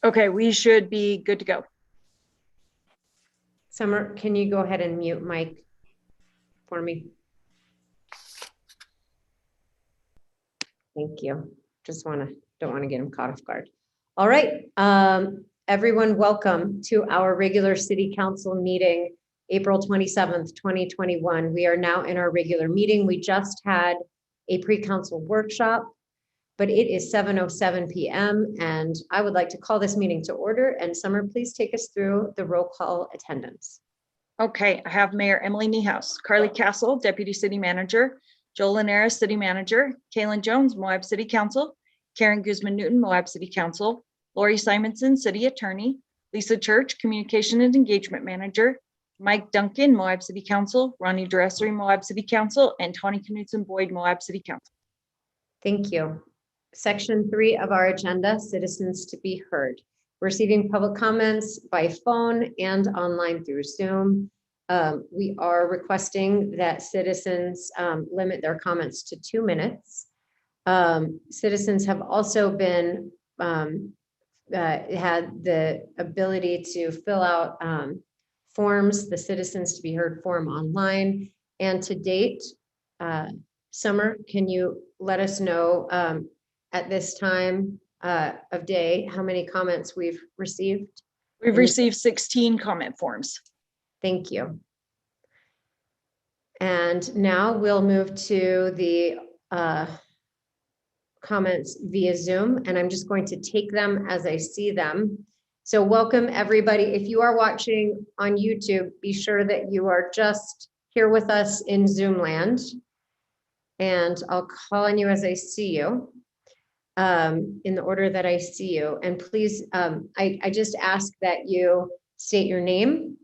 Okay, we should be good to go. Summer, can you go ahead and mute Mike for me? Thank you. Don't want to get him caught off guard. All right, everyone, welcome to our regular city council meeting, April 27th, 2021. We are now in our regular meeting. We just had a pre-council workshop, but it is 7:07 p.m. and I would like to call this meeting to order. And Summer, please take us through the roll call attendance. Okay, I have Mayor Emily Niehaus, Carly Castle, Deputy City Manager, Joel Linares, City Manager, Kaylin Jones, Moab City Council, Karen Guzman-Newton, Moab City Council, Lori Simonson, City Attorney, Lisa Church, Communication and Engagement Manager, Mike Duncan, Moab City Council, Ronnie Dressary, Moab City Council, and Tawny Knudsen Boyd, Moab City Council. Thank you. Section 3 of our agenda, citizens to be heard. Receiving public comments by phone and online through Zoom. We are requesting that citizens limit their comments to 2 minutes. Citizens have also been had the ability to fill out forms, the Citizens to be Heard form online. And to date, Summer, can you let us know at this time of day how many comments we've received? We've received 16 comment forms. Thank you. And now we'll move to the comments via Zoom, and I'm just going to take them as I see them. So welcome everybody. If you are watching on YouTube, be sure that you are just here with us in Zoom land. And I'll call on you as I see you, in the order that I see you. And please, I just ask that you state your name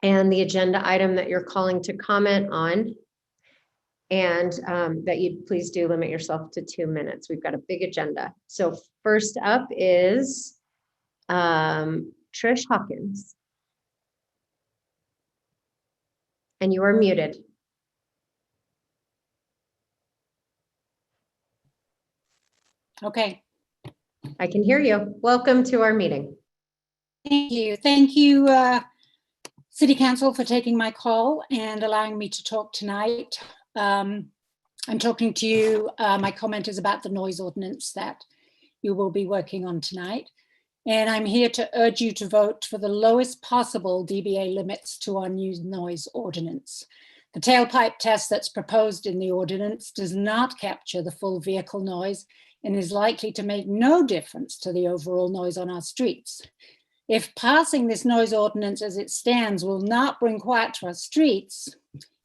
and the agenda item that you're calling to comment on. And that you please do limit yourself to 2 minutes. We've got a big agenda. So first up is Trish Hawkins. And you are muted. Okay. I can hear you. Welcome to our meeting. Thank you. Thank you, City Council, for taking my call and allowing me to talk tonight. I'm talking to you, my comment is about the noise ordinance that you will be working on tonight. And I'm here to urge you to vote for the lowest possible dBA limits to our new noise ordinance. The tailpipe test that's proposed in the ordinance does not capture the full vehicle noise and is likely to make no difference to the overall noise on our streets. If passing this noise ordinance as it stands will not bring quiet to our streets,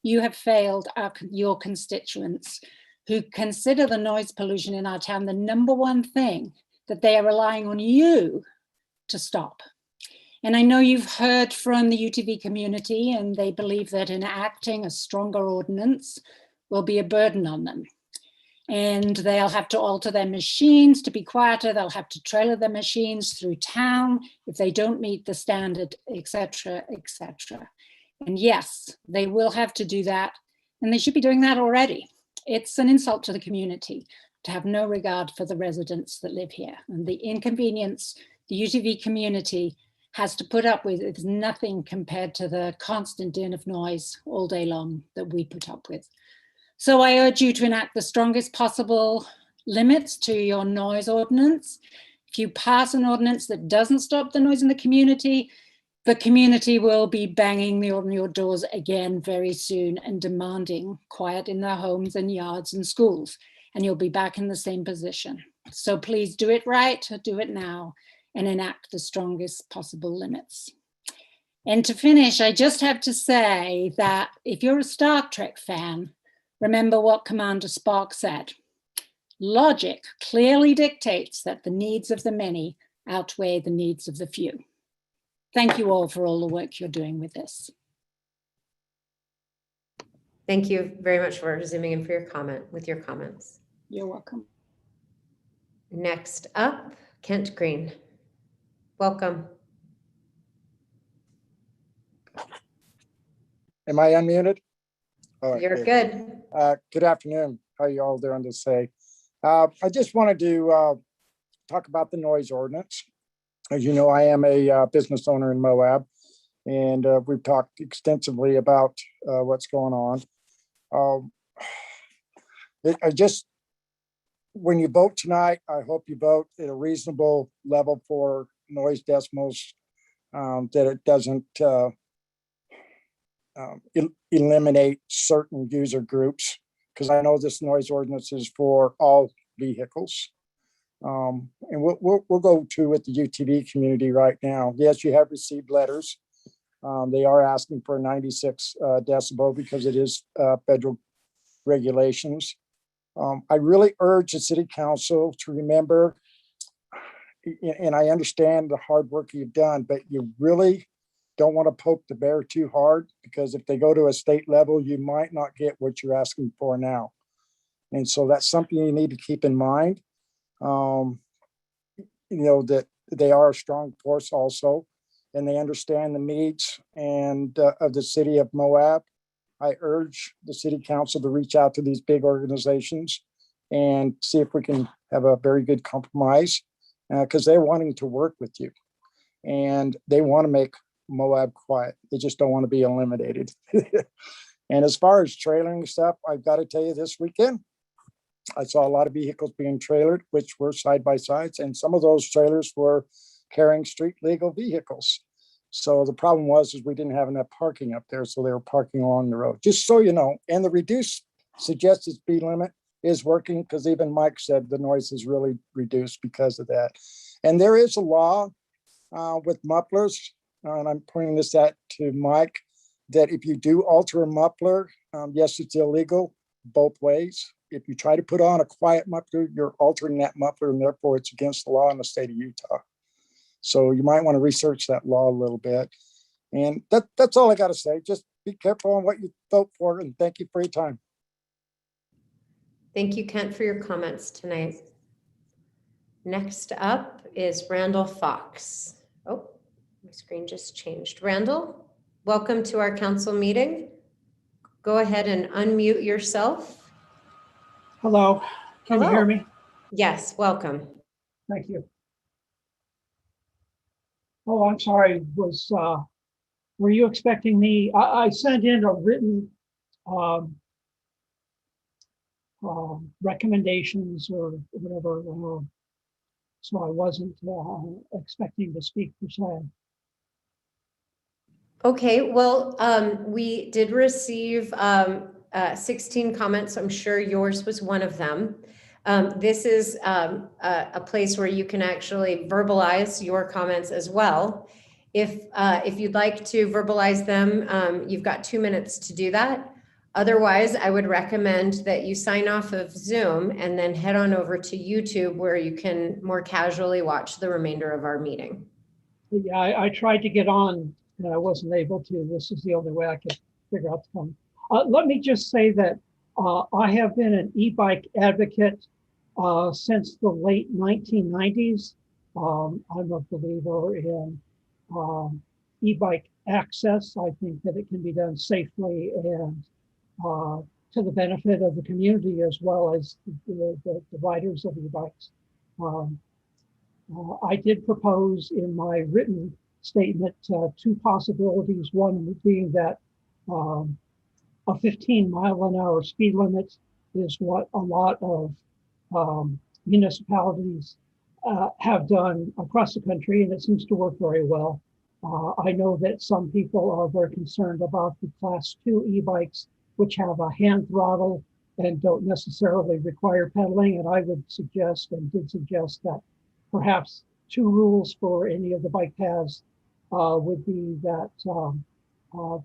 you have failed your constituents who consider the noise pollution in our town the #1 thing that they are relying on you to stop. And I know you've heard from the UTV community, and they believe that enacting a stronger ordinance will be a burden on them. And they'll have to alter their machines to be quieter. They'll have to trailer their machines through town if they don't meet the standard, etc., etc. And yes, they will have to do that, and they should be doing that already. It's an insult to the community to have no regard for the residents that live here. And the inconvenience the UTV community has to put up with is nothing compared to the constant din of noise all day long that we put up with. So I urge you to enact the strongest possible limits to your noise ordinance. If you pass an ordinance that doesn't stop the noise in the community will be banging on your doors again very soon and demanding quiet in their homes and yards and schools. And you'll be back in the same position. So please do it right, do it now, and enact the strongest possible limits. And to finish, I just have to say that if you're a Star Trek fan, remember what Commander Spock said. Logic clearly dictates that the needs of the many outweigh the needs of the few. Thank you all for all the work you're doing with this. Thank you very much for zooming in for your comments. You're welcome. Next up, Kent Green. Welcome. Am I unmuted? Oh, You're good. Good afternoon. How are you all doing to say? I just wanted to talk about the noise ordinance. As you know, I am a business owner in Moab, and we've talked extensively about what's going on. Um, I just, when you vote tonight, I hope you vote at a reasonable level for noise decimals, that it doesn't eliminate certain user groups, because I know this noise ordinance is for all vehicles. And we'll go to with the UTV community right now. Yes, you have received letters. They are asking for 96 decibel because it is federal regulations. I really urge the city council to remember, and I understand the hard work you've done, but you really don't want to poke the bear too hard, because if they go to a state level, you might not get what you're asking for now. And so that's something you need to keep in mind. That they are a strong force also, and they understand the needs and of the city of Moab. I urge the city council to reach out to these big organizations and see if we can have a very good compromise, because they're wanting to work with you and they want to make Moab quiet. They just don't want to be eliminated. And as far as trailering stuff, I've got to tell you, this weekend, I saw a lot of vehicles being trailered, which were side by sides, and some of those trailers were carrying street legal vehicles. So the problem is we didn't have enough parking up there, so they were parking along the road, just so you know. And the reduced suggested speed limit is working, because even Mike said the noise is really reduced because of that. And there is a law with mufflers, and I'm pointing this out to Mike, that if you do alter a muffler, yes, it's illegal both ways. If you try to put on a quiet muffler, you're altering that muffler, and therefore it's against the law in the state of Utah. So you might want to research that law a little bit. And that's all I got to say. Just be careful on what you vote for, and thank you for your time. Thank you, Kent, for your comments tonight. Next up is Randall Fox. Oh, my screen just changed. Randall, welcome to our council meeting. Go ahead and unmute yourself. Hello, can you hear Hello. me? Yes, welcome. Thank you. Oh, I'm sorry, were you expecting me? I sent in a written recommendations or whatever, so I wasn't expecting to speak per se. Okay, well, we did receive 16 comments. I'm sure yours was one of them. This is a place where you can actually verbalize your comments as well. If you'd like to verbalize them, you've got 2 minutes to do that. Otherwise, I would recommend that you sign off of Zoom and then head on over to YouTube, where you can more casually watch the remainder of our meeting. Yeah, I tried to get on and I wasn't able to. This is the only way I could figure out to come. Let me just say that I have been an e-bike advocate since the late 1990s. I'm a believer in e-bike access. I think that it can be done safely and to the benefit of the community, as well as the riders of e-bikes. I did propose in my written statement 2 possibilities. One being that a 15-mile-an-hour speed limit is what a lot of municipalities have done across the country, and it seems to work very well. I know that some people are very concerned about the Class 2 e-bikes, which have a hand throttle and don't necessarily require pedaling. And I would suggest, and did suggest, that perhaps 2 rules for any of the bike paths would be that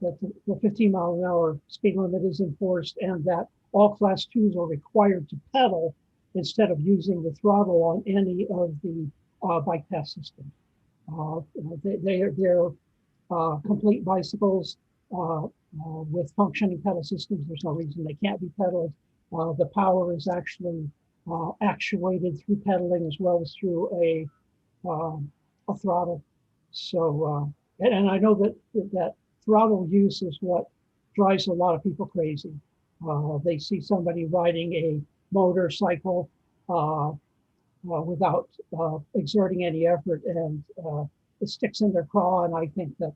that the 15-mile-an-hour speed limit is enforced, and that all Class 2s are required to pedal instead of using the throttle on any of the bike path systems. They're complete bicycles with functioning pedal systems. There's no reason they can't be pedaled. The power is actually actuated through pedaling as well as through a throttle. So, and I know that throttle use is what drives a lot of people crazy. They see somebody riding a motorcycle without exerting any effort, and it sticks in their craw. And I think that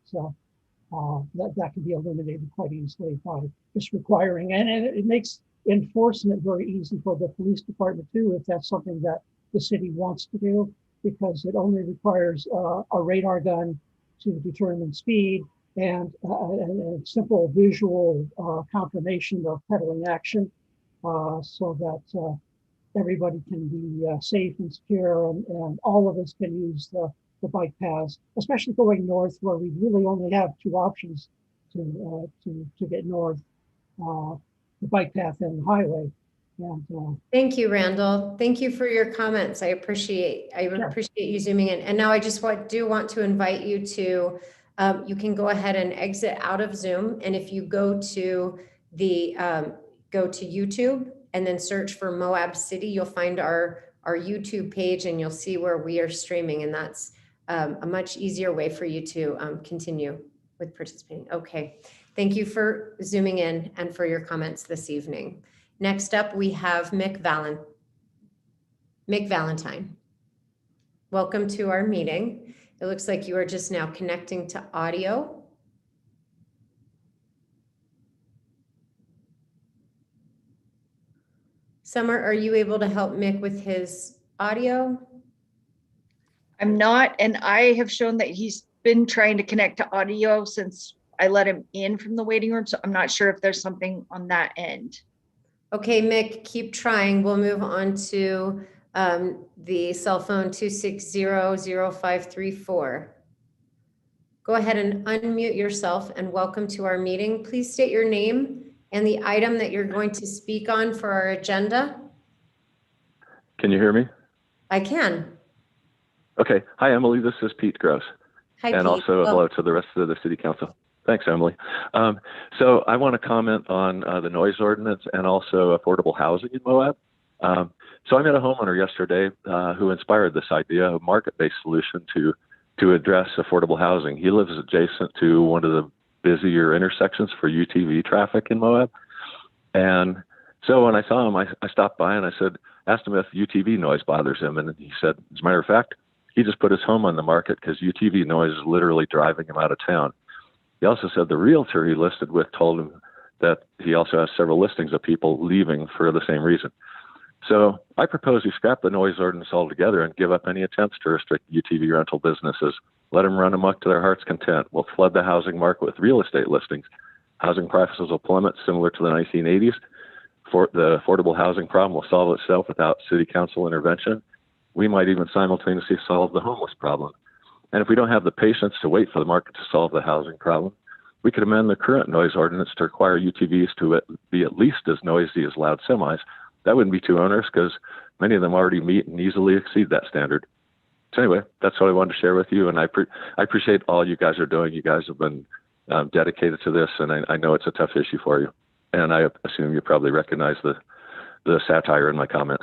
that can be eliminated quite easily by just requiring, and it makes enforcement very easy for the police department too, if that's something that the city wants to do, because it only requires a radar gun to determine speed and a simple visual confirmation of pedaling action, so that everybody can be safe and secure, and all of us can use the bike paths, especially going north, where we really only have two options to get north, the bike path and the highway. And Thank you, Randall. Thank you for your comments. I appreciate you zooming in. And now I just do want to invite you to, you can go ahead and exit out of Zoom. And if you go to go to YouTube and then search for Moab City, you'll find our YouTube page, and you'll see where we are streaming. And that's a much easier way for you to continue with participating. Okay. Thank you for zooming in and for your comments this evening. Next up, we have Mick Valentine. Welcome to our meeting. It looks like you are just now connecting to audio. Summer, are you able to help Mick with his audio? I'm not, and I have shown that he's been trying to connect to audio since I let him in from the waiting room. So I'm not sure if there's something on that end. Okay, Mick, keep trying. We'll move on to the cell phone 260-0534. Go ahead and unmute yourself and welcome to our meeting. Please state your name and the item that you're going to speak on for our agenda. Can you hear me? I can. Okay. Hi, Emily. This is Pete Gross. Hi, and Pete. also a hello to the rest of the City Council. Thanks, Emily. So I want to comment on the noise ordinance and also affordable housing in Moab. So I met a homeowner yesterday who inspired this idea of market-based solution to address affordable housing. He lives adjacent to one of the busier intersections for UTV traffic in Moab. And so when I saw him, I stopped by and I asked him if UTV noise bothers him. And he said, as a matter of fact, he just put his home on the market because UTV noise is literally driving him out of town. He also said the realtor he listed with told him that he also has several listings of people leaving for the same reason. So I propose we scrap the noise ordinance altogether and give up any attempts to restrict UTV rental businesses. Let them run amok to their heart's content. We'll flood the housing market with real estate listings. Housing prices will plummet similar to the 1980s. The affordable housing problem will solve itself without city council intervention. We might even simultaneously solve the homeless problem. And if we don't have the patience to wait for the market to solve the housing problem, we could amend the current noise ordinance to require UTVs to be at least as noisy as loud semis. That wouldn't be too onerous because many of them already meet and easily exceed that standard. So anyway, that's what I wanted to share with you. And I appreciate all you guys are doing. You guys have been dedicated to this, and I know it's a tough issue for you. And I assume you probably recognize the satire in my comment.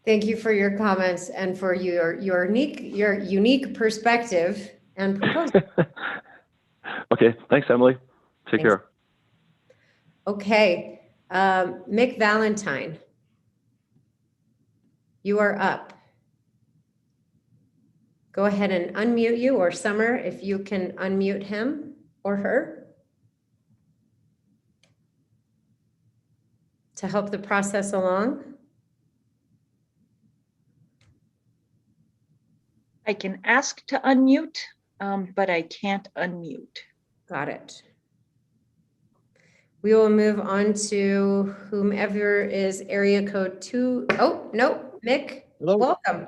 Thank you for your comments and for your unique perspective and proposal. Okay, thanks, Emily. Take Thanks. care. Okay, Mick Valentine, you are up. Go ahead and unmute you, or Summer, if you can unmute him or her to help the process along. I can ask to unmute, but I can't unmute. Got it. We will move on to whomever is area code 2. Oh, no, Mick, Hello. welcome.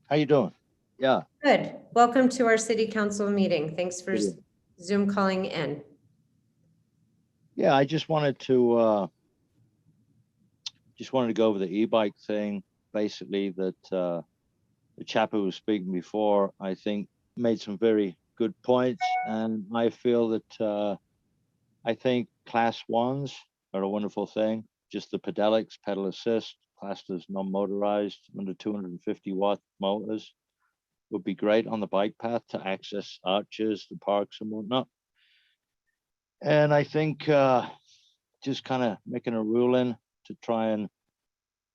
How you doing? Yeah. Good. Welcome to our city council meeting. Thanks for Thank you. Zoom calling in. Yeah, I just wanted to go over the e-bike thing. Basically, that the chap who was speaking before, I think, made some very good points, and I feel that I think class ones are a wonderful thing. Just the pedalics, pedal assist, classed as non-motorized, under 250 watt motors would be great on the bike path to access arches, the parks and whatnot. And I think just kind of making a ruling to try and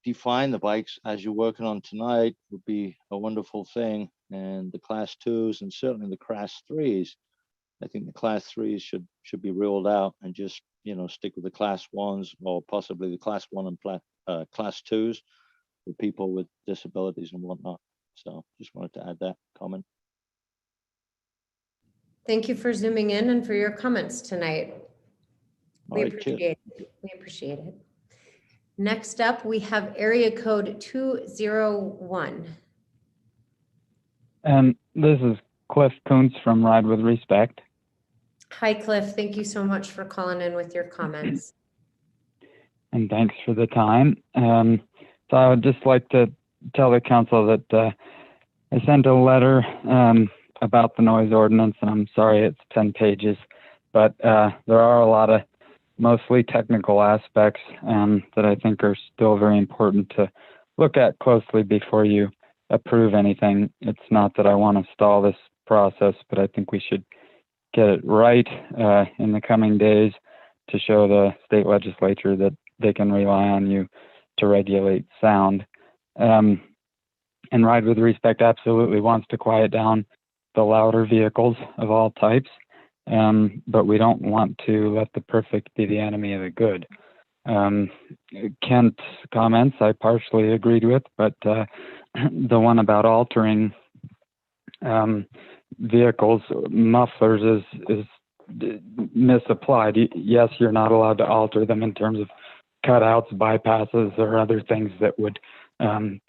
define the bikes as you're working on tonight would be a wonderful thing. And the class 2s and certainly the class 3s, I think the class 3s should be ruled out and just, stick with the class 1s or possibly the class 1 and class 2s for people with disabilities and whatnot. So just wanted to add that comment. Thank you for zooming in and for your comments tonight. We All right, cheers. appreciate it. We appreciate it. Next up, we have area code 201. This is Cliff Kuntz from Ride with Respect. Hi, Cliff. Thank you so much for calling in with your comments. And thanks for the time. So I would just like to tell the council that I sent a letter about the noise ordinance, and I'm sorry it's 10 pages, but there are a lot of mostly technical aspects that I think are still very important to look at closely before you approve anything. It's not that I want to stall this process, but I think we should get it right in the coming days to show the state legislature that they can rely on you to regulate sound. And Ride with Respect absolutely wants to quiet down the louder vehicles of all types, but we don't want to let the perfect be the enemy of the good. Kent's comments I partially agreed with, but the one about altering vehicles, mufflers is misapplied. Yes, you're not allowed to alter them in terms of cutouts, bypasses, or other things that would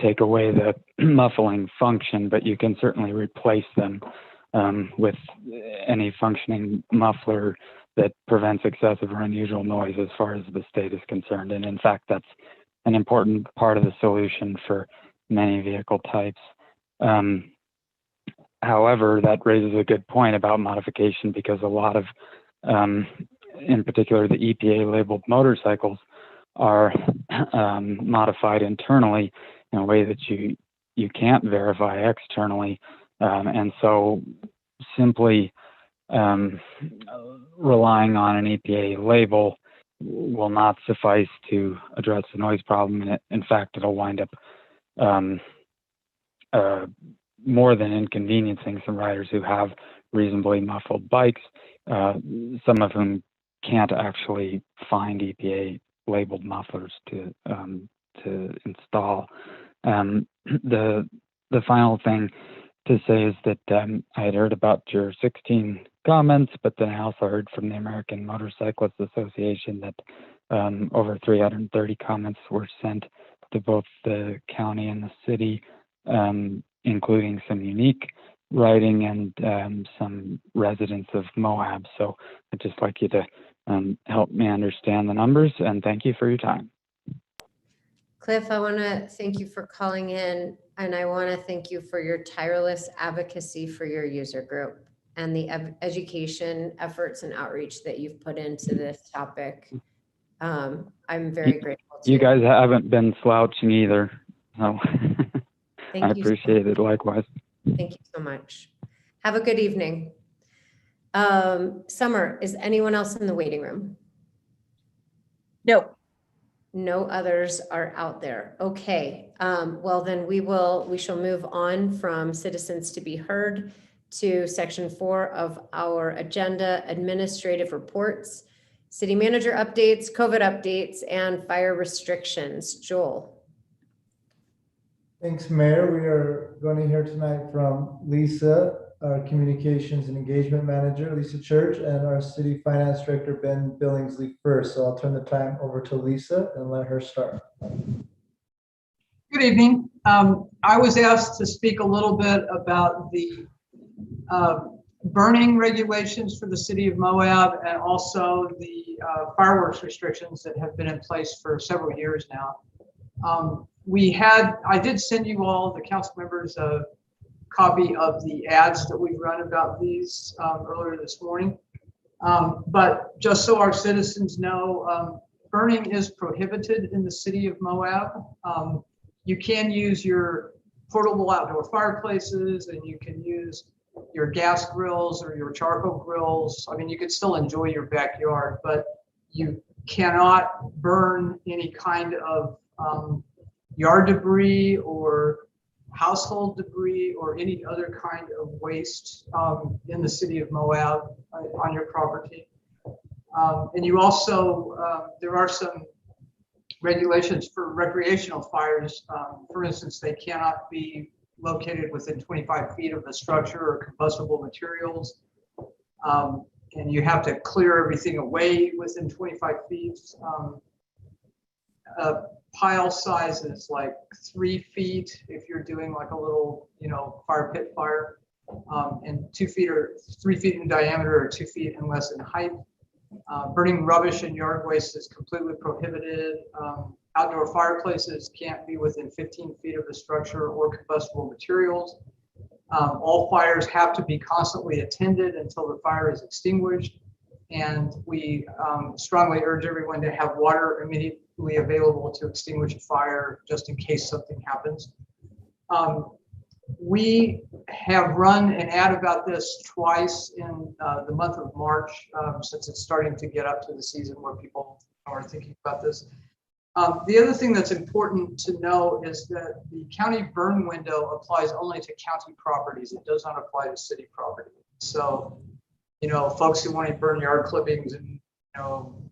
take away the muffling function, but you can certainly replace them with any functioning muffler that prevents excessive or unusual noise as far as the state is concerned. And in fact, that's an important part of the solution for many vehicle types. However, that raises a good point about modification, because a lot of, in particular, the EPA labeled motorcycles are modified internally in a way that you can't verify externally. And so simply relying on an EPA label will not suffice to address the noise problem. And in fact, it'll wind up more than inconveniencing some riders who have reasonably muffled bikes, some of whom can't actually find EPA labeled mufflers to install. The final thing to say is that I had heard about your 16 comments, but then I also heard from the American Motorcyclists Association that over 330 comments were sent to both the county and the city, including some unique writing and some residents of Moab. So I'd just like you to help me understand the numbers, and thank you for your time. Cliff, I want to thank you for calling in, and I want to thank you for your tireless advocacy for your user group and the education efforts and outreach that you've put into this topic. I'm very grateful to you. guys haven't been slouching either. So Thank I you appreciate it likewise. Thank you so much. Have a good evening. Summer, is anyone else in the waiting room? No. No others are out there. Okay. Well, then we shall move on from citizens to be heard to section 4 of our agenda, administrative reports, city manager updates, COVID updates, and fire restrictions. Joel. Thanks, Mayor. We are going to hear tonight from Lisa, our Communications and Engagement Manager, Lisa Church, and our City Finance Director, Ben Billingsley first. So I'll turn the time over to Lisa and let her start. Good evening. I was asked to speak a little bit about the burning regulations for the city of Moab, and also the fireworks restrictions that have been in place for several years now. I did send you all, the council members, a copy of the ads that we've run about these earlier this morning. But just so our citizens know, burning is prohibited in the city of Moab. You can use your portable outdoor fireplaces, and you can use your gas grills or your charcoal grills. I mean, you could still enjoy your backyard, but you cannot burn any kind of yard debris or household debris or any other kind of waste in the city of Moab on your property. And you also, there are some regulations for recreational fires. For instance, they cannot be located within 25 feet of the structure or combustible materials. And you have to clear everything away within 25 feet. Pile size is like 3 feet if you're doing like a little, fire pit fire, and 2 feet or 3 feet in diameter or 2 feet and less in height. Burning rubbish and yard waste is completely prohibited. Outdoor fireplaces can't be within 15 feet of the structure or combustible materials. All fires have to be constantly attended until the fire is extinguished. And we strongly urge everyone to have water immediately available to extinguish a fire just in case something happens. We have run an ad about this twice in the month of March, since it's starting to get up to the season where people are thinking about this. The other thing that's important to know is that the county burn window applies only to county properties. It does not apply to city property. So, folks who want to burn yard clippings and,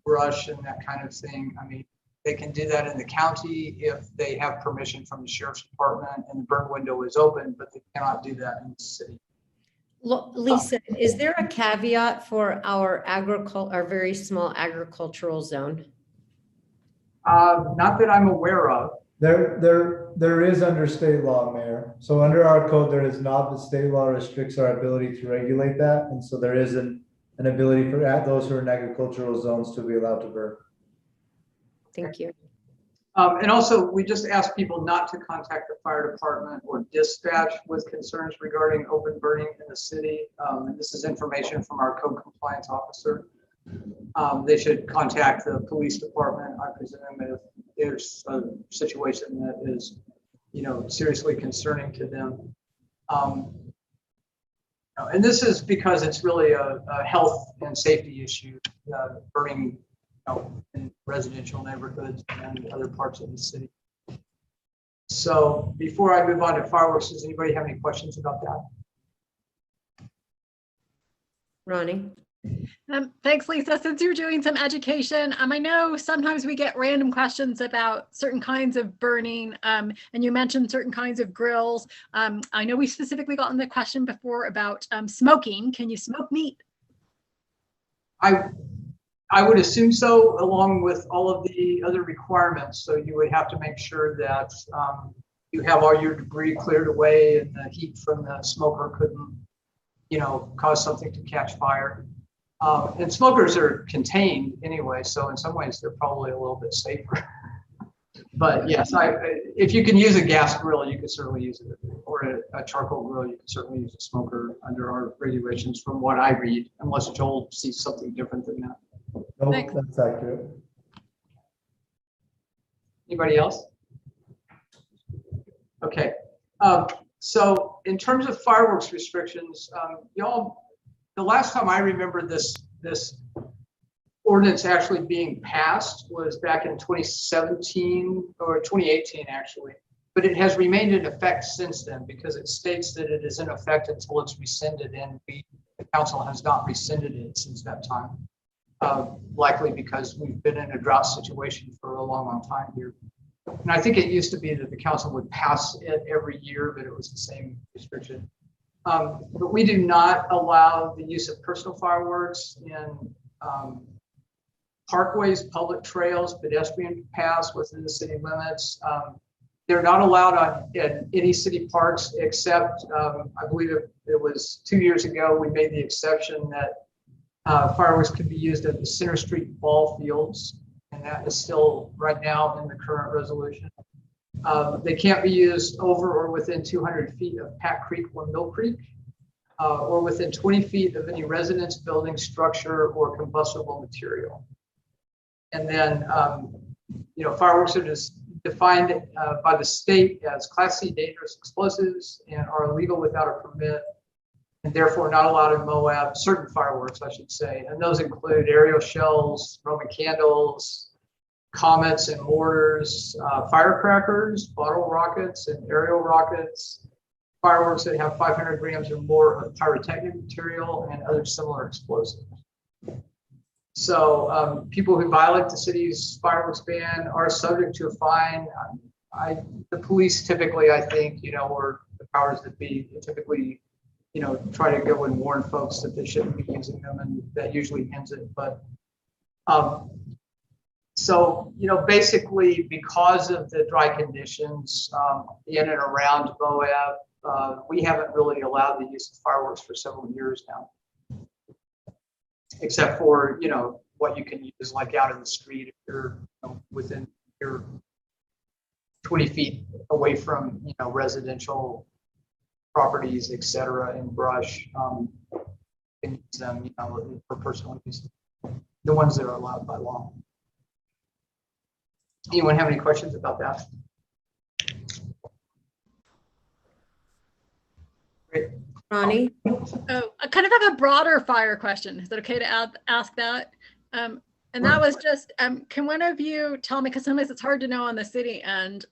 brush and that kind of thing, I mean, they can do that in the county if they have permission from the sheriff's department and the burn window is open, but they cannot do that in the city. Lisa, is there a caveat for our very small agricultural zone? Not that I'm aware of. There is under state law, Mayor. So under our code, there is not. The state law restricts our ability to regulate that. And so there is an ability for those who are in agricultural zones to be allowed to burn. Thank you. And also, we just ask people not to contact the fire department or dispatch with concerns regarding open burning in the city. And this is information from our code compliance officer. They should contact the police department, I presume, if there's a situation that is, seriously concerning to them. And this is because it's really a health and safety issue, burning in residential neighborhoods and other parts of the city. So before I move on to fireworks, does anybody have any questions about that? Ronnie? Thanks, Lisa. Since you're doing some education, I know sometimes we get random questions about certain kinds of burning, and you mentioned certain kinds of grills. I know we specifically gotten the question before about smoking. Can you smoke meat? I would assume so, along with all of the other requirements. So you would have to make sure that you have all your debris cleared away and the heat from the smoker couldn't, cause something to catch fire. And smokers are contained anyway, so in some ways they're probably a little bit safer. But yes, if you can use a gas grill, you could certainly use it, or a charcoal grill, you could certainly use a smoker under our regulations from what I read, unless Joel sees something different than that. No, Thanks. that's accurate. Anybody else? Okay. So in terms of fireworks restrictions, y'all, the last time I remember this ordinance actually being passed was back in 2017 or 2018 actually, but it has remained in effect since then because it states that it is in effect until it's rescinded, and the council has not rescinded it since that time. Likely because we've been in a drought situation for a long time here. And I think it used to be that the council would pass it every year, but it was the same restriction. But we do not allow the use of personal fireworks in parkways, public trails, pedestrian paths within the city limits. They're not allowed in any city parks except, I believe it was 2 years ago, we made the exception that fireworks can be used at the Center Street ball fields, and that is still right now in the current resolution. They can't be used over or within 200 feet of Pat Creek or Mill Creek, or within 20 feet of any residence, building, structure, or combustible material. And then, fireworks are just defined by the state as Class C dangerous explosives and are illegal without a permit, and therefore not allowed in Moab. Certain fireworks, I should say, and those include aerial shells, Roman candles, comets and mortars, firecrackers, bottle rockets and aerial rockets, fireworks that have 500 grams or more of pyrotechnic material, and other similar explosives. So people who violate the city's fireworks ban are subject to a fine. The police typically, I think, or the powers that be, typically, try to go and warn folks that they shouldn't be using them, and that usually ends it. But so, basically, because of the dry conditions in and around Moab, we haven't really allowed the use of fireworks for several years now, except for, what you can use like out in the street if you're within your 20 feet away from, residential properties, et cetera, and brush. You can use them, for personal use, the ones that are allowed by law. Anyone have any questions about that? Great. Ronnie? Oh, I kind of have a broader fire question. Is it okay to ask that? And that was just, can one of you tell me, because sometimes it's hard to know on the city end,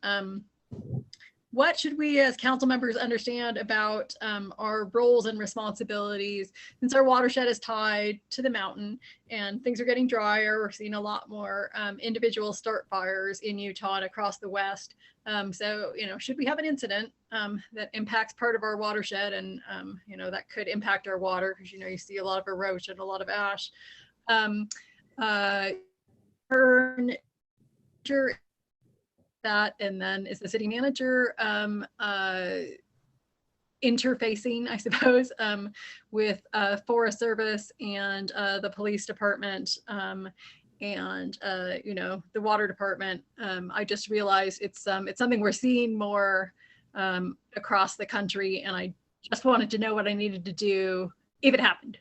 what should we as council members understand about our roles and responsibilities, since our watershed is tied to the mountain and things are getting drier? We're seeing a lot more individual start fires in Utah and across the West. So, should we have an incident that impacts part of our watershed, and, that could impact our water, because, you see a lot of erosion, a lot of ash. That, and then is the city manager interfacing, I suppose, with Forest Service and the police department and the water department? I just realized it's something we're seeing more across the country, and I just wanted to know what I needed to do if it happened.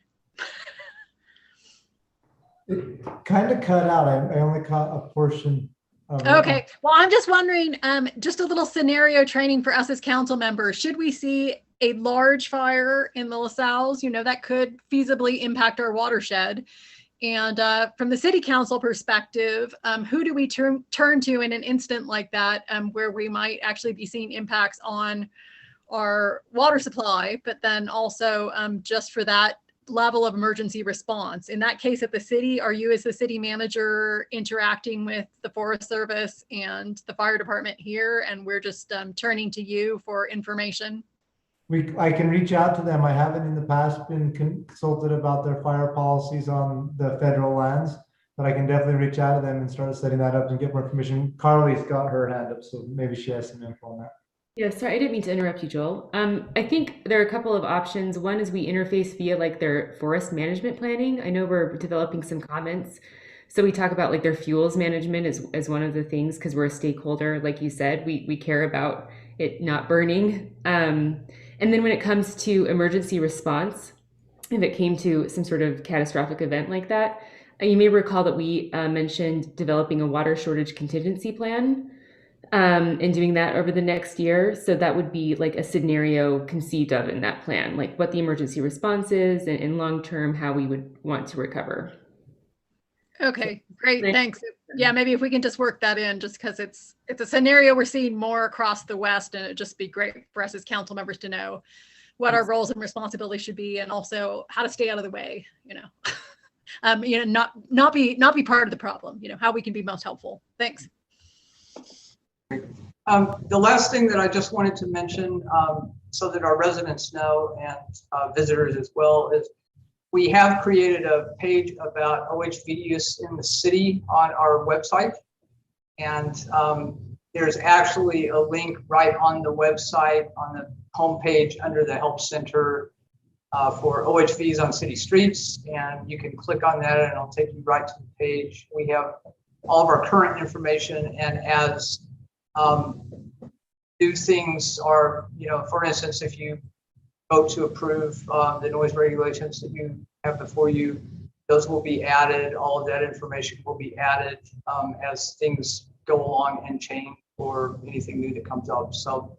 It kind of cut out. I only caught a portion of it. Okay, well, I'm just wondering, just a little scenario training for us as council members. Should we see a large fire in the LaSalle's, that could feasibly impact our watershed? And from the city council perspective, who do we turn to in an incident like that, where we might actually be seeing impacts on our water supply, but then also just for that level of emergency response? In that case, at the city, are you as the city manager interacting with the Forest Service and the fire department here, and we're just turning to you for information? I can reach out to them. I haven't in the past been consulted about their fire policies on the federal lands, but I can definitely reach out to them and start setting that up and get more information. Carly's got her hand up, so maybe she has some info on that. Yeah, sorry, I didn't mean to interrupt you, Joel. I think there are a couple of options. One is we interface via like their forest management planning. I know we're developing some comments. So we talk about like their fuels management as one of the things, because we're a stakeholder. Like you said, we care about it not burning. And then when it comes to emergency response, if it came to some sort of catastrophic event like that, you may recall that we mentioned developing a water shortage contingency plan. And doing that over the next year. So that would be like a scenario conceived of in that plan, like what the emergency response is, and long-term how we would want to recover. Okay, great, thanks. Yeah, maybe if we can just work that in, just because it's a scenario we're seeing more across the West, and it'd just be great for us as council members to know what our roles and responsibilities should be, and also how to stay out of the way, not be part of the problem, how we can be most helpful. Thanks. The last thing that I just wanted to mention, so that our residents know, and visitors as well, is we have created a page about OHV use in the city on our website. And there's actually a link right on the website on the homepage under the Help Center for OHVs on city streets. And you can click on that and it'll take you right to the page. We have all of our current information, and as new things are, for instance, if you vote to approve the noise regulations that you have before you, those will be added. All of that information will be added as things go along and change, or anything new that comes up. So,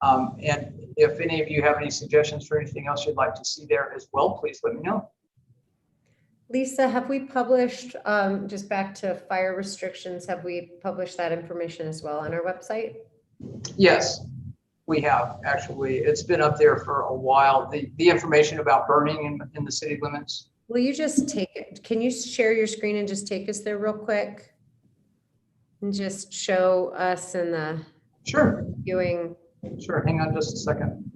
and if any of you have any suggestions for anything else you'd like to see there as well, please let me know. Lisa, have we published, just back to fire restrictions, have we published that information as well on our website? Yes, we have, actually. It's been up there for a while. The information about burning in the city limits. Will you just take it? Can you share your screen and just take us there real quick? And just show us in the Sure. viewing. Sure, hang on just a second.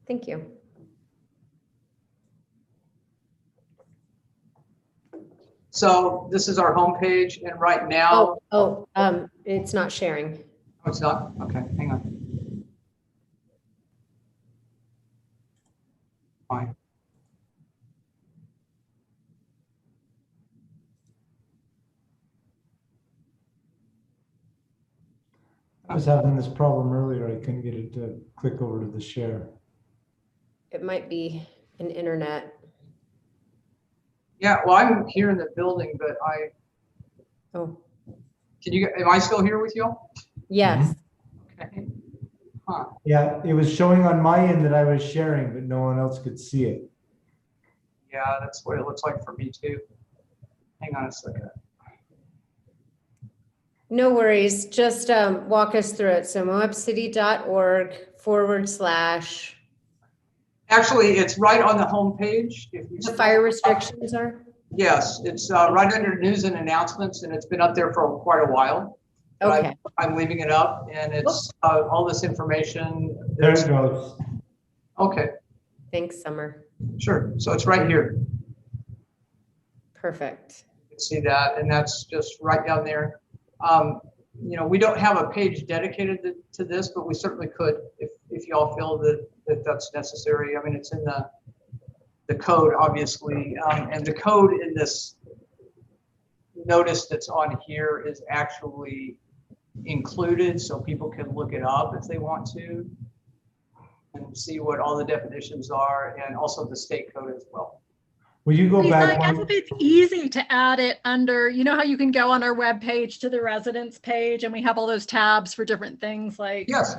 Thank you. So this is our homepage, and right now, It's not sharing. oh, it's not? Okay, hang on. Fine. I was having this problem earlier. I couldn't get it to click over to the share. It might be an internet. Yeah, well, I'm here in the building, but Oh, am I still here with you all? yes. Okay. Huh. Yeah, it was showing on my end that I was sharing, but no one else could see it. Yeah, that's what it looks like for me too. Hang on a second. No worries. Just walk us through it. So moabcity.org/. Actually, it's right on the homepage. If you The fire restrictions are? Yes, it's right under news and announcements, and it's been up there for quite a while. But Okay. I'm leaving it up, and it's all this information. There it goes. Okay, Thanks, Summer. sure. So it's right here. Perfect. You can see that, and that's just right down there. You know, we don't have a page dedicated to this, but we certainly could if y'all feel that that's necessary. I mean, it's in the code, obviously, and the code in this notice that's on here is actually included, so people can look it up if they want to and see what all the definitions are, and also the state code as well. Will you go Lisa, I back guess one? if it's easy to add it under, you know how you can go on our webpage to the residents page and we have all those tabs for different things like Yes.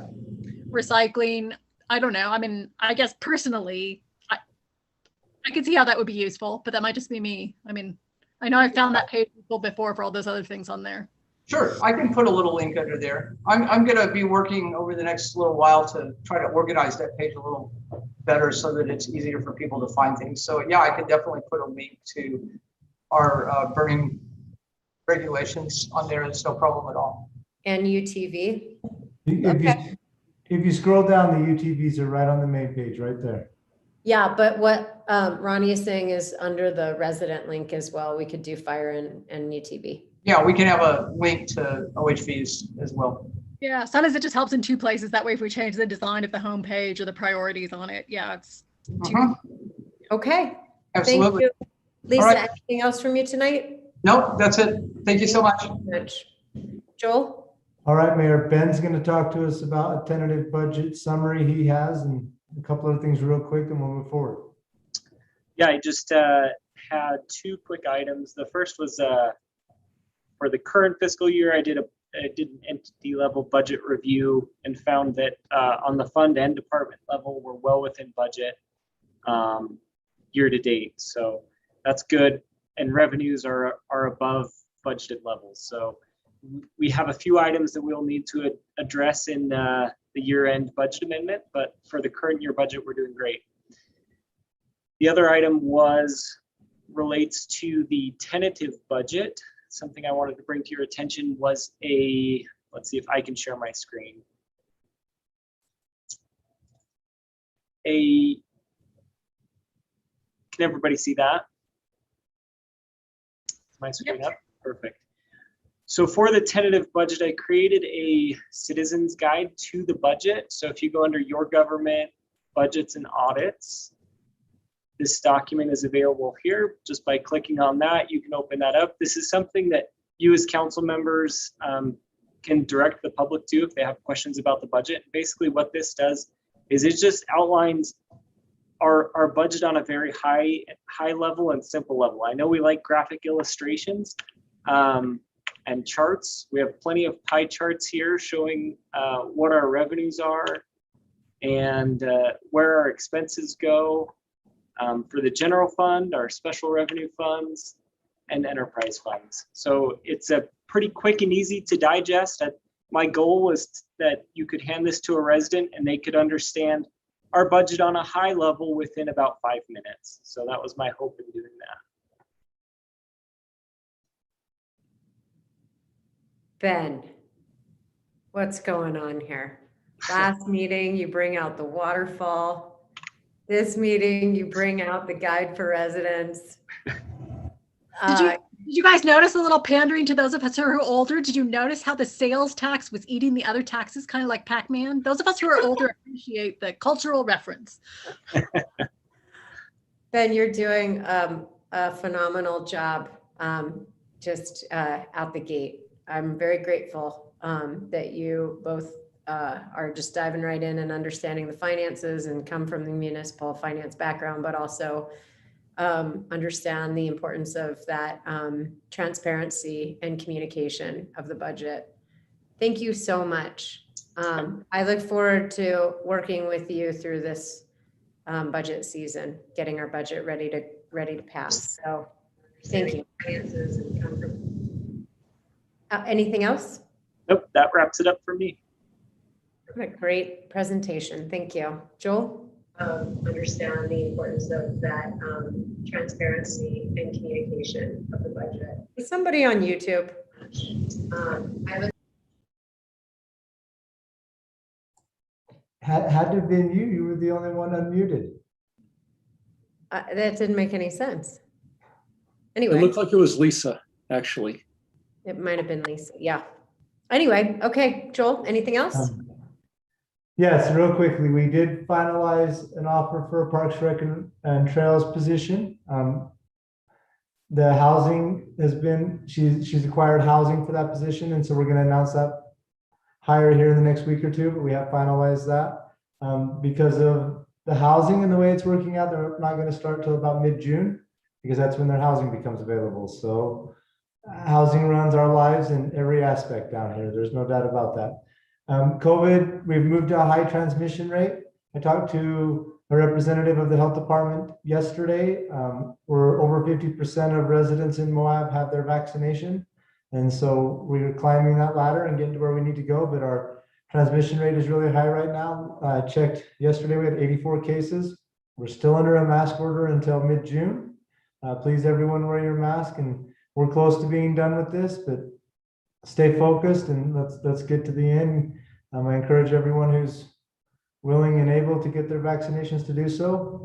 recycling. I don't know. I mean, I guess personally, I could see how that would be useful, but that might just be me. I mean, I know I found that page useful before for all those other things on there. Sure, I can put a little link under there. I'm going to be working over the next little while to try to organize that page a little better so that it's easier for people to find things. So yeah, I could definitely put a link to our burning regulations on there. It's no problem at all. And UTV? If you scroll down, the UTVs are right on the main page, right there. Yeah, but what Ronnie is saying is under the resident link as well, we could do fire and UTV. Yeah, we can have a link to OHVs as well. Yeah, sometimes it just helps in two places. That way, if we change the design of the homepage or the priorities on it, yeah, it's Okay. Absolutely. Thank you. Lisa, right. anything else from you tonight? Nope, that's it. Thank you so much. Joel? All right, Mayor, Ben's going to talk to us about a tentative budget summary he has and a couple other things real quick, and we'll move forward. Yeah, I just had two quick items. The first was for the current fiscal year, I did an entity level budget review and found that on the fund and department level, we're well within budget year to date. So that's good. And revenues are above budgeted levels. So we have a few items that we'll need to address in the year-end budget amendment, but for the current year budget, we're doing great. The other item relates to the tentative budget. Something I wanted to bring to your attention was let's see if I can share my screen. Can everybody see that? Is my screen up? Perfect. So for the tentative budget, I created a citizen's guide to the budget. So if you go under your government, budgets and audits, this document is available here. Just by clicking on that, you can open that up. This is something that you as council members can direct the public to if they have questions about the budget. Basically what this does is it just outlines our budget on a very high level and simple level. I know we like graphic illustrations, and and charts. We have plenty of pie charts here showing what our revenues are and where our expenses go for the general fund, our special revenue funds, and enterprise funds. So it's a pretty quick and easy to digest. My goal was that you could hand this to a resident and they could understand our budget on a high level within about 5 minutes. So that was my hope in doing that. Ben, what's going on here? Last meeting, you bring out the waterfall. This meeting, you bring out the guide for residents. Did you guys notice a little pandering to those of us who are older? Did you notice how the sales tax was eating the other taxes, kind of like Pac-Man? Those of us who are older appreciate the cultural reference. Ben, you're doing a phenomenal job just out the gate. I'm very grateful that you both are just diving right in and understanding the finances and come from the municipal finance background, but also understand the importance of that transparency and communication of the budget. Thank you so much. I look forward to working with you through this budget season, getting our budget ready to pass. So thank you. Anything else? Nope, that wraps it up for me. What a great presentation. Thank you. Joel? Understand the importance of that transparency and communication of the budget. Is somebody on YouTube? Had to have been you. You were the only one unmuted. That didn't make any sense. It Anyway, looked like it was Lisa, actually. it might have been Lisa. Yeah. Anyway, okay, Joel, anything else? Yes, real quickly, we did finalize an offer for a Parks Rec and Trails position. The housing has been, she's acquired housing for that position, and so we're going to announce that hire here in the next week or two, but we have finalized that. Because of the housing and the way it's working out, they're not going to start till about mid-June, because that's when their housing becomes available. So housing runs our lives in every aspect down here. There's no doubt about that. COVID, we've moved to a high transmission rate. I talked to a representative of the health department yesterday. We're over 50% of residents in Moab have their vaccination. And so we're climbing that ladder and getting to where we need to go, but our transmission rate is really high right now. I checked yesterday, we had 84 cases. We're still under a mask order until mid-June. Please everyone wear your mask, and we're close to being done with this, but stay focused and let's get to the end. I encourage everyone who's willing and able to get their vaccinations to do so,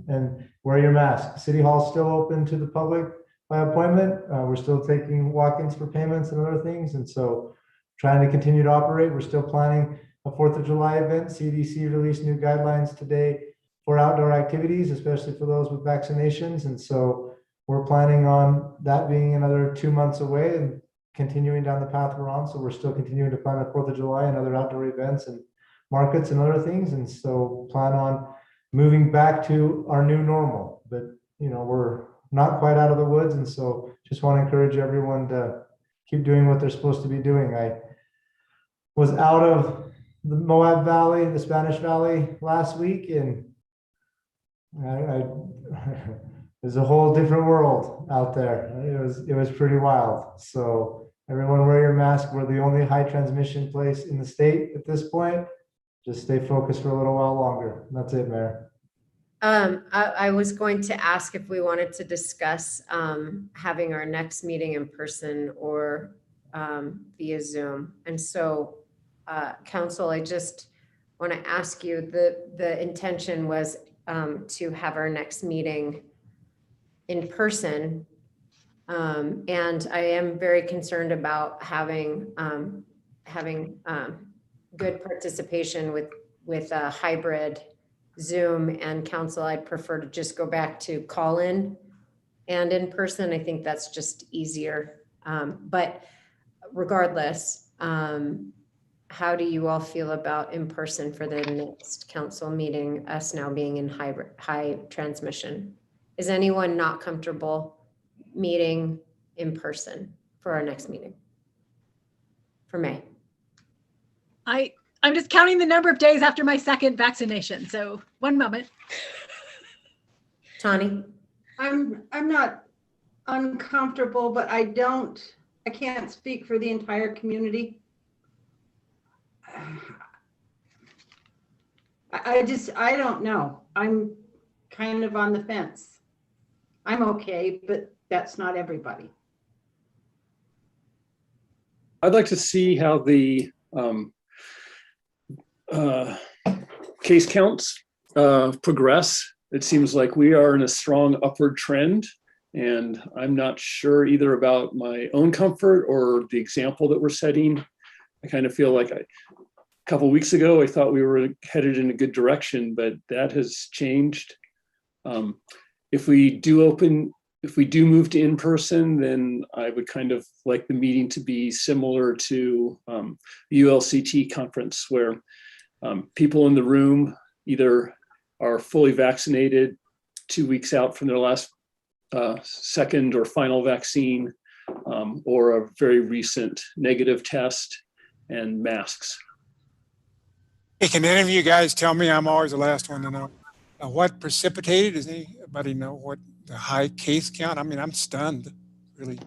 and wear your mask. City Hall is still open to the public by appointment. We're still taking walk-ins for payments and other things, and so trying to continue to operate. We're still planning a 4th of July event. CDC released new guidelines today for outdoor activities, especially for those with vaccinations, and so we're planning on that being another 2 months away and continuing down the path we're on. So we're still continuing to plan the 4th of July and other outdoor events and markets and other things. And so plan on moving back to our new normal, but we're not quite out of the woods. And so just want to encourage everyone to keep doing what they're supposed to be doing. I was out of the Moab Valley, the Spanish Valley last week, and there's a whole different world out there. It was pretty wild. So everyone wear your mask. We're the only high transmission place in the state at this point. Just stay focused for a little while longer. That's it, Mayor. I was going to ask if we wanted to discuss having our next meeting in person or via Zoom. And so, Council, I just want to ask you, the intention was to have our next meeting in person. And I am very concerned about having good participation with a hybrid Zoom and Council. I'd prefer to just go back to call in and in person. I think that's just easier. But regardless, how do you all feel about in person for the next council meeting, us now being in high transmission? Is anyone not comfortable meeting in person for our next meeting? for May? I'm just counting the number of days after my second vaccination. So one moment. Tani? I'm not uncomfortable, but I can't speak for the entire community. I don't know. I'm kind of on the fence. I'm okay, but that's not everybody. I'd like to see how the case counts progress. It seems like we are in a strong upward trend, and I'm not sure either about my own comfort or the example that we're setting. I kind of feel like a couple of weeks ago, I thought we were headed in a good direction, but that has changed. If we do move to in-person, then I would kind of like the meeting to be similar to the ULCT conference, where people in the room either are fully vaccinated 2 weeks out from their last second or final vaccine, or a very recent negative test, and masks. Hey, can any of you guys tell me, I'm always the last one to know, what precipitated? Does anybody know what the high case count? I mean, I'm stunned, really.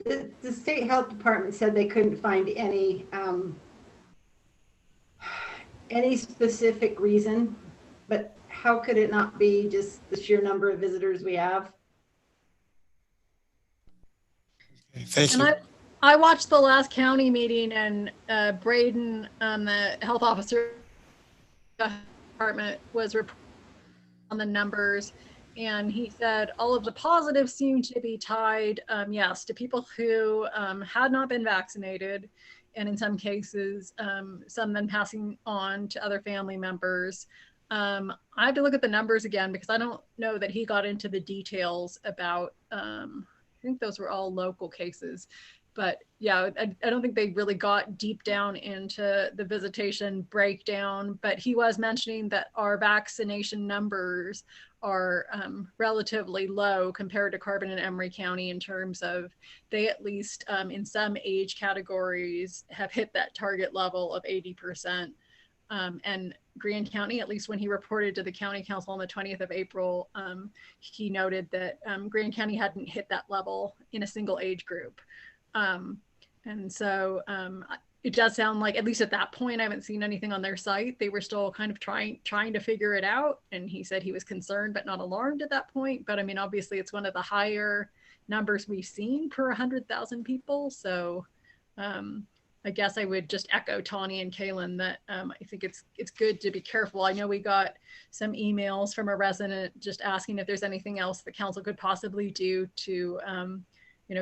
The state health department said they couldn't find any specific reason, but how could it not be just the sheer number of visitors we have? Okay, thank you. I watched the last county meeting, and Braden, the health officer department, was reporting on the numbers, and he said all of the positives seem to be tied, yes, to people who had not been vaccinated, and in some cases, some then passing on to other family members. I have to look at the numbers again because I don't know that he got into the details about, I think those were all local cases. But yeah, I don't think they really got deep down into the visitation breakdown, but he was mentioning that our vaccination numbers are relatively low compared to Carbon and Emery County in terms of they at least in some age categories have hit that target level of 80%. And Grand County, at least when he reported to the county council on the 20th of April, he noted that Grand County hadn't hit that level in a single age group. And so it does sound like, at least at that point, I haven't seen anything on their site. They were still kind of trying to figure it out. And he said he was concerned, but not alarmed at that point. But I mean, obviously it's one of the higher numbers we've seen per 100,000 people. So I guess I would just echo Tawny and Kaylin that I think it's good to be careful. I know we got some emails from a resident just asking if there's anything else the council could possibly do to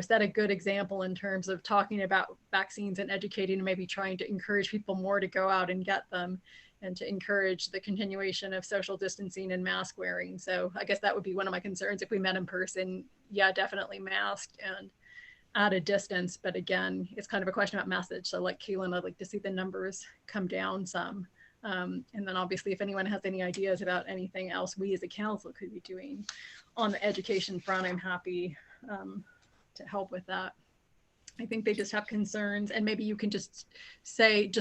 set a good example in terms of talking about vaccines and educating and maybe trying to encourage people more to go out and get them and to encourage the continuation of social distancing and mask wearing. So I guess that would be one of my concerns if we met in person. Yeah, definitely masked and at a distance. But again, it's kind of a question about message. So like Kaylin, I'd like to see the numbers come down some. And then obviously if anyone has any ideas about anything else we as a council could be doing on the education front, I'm happy to help with that. I think they just have concerns, and maybe you can just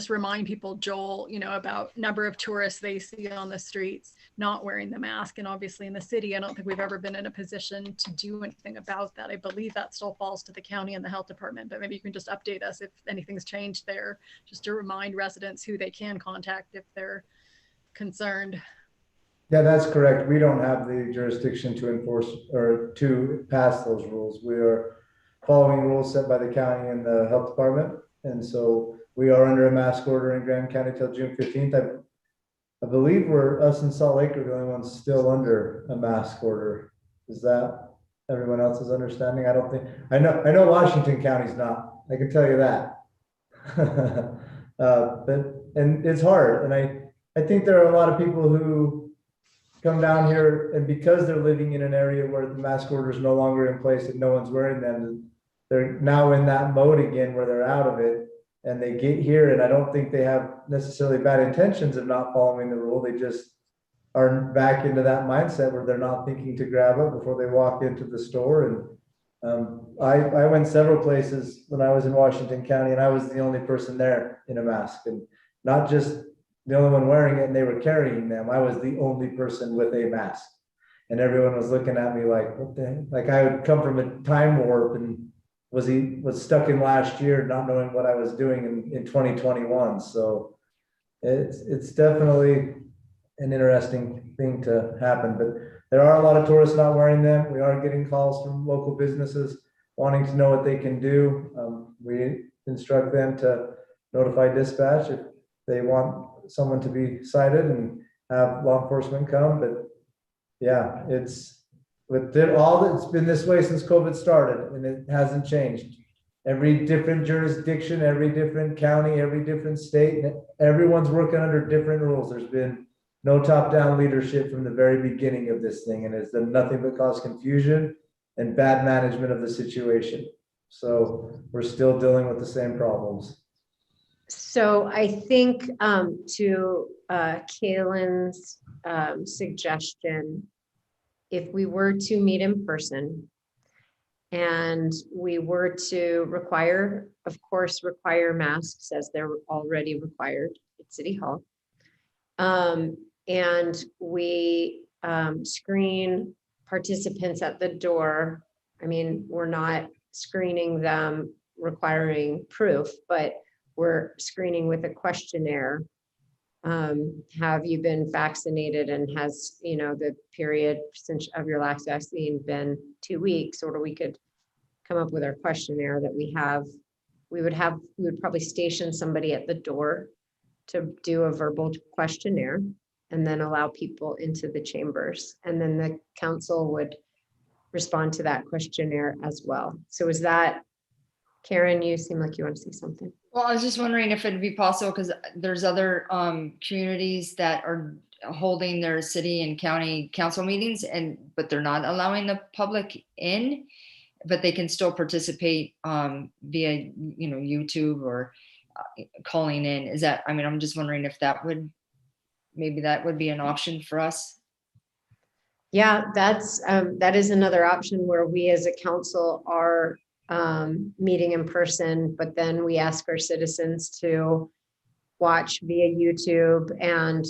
remind people, Joel, about number of tourists they see on the streets not wearing the mask. And obviously in the city, I don't think we've ever been in a position to do anything about that. I believe that still falls to the county and the health department, but maybe you can just update us if anything's changed there, just to remind residents who they can contact if they're concerned. Yeah, that's correct. We don't have the jurisdiction to enforce or to pass those rules. We are following rules set by the county and the health department. And so we are under a mask order in Grand County till June 15th. I believe us in Salt Lake are the only ones still under a mask order. Is that everyone else's understanding? I don't think, I know Washington County's not, I can tell you that. And it's hard. And I think there are a lot of people who come down here, and because they're living in an area where the mask order is no longer in place and no one's wearing them, they're now in that mode again where they're out of it, and they get here, and I don't think they have necessarily bad intentions of not following the rule. They just are back into that mindset where they're not thinking to grab it before they walk into the store. And I went several places when I was in Washington County, and I was the only person there in a mask, and not just the only one wearing it, and they were carrying them. I was the only person with a mask, and everyone was looking at me like, what the heck? Like I would come from a time warp and was stuck in last year, not knowing what I was doing in 2021. So it's definitely an interesting thing to happen, but there are a lot of tourists not wearing them. We are getting calls from local businesses wanting to know what they can do. We instruct them to notify dispatch if they want someone to be cited and have law enforcement come. But yeah, it's been this way since COVID started, and it hasn't changed. Every different jurisdiction, every different county, every different state, everyone's working under different rules. There's been no top-down leadership from the very beginning of this thing, and it's done nothing but cause confusion and bad management of the situation. So we're still dealing with the same problems. So I think to Kaylin's suggestion, if we were to meet in person and we were to require masks as they're already required at City Hall, and we screen participants at the door. I mean, we're not screening them requiring proof, but we're screening with a questionnaire. Have you been vaccinated, and has, the period since of your last vaccine been 2 weeks? Or we could come up with our questionnaire that we would probably station somebody at the door to do a verbal questionnaire and then allow people into the chambers. And then the council would respond to that questionnaire as well. So is that, Karen, you seem like you want to say something. Well, I was just wondering if it'd be possible, because there's other communities that are holding their city and county council meetings, but they're not allowing the public in, but they can still participate via YouTube or calling in. Is that, I'm just wondering if that would be an option for us. Yeah, that is another option where we as a council are meeting in person, but then we ask our citizens to watch via YouTube and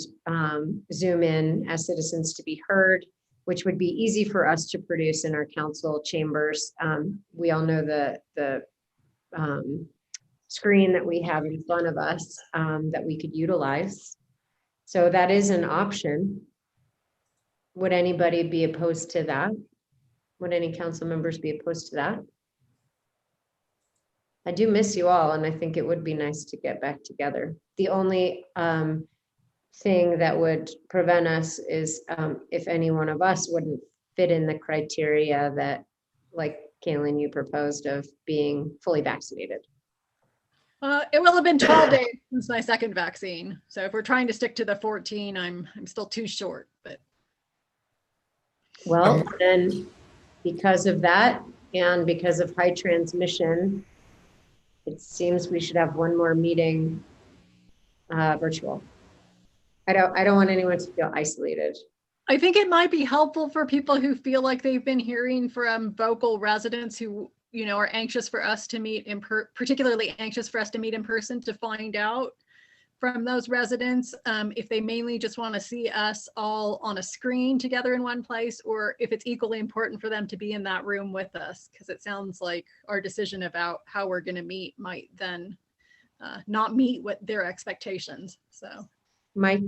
Zoom in as citizens to be heard, which would be easy for us to produce in our council chambers. We all know the screen that we have in front of us that we could utilize. So that is an option. Would anybody be opposed to that? Would any council members be opposed to that? I do miss you all, and I think it would be nice to get back together. The only thing that would prevent us is if any one of us wouldn't fit in the criteria that, like Kaylin, you proposed, of being fully vaccinated. It will have been 12 days since my second vaccine. So if we're trying to stick to the 14, I'm still too short. But well, then because of that and because of high transmission, it seems we should have one more meeting virtual. I don't want anyone to feel isolated. I think it might be helpful for people who feel like they've been hearing from vocal residents who are anxious for us to meet particularly anxious for us to meet in person, to find out from those residents if they mainly just want to see us all on a screen together in one place, or if it's equally important for them to be in that room with us, because it sounds like our decision about how we're going to meet might then not meet what their expectations. So, Mike?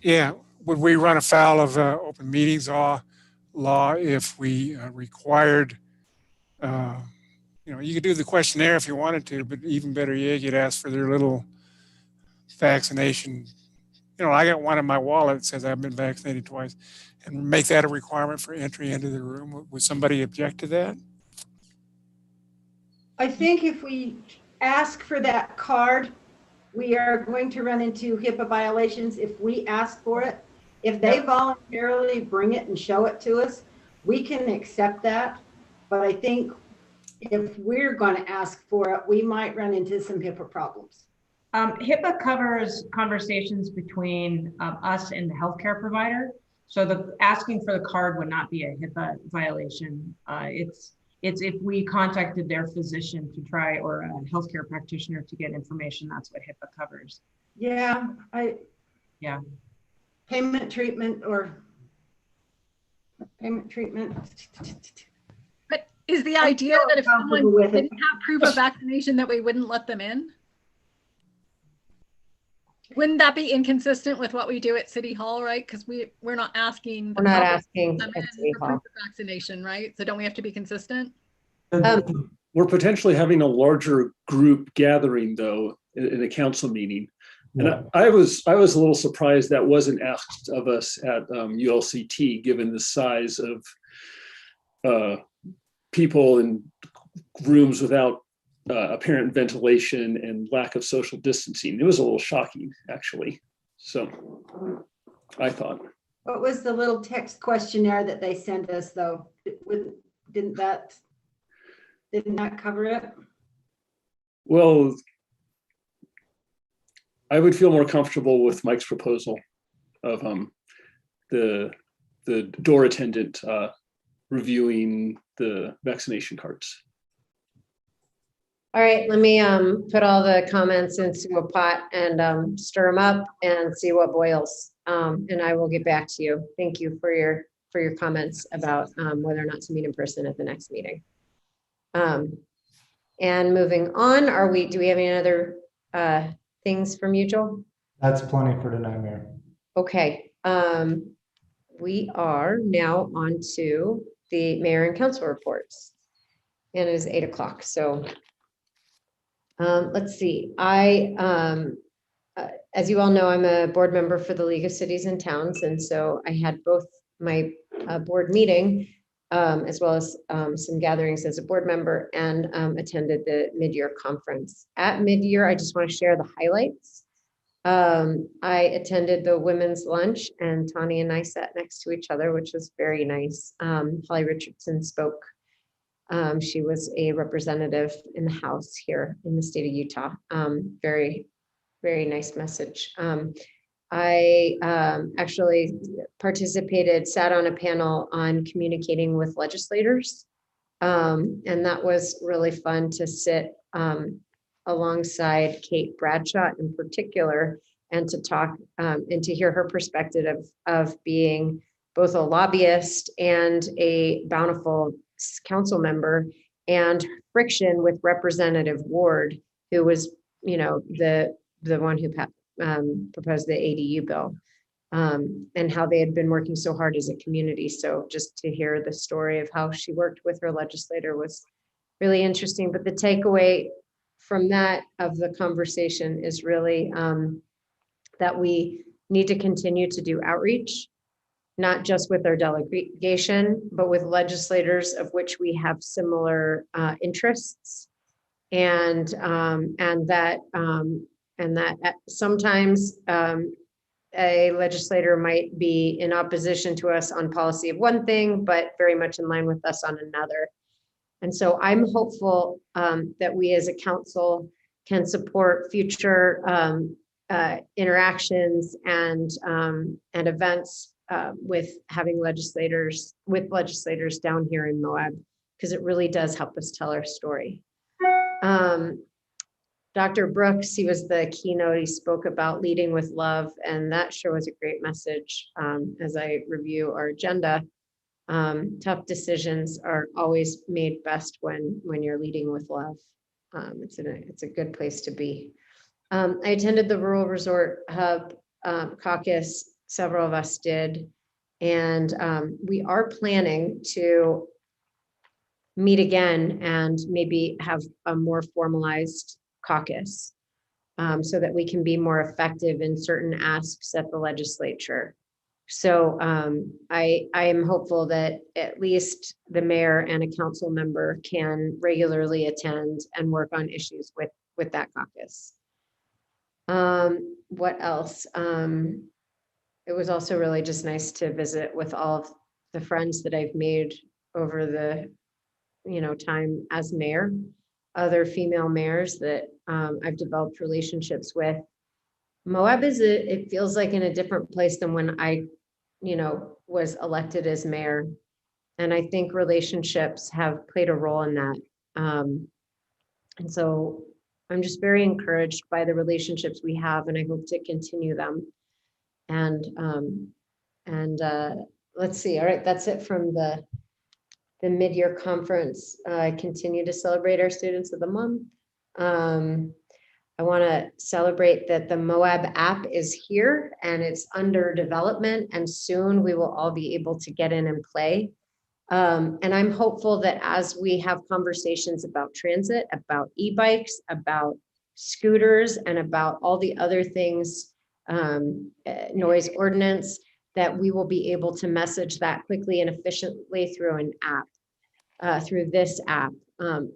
Yeah. Would we run afoul of open meetings law if we required, you could do the questionnaire if you wanted to, but even better yet, you'd ask for their little vaccination. I got one in my wallet that says I've been vaccinated twice, and make that a requirement for entry into the room. Would somebody object to that? I think if we ask for that card, we are going to run into HIPAA violations if we ask for it. If they voluntarily bring it and show it to us, we can accept that. But I think if we're going to ask for it, we might run into some HIPAA problems. HIPAA covers conversations between us and the healthcare provider. So the asking for the card would not be a HIPAA violation. It's if we contacted their physician to try, or a healthcare practitioner to get information, that's what HIPAA covers. Yeah, Yeah. payment treatment or payment treatment. But is the idea that if someone didn't have proof of vaccination that we wouldn't let them in? Wouldn't that be inconsistent with what we do at City Hall, right? Because we're not asking. We're not asking them at in City for Hall. proof of vaccination, right? So don't we have to be consistent? We're potentially having a larger group gathering though in a council meeting. And I was a little surprised that wasn't asked of us at ULCT, given the size of people in rooms without apparent ventilation and lack of social distancing. It was a little shocking, actually. So I thought. What was the little text questionnaire that they sent us though? Didn't that cover it? Well, I would feel more comfortable with Mike's proposal of the door attendant reviewing the vaccination cards. All right, let me put all the comments into a pot and stir them up and see what boils. And I will get back to you. Thank you for your comments about whether or not to meet in person at the next meeting. And moving on, do we have any other things from you, Joel? That's plenty for tonight, Mayor. Okay, we are now on to the mayor and council reports. And it is 8 o'clock, so let's see. As you all know, I'm a board member for the League of Cities and Towns, and so I had both my board meeting as well as some gatherings as a board member, and attended the mid-year conference. At mid-year, I just want to share the highlights. I attended the women's lunch, and Tani and I sat next to each other, which was very nice. Holly Richardson spoke. She was a representative in the House here in the state of Utah. Very, very nice message. I actually sat on a panel on communicating with legislators. And that was really fun to sit alongside Kate Bradshaw in particular, and to talk and to hear her perspective of being both a lobbyist and a bountiful council member, and friction with Representative Ward, who was, the one who proposed the ADU bill, and how they had been working so hard as a community. So just to hear the story of how she worked with her legislator was really interesting. But the takeaway from that of the conversation is really that we need to continue to do outreach, not just with our delegation, but with legislators of which we have similar interests, and that sometimes a legislator might be in opposition to us on policy of one thing, but very much in line with us on another. And so I'm hopeful that we as a council can support future interactions and events with having legislators down here in Moab, because it really does help us tell our story. Dr. Brooks, he was the keynote. He spoke about leading with love, and that sure was a great message. As I review our agenda, tough decisions are always made best when you're leading with love. It's a good place to be. I attended the Rural Resort Hub caucus. Several of us did, and we are planning to meet again and maybe have a more formalized caucus, so that we can be more effective in certain asks at the legislature. So I am hopeful that at least the mayor and a council member can regularly attend and work on issues with that caucus. What else? It was also really just nice to visit with all of the friends that I've made over the time as mayor, other female mayors that I've developed relationships with. Moab it feels like in a different place than when I was elected as mayor. And I think relationships have played a role in that. And so I'm just very encouraged by the relationships we have, and I hope to continue them. And let's see. All right, that's it from the mid-year conference. I continue to celebrate our Students of the Month. I want to celebrate that the Moab app is here and it's under development, and soon we will all be able to get in and play. And I'm hopeful that as we have conversations about transit, about e-bikes, about scooters, and about all the other things, noise ordinance, that we will be able to message that quickly and efficiently through an app, through this app.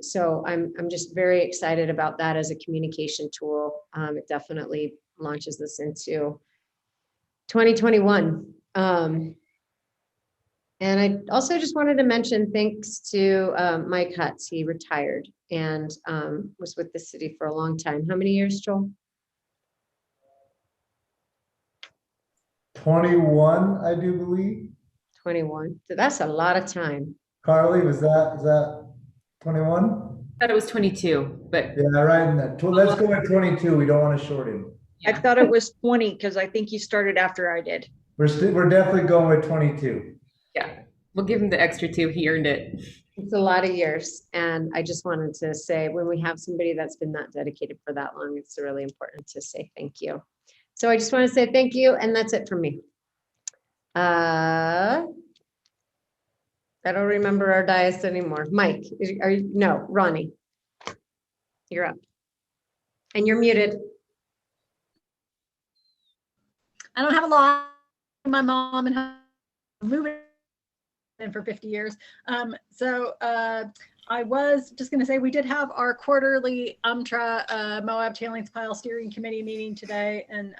So I'm just very excited about that as a communication tool. It definitely launches this into 2021. And I also just wanted to mention thanks to Mike Hutz. He retired and was with the city for a long time. How many years, Joel? 21, I do believe. 21. So that's a lot of time. Carly, is that 21? I thought it was 22, but Yeah, right in that. Let's go with 22. We don't want to short him. I thought it was 20 because I think you started after I did. We're definitely going with 22. yeah, we'll give him the extra 2. He earned it. It's a lot of years. And I just wanted to say, when we have somebody that's been that dedicated for that long, it's really important to say thank you. So I just want to say thank you. And that's it from me. I don't remember our dais anymore. Mike, no, Ronnie, you're up. And you're muted. I don't have a lot. My mom and her moving in for 50 years. I was just going to say we did have our quarterly UMTRA Moab Tailings Pile Steering Committee meeting today, and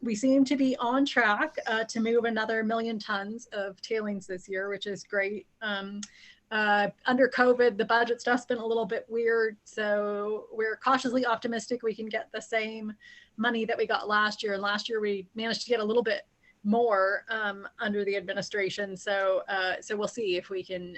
we seem to be on track to move another 1 million tons of tailings this year, which is great. Under COVID, the budget stuff's been a little bit weird, so we're cautiously optimistic we can get the same money that we got last year. And last year we managed to get a little bit more under the administration. So we'll see if we can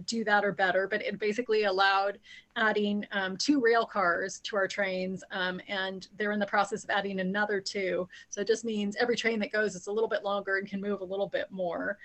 do that or better. But it basically allowed adding 2 rail cars to our trains, and they're in the process of adding another 2. So it just means every train that goes is a little bit longer and can move a little bit more.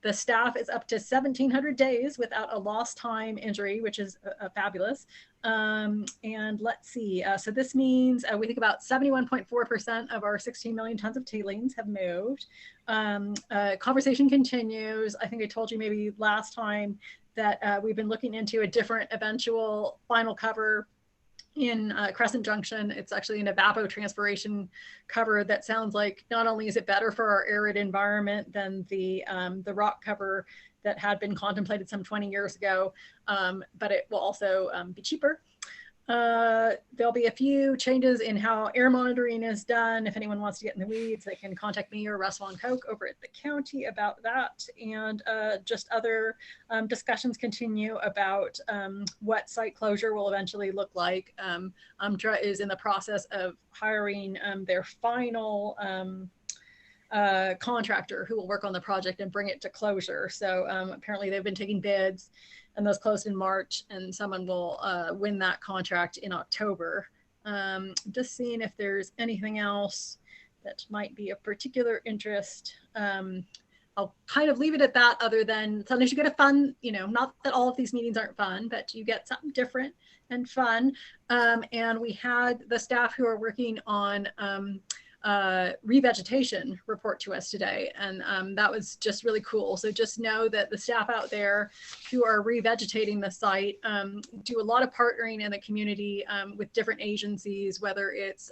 The staff is up to 1,700 days without a lost time injury, which is fabulous. And let's see, so this means we think about 71.4% of our 16 million tons of tailings have moved. Conversation continues. I think I told you maybe last time that we've been looking into a different eventual final cover in Crescent Junction. It's actually an evapotranspiration cover that sounds like not only is it better for our arid environment than the rock cover that had been contemplated some 20 years ago, but it will also be cheaper. There'll be a few changes in how air monitoring is done. If anyone wants to get in the weeds, they can contact me or Russ Von Koch over at the county about that. And just other discussions continue about what site closure will eventually look like. UMTRA is in the process of hiring their final contractor who will work on the project and bring it to closure. So apparently they've been taking bids, and those closed in March, and someone will win that contract in October. Just seeing if there's anything else that might be of particular interest. I'll kind of leave it at that, other than sometimes you get a fun, not that all of these meetings aren't fun, but you get something different and fun. And we had the staff who are working on revegetation report to us today, and that was just really cool. So just know that the staff out there who are revegetating the site do a lot of partnering in the community with different agencies, whether it's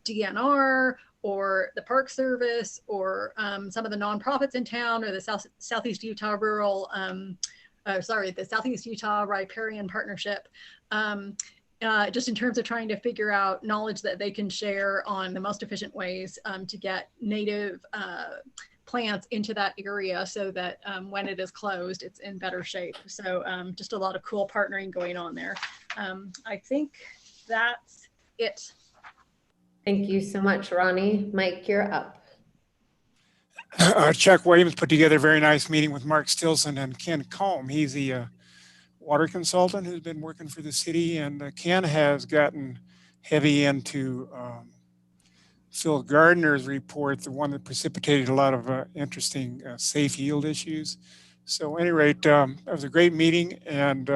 DNR or the Park Service or some of the nonprofits in town, or the Southeast Utah Rural, the Southeast Utah Riparian Partnership. Just in terms of trying to figure out knowledge that they can share on the most efficient ways to get native plants into that area, so that when it is closed, it's in better shape. So just a lot of cool partnering going on there. I think that's it. Thank you so much, Ronnie. Mike, you're up. Chuck Williams put together a very nice meeting with Mark Stilson and Ken Combe. He's the water consultant who's been working for the city, and Ken has gotten heavy into Phil Gardner's report, the one that precipitated a lot of interesting safe yield issues. So, at any rate, it was a great meeting, and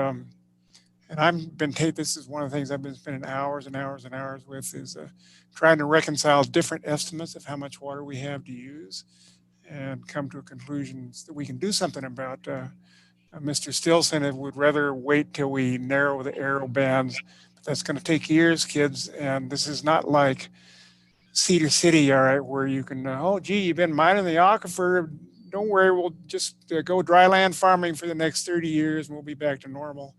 I've been this is one of the things I've been spending hours and hours and hours with is trying to reconcile different estimates of how much water we have to use, and come to a conclusion that we can do something about. Mr. Stilson would rather wait till we narrow the arrow bands, but that's going to take years, kids, and this is not like Cedar City, all right, where you can, oh, gee, you've been mining the aquifer. Don't worry, we'll just go dry land farming for the next 30 years and we'll be back to normal.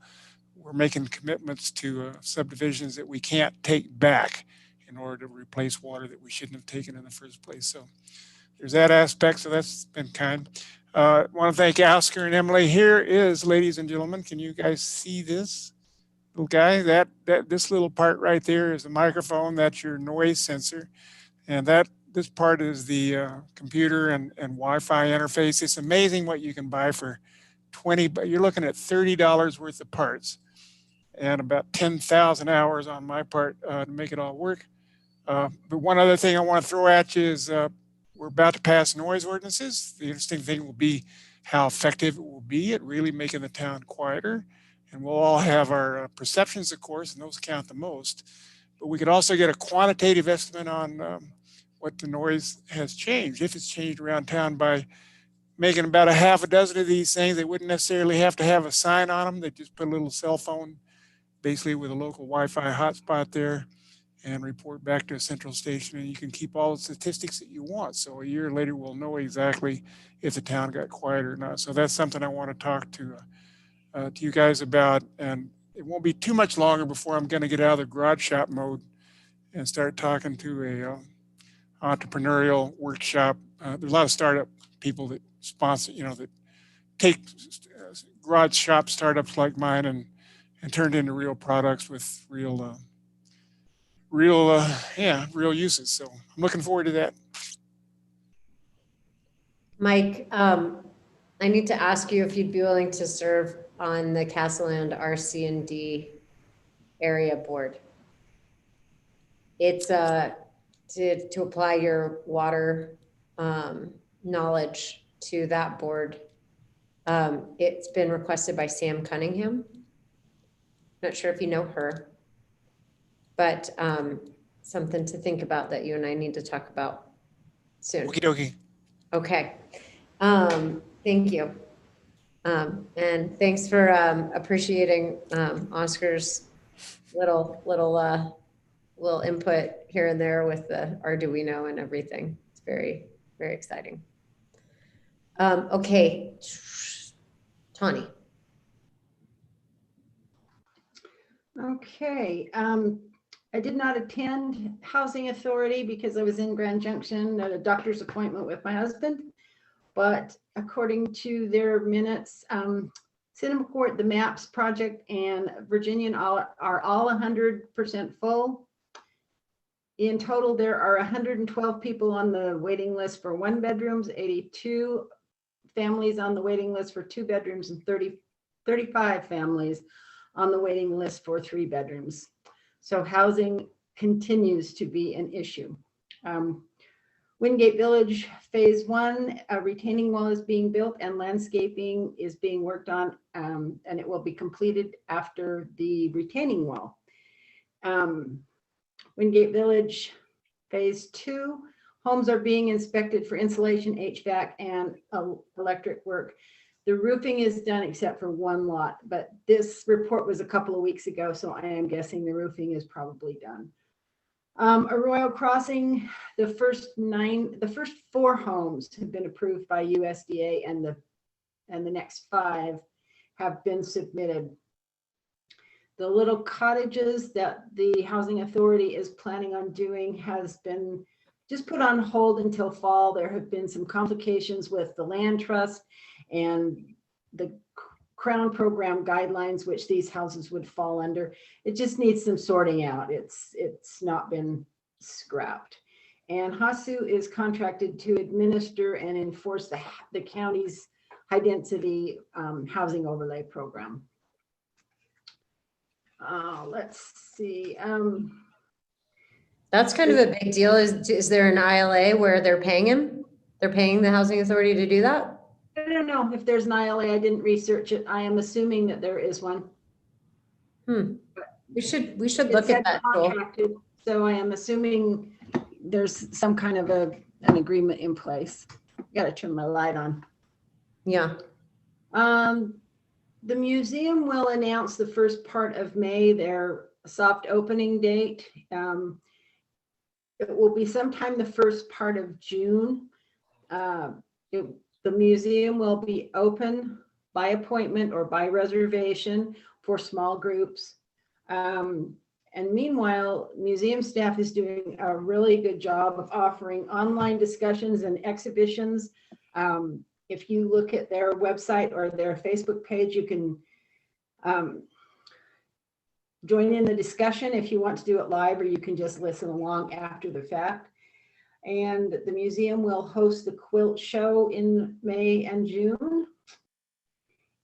We're making commitments to subdivisions that we can't take back in order to replace water that we shouldn't have taken in the first place. So there's that aspect, so that's been kind. I want to thank Oscar and Emily. Here is, ladies and gentlemen, can you guys see this little guy? This little part right there is the microphone. That's your noise sensor. And this part is the computer and Wi-Fi interface. It's amazing what you can buy for you're looking at $30 worth of parts and about 10,000 hours on my part to make it all work. But one other thing I want to throw at you is we're about to pass noise ordinances. The interesting thing will be how effective it will be at really making the town quieter. And we'll all have our perceptions, of course, and those count the most. But we could also get a quantitative estimate on what the noise has changed, if it's changed around town by making about a half a dozen of these things. They wouldn't necessarily have to have a sign on them. They just put a little cell phone, basically with a local Wi-Fi hotspot there, and report back to a central station, and you can keep all the statistics that you want. So a year later, we'll know exactly if the town got quieter or not. So that's something I want to talk to you guys about, and it won't be too much longer before I'm going to get out of the garage shop mode and start talking to a entrepreneurial workshop. There's a lot of startup people that sponsor, that take garage shop startups like mine and turned into real products with real uses. So I'm looking forward to that. Mike, I need to ask you if you'd be willing to serve on the Castleland RC&D area board. It's to apply your water knowledge to that board. It's been requested by Sam Cunningham. Not sure if you know her, but something to think about that you and I need to talk about soon. Okie dokie. Okay. Thank you. And thanks for appreciating Oscar's little input here and there with the Arduino and everything. It's very, very exciting. Okay, Tawny. Okay, I did not attend Housing Authority because I was in Grand Junction at a doctor's appointment with my husband. But according to their minutes, Cinema Court, the MAPS project, and Virginian are all 100% full. In total, there are 112 people on the waiting list for 1 bedrooms, 82 families on the waiting list for 2 bedrooms, and 35 families on the waiting list for 3 bedrooms. So housing continues to be an issue. Wingate Village Phase 1, a retaining wall is being built and landscaping is being worked on, and it will be completed after the retaining wall. Wingate Village Phase 2, homes are being inspected for insulation, HVAC, and electric work. The roofing is done except for 1 lot, but this report was a couple of weeks ago, so I am guessing the roofing is probably done. Arroyo Crossing, the first 4 homes have been approved by USDA, and the next 5 have been submitted. The little cottages that the Housing Authority is planning on doing has been just put on hold until fall. There have been some complications with the land trust and the Crown program guidelines, which these houses would fall under. It just needs some sorting out. It's not been scrapped. And HASU is contracted to administer and enforce the county's high density housing overlay program. Let's see. That's kind of a big deal. Is there an ILA where they're paying him? They're paying the housing authority to do that? I don't know if there's an ILA. I didn't research it. I am assuming that there is one. We should look It at said that. Joel. contracted, so I am assuming there's some kind of an agreement in place. Got to turn my light on. Yeah. The museum will announce the first part of May, their soft opening date. It will be sometime the first part of June. The museum will be open by appointment or by reservation for small groups. And meanwhile, museum staff is doing a really good job of offering online discussions and exhibitions. If you look at their website or their Facebook page, you can join in the discussion if you want to do it live, or you can just listen along after the fact. And the museum will host the quilt show in May and June.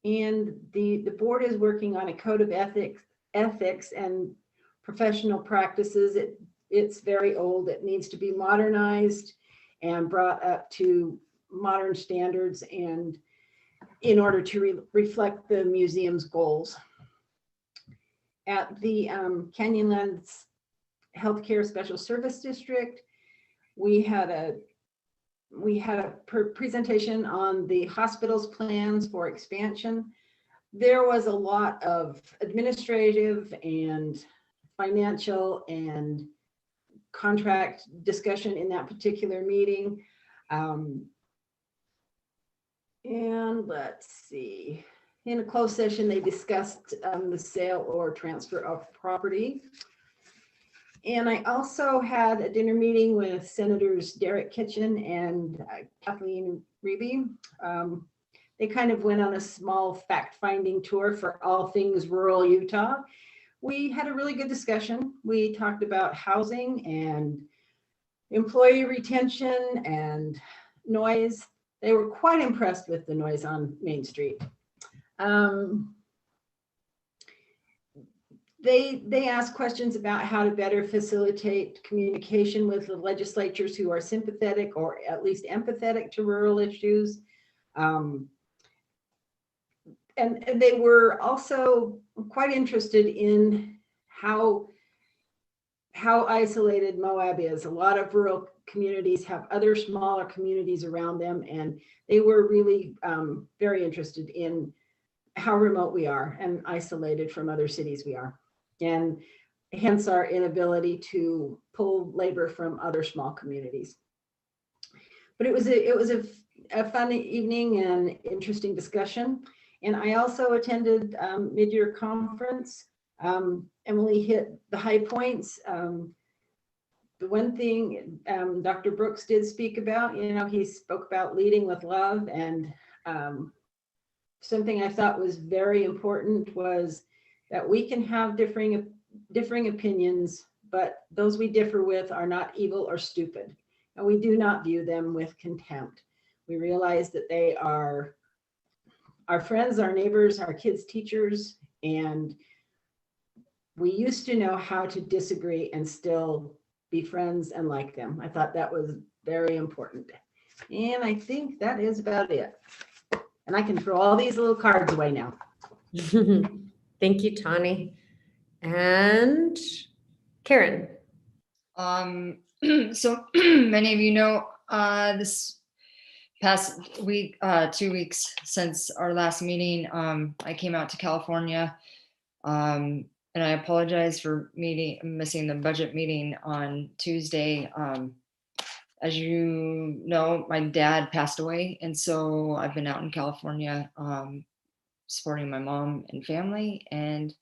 And the board is working on a code of ethics and professional practices. It's very old. It needs to be modernized and brought up to modern standards, and in order to reflect the museum's goals. At the Canyonlands Healthcare Special Service District, we had a presentation on the hospital's plans for expansion. There was a lot of administrative and financial and contract discussion in that particular meeting. And let's see, in a closed session, they discussed the sale or transfer of property. And I also had a dinner meeting with Senators Derek Kitchen and Kathleen Reby. They kind of went on a small fact-finding tour for all things rural Utah. We had a really good discussion. We talked about housing and employee retention and noise. They were quite impressed with the noise on Main Street. They asked questions about how to better facilitate communication with the legislatures who are sympathetic or at least empathetic to rural issues. And they were also quite interested in how isolated Moab is. A lot of rural communities have other smaller communities around them, and they were really very interested in how remote we are and isolated from other cities we are, and hence our inability to pull labor from other small communities. But it was a fun evening and interesting discussion. And I also attended mid-year conference. Emily hit the high points. The one thing Dr. Brooks did speak about, he spoke about leading with love, and something I thought was very important was that we can have differing opinions, but those we differ with are not evil or stupid, and we do not view them with contempt. We realize that they are our friends, our neighbors, our kids' teachers, and we used to know how to disagree and still be friends and like them. I thought that was very important. And I think that is about it. And I can throw all these little cards away now. Thank you, Tawny. And Karen. So many of you know, this past week, 2 weeks since our last meeting, I came out to California, and I apologize for missing the budget meeting on Tuesday. As you know, my dad passed away, and so I've been out in California supporting my mom and family, and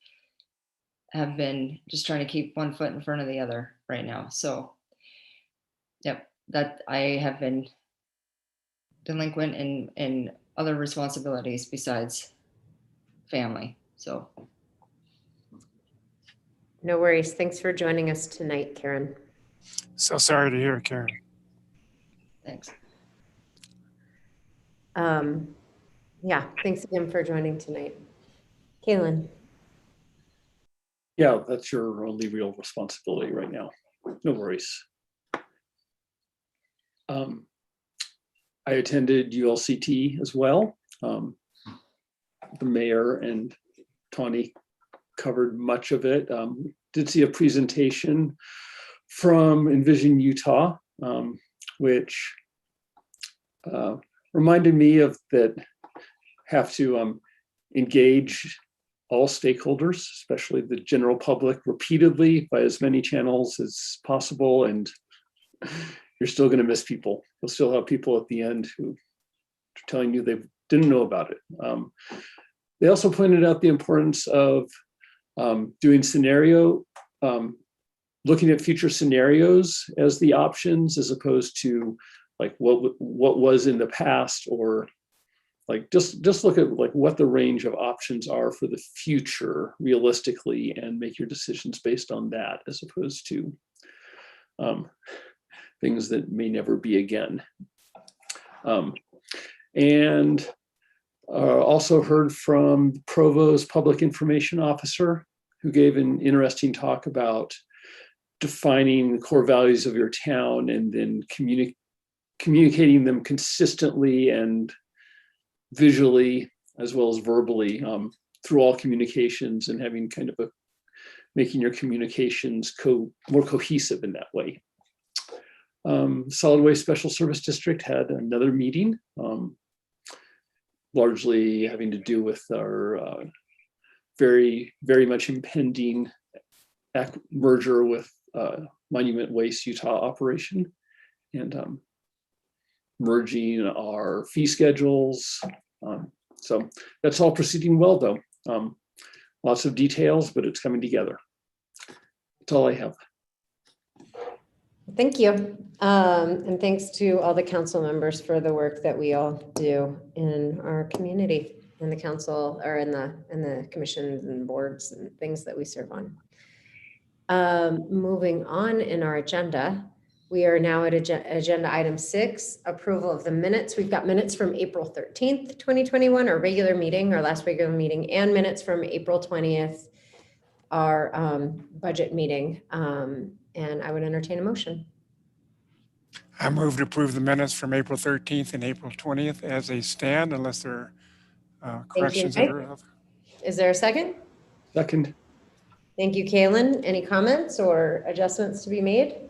have been just trying to keep one foot in front of the other right now. So, yep, that I have been delinquent in other responsibilities besides family. So, no worries. Thanks for joining us tonight, Karen. So sorry to hear, Karen. Thanks. Yeah, thanks again for joining tonight. Kaylin. Yeah, that's your only real responsibility right now. No worries. I attended ULCT as well. The mayor and Tawny covered much of it. Did see a presentation from Envision Utah, which reminded me of that have to engage all stakeholders, especially the general public, repeatedly by as many channels as possible. And you're still going to miss people. You'll still have people at the end who are telling you they didn't know about it. They also pointed out the importance of doing scenario, looking at future scenarios as the options, as opposed to like what was in the past, or like just look at like what the range of options are for the future realistically, and make your decisions based on that, as opposed to things that may never be again. And also heard from the Provost Public Information Officer, who gave an interesting talk about defining the core values of your town and then communicating them consistently and visually as well as verbally through all communications, and having kind of making your communications more cohesive in that way. Solid Waste Special Service District had another meeting, largely having to do with our very, very much impending merger with Monument Waste Utah operation, and merging our fee schedules. So that's all proceeding well, though. Lots of details, but it's coming together. That's all I have. Thank you. And thanks to all the council members for the work that we all do in our community, in the council, or in the commissions and boards and things that we serve on. Moving on in our agenda, we are now at agenda item 6, approval of the minutes. We've got minutes from April 13th, 2021, our regular meeting, our last regular meeting, and minutes from April 20th, our budget meeting. And I would entertain a motion. I move to approve the minutes from April 13th and April 20th as they stand, unless there are corrections that are. Is there a second? Second. Thank you, Kaylin. Any comments or adjustments to be made?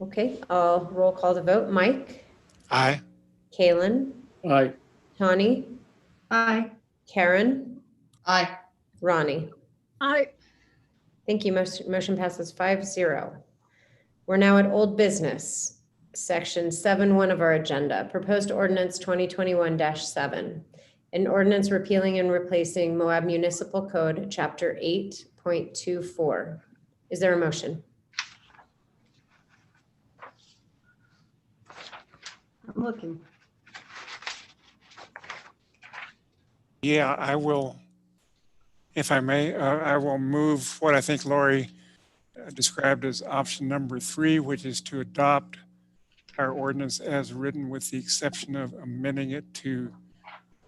Okay, I'll roll call the vote. Mike? Aye. Kaylin? Aye. Tawny? Aye. Karen? Aye. Ronnie? Aye. Thank you. Motion passes 5-0. We're now at old business, section 7.1 of our agenda, proposed ordinance 2021-7, an ordinance repealing and replacing Moab Municipal Code, chapter 8.24. Is there a motion? I'm looking. Yeah, I will, if I may, I will move what I think Lori described as option number 3, which is to adopt our ordinance as written, with the exception of amending it to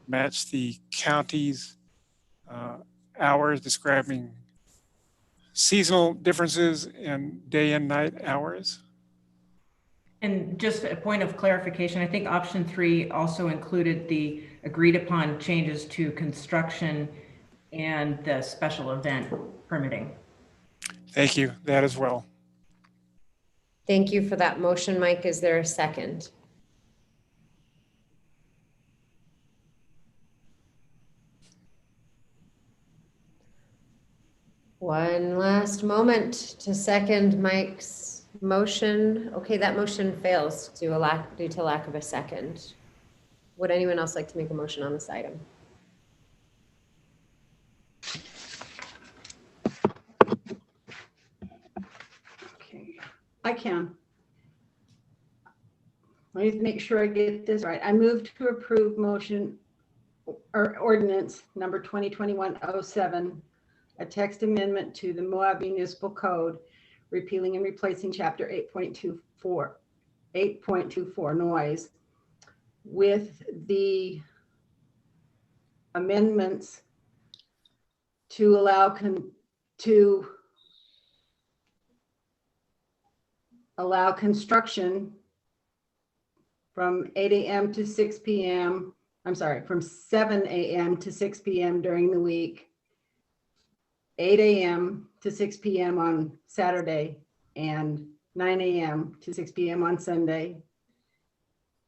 match the county's hours, describing seasonal differences in day and night hours. And just a point of clarification, I think option 3 also included the agreed upon changes to construction and the special event permitting. Thank you, that as well. Thank you for that motion, Mike. Is there a second? One last moment to second Mike's motion. Okay, that motion fails due to lack of a second. Would anyone else like to make a motion on this item? Okay, I can. Let me make sure I get this right. I move to approve motion or ordinance number 2021-07, a text amendment to the Moab Municipal Code, repealing and replacing chapter 8.24 8.24 noise with the amendments to allow construction from 8 a.m. to 6 p.m. I'm sorry, from 7 a.m. to 6 p.m. during the week, 8 a.m. to 6 p.m. on Saturday, and 9 a.m. to 6 p.m. on Sunday,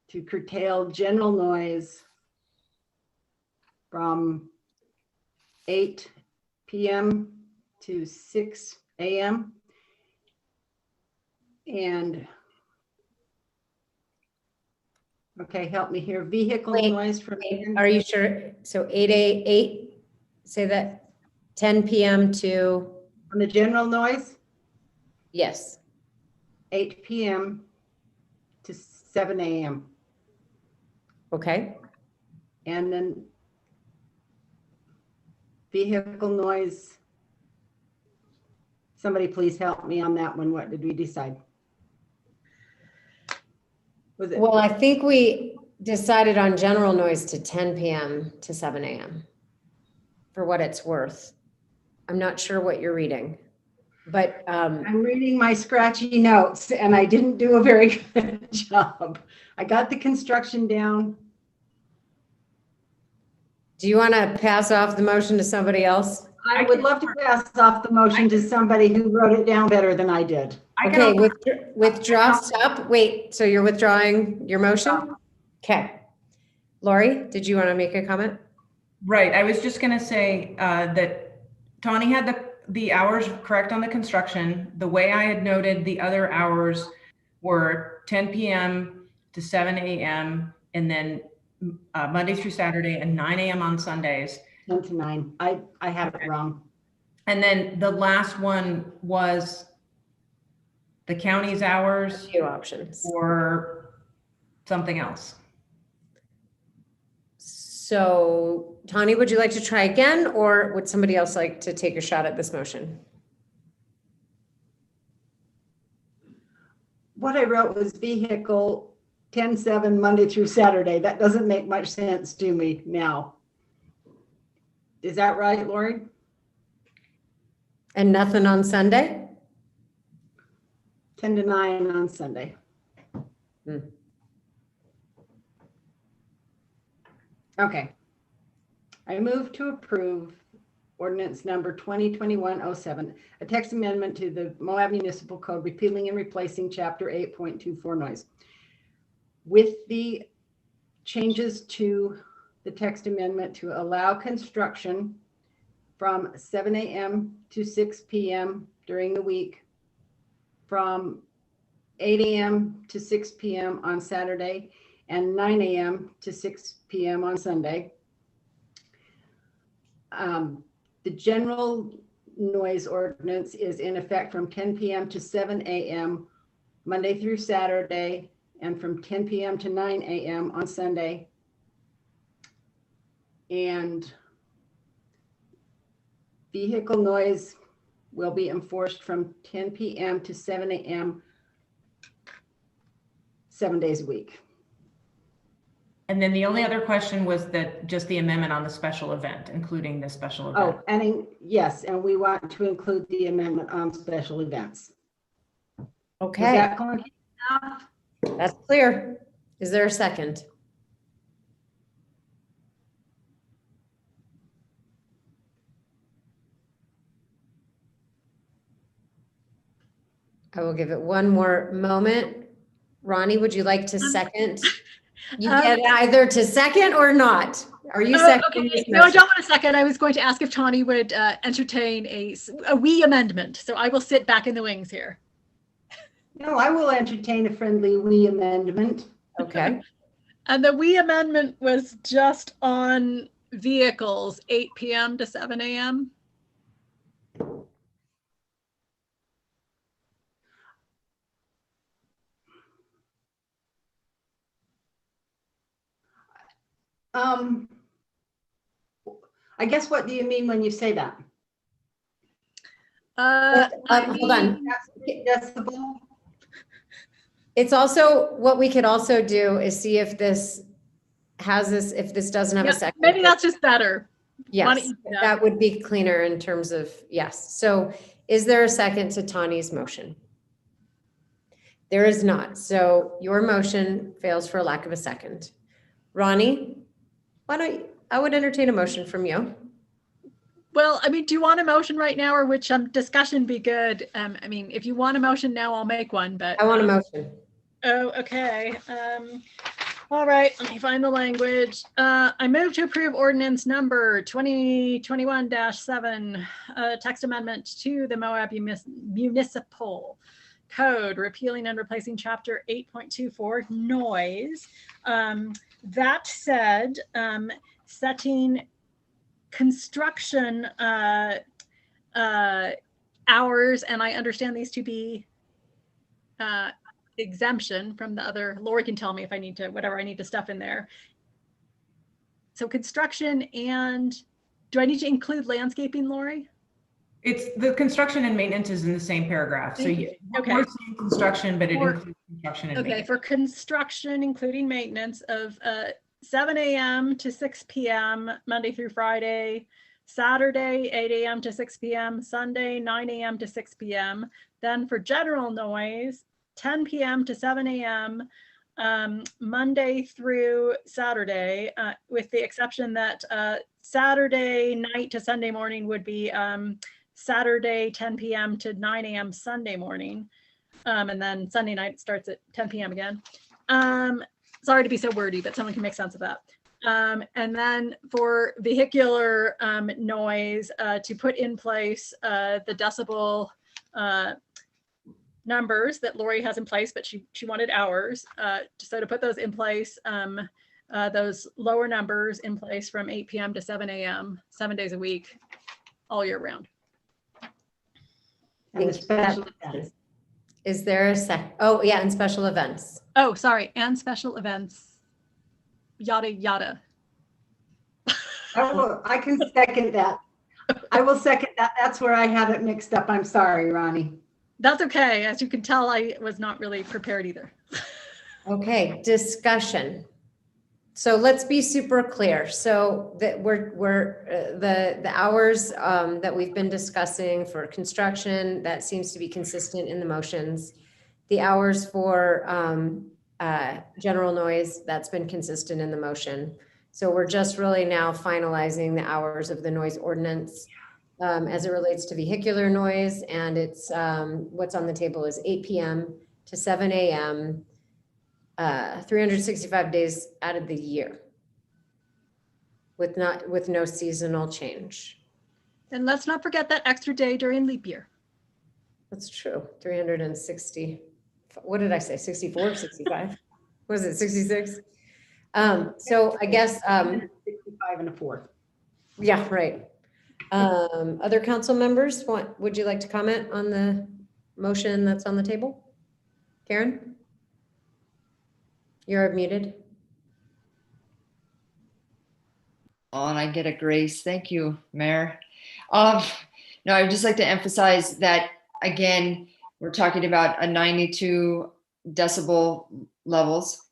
to curtail general noise from 8 p.m. to 6 a.m. And okay, help me here. Vehicle noise from. Are you sure? So 8, say that 10 p.m. to. On the general noise? Yes. 8 p.m. to 7 a.m. Okay. And then vehicle noise. Somebody please help me on that one. What did we decide? Was it? Well, I think we decided on general noise to 10 p.m. to 7 a.m. for what it's worth. I'm not sure what you're reading, but I'm reading my scratchy notes and I didn't do a very good job. I got the construction down. do you want to pass off the motion to somebody else? I would love to pass off the motion to somebody who wrote it down better than I did. Okay, withdraw, stop, wait, so you're withdrawing your motion? Okay. Lori, did you want to make a comment? Right, I was just gonna say that Tawny had the hours correct on the construction. The way I had noted the other hours were 10 p.m. to 7 a.m. and then Monday through Saturday and 9 a.m. on Sundays. 10 to 9. I have it wrong. And then the last one was the county's hours. Few options. Or something else. So Tawny, would you like to try again, or would somebody else like to take a shot at this motion? What I wrote was vehicle 10/7 Monday through Saturday. That doesn't make much sense to me now. Is that right, Lori? And nothing on Sunday? 10 to 9 on Sunday. Okay. I move to approve ordinance number 2021-07, a text amendment to the Moab Municipal Code repealing and replacing chapter 8.24 noise. With the changes to the text amendment to allow construction from 7 a.m. to 6 p.m. during the week, from 8 a.m. to 6 p.m. on Saturday, and 9 a.m. to 6 p.m. on Sunday. The general noise ordinance is in effect from 10 p.m. to 7 a.m. Monday through Saturday, and from 10 p.m. to 9 a.m. on Sunday. And vehicle noise will be enforced from 10 p.m. to 7 a.m. 7 days a week. And then the only other question was that just the amendment on the special event, including the special event. Oh, and yes, and we want to include the amendment on special events. Okay. Is that going enough? That's clear. Is there a second? I will give it one more moment. Ronnie, would you like to second? You get either to second or not. Are you seconding? Okay. No, I don't want a second. I was going to ask if Tawny would entertain a wee amendment. So I will sit back in the wings here. No, I will entertain a friendly wee amendment. Okay. And the wee amendment was just on vehicles, 8 p.m. to 7 a.m. I guess, what do you mean when you say that? Hold on. Decibel? It's also, what we could also do is see if this if this doesn't have a Yep, second. maybe that's just better. Why don't Yes, you do that? that would be cleaner in terms of, yes. So is there a second to Tani's motion? There is not. So your motion fails for lack of a second. Ronnie, I would entertain a motion from you. Well, I mean, do you want a motion right now, or which discussion be good? I mean, if you want a motion now, I'll make one, but. I want a motion. Oh, okay. All right, let me find the language. I move to approve ordinance number 2021-7, text amendment to the Moab Municipal Code, repealing and replacing chapter 8.24 noise. That said, setting construction hours, and I understand these to be exemption from the other. Lori can tell me if I need to, whatever I need to stuff in there. So construction, and do I need to include landscaping, Lori? It's the construction and maintenance is in the same paragraph. So Okay. we're saying construction, but it includes construction and Okay, maintenance. for construction, including maintenance of 7 a.m. to 6 p.m. Monday through Friday, Saturday 8 a.m. to 6 p.m., Sunday 9 a.m. to 6 p.m. Then for general noise, 10 p.m. to 7 a.m. Monday through Saturday, with the exception that Saturday night to Sunday morning would be Saturday 10 p.m. to 9 a.m. Sunday morning. And then Sunday night starts at 10 p.m. again. Sorry to be so wordy, but someone can make sense of that. And then for vehicular noise, to put in place the decibel numbers that Lori has in place, but she wanted hours. So to put those in place, those lower numbers in place from 8 p.m. to 7 a.m., 7 days a week, all year round. And the special events. Is there a oh yeah, and special events. Oh, sorry, and special events, yada, yada. I can second that. I will second that. That's where I have it mixed up. I'm sorry, Ronnie. That's okay. As you can tell, I was not really prepared either. Okay, discussion. So let's be super clear. So that the hours that we've been discussing for construction, that seems to be consistent in the motions. The hours for general noise, that's been consistent in the motion. So we're just really now finalizing the hours of the noise ordinance as it relates to vehicular noise, and it's what's on the table is 8 p.m. to 7 a.m. 365 days out of the year with no seasonal change. And let's not forget that extra day during leap year. That's true. 360. What did I say? 64, 65? Was it 66? So I guess 65 and a fourth. Yeah, right. Other council members, would you like to comment on the motion that's on the table? Karen? You're muted. Oh, and I get a grace. Thank you, Mayor. No, I'd just like to emphasize that, again, we're talking about a 92 decibel levels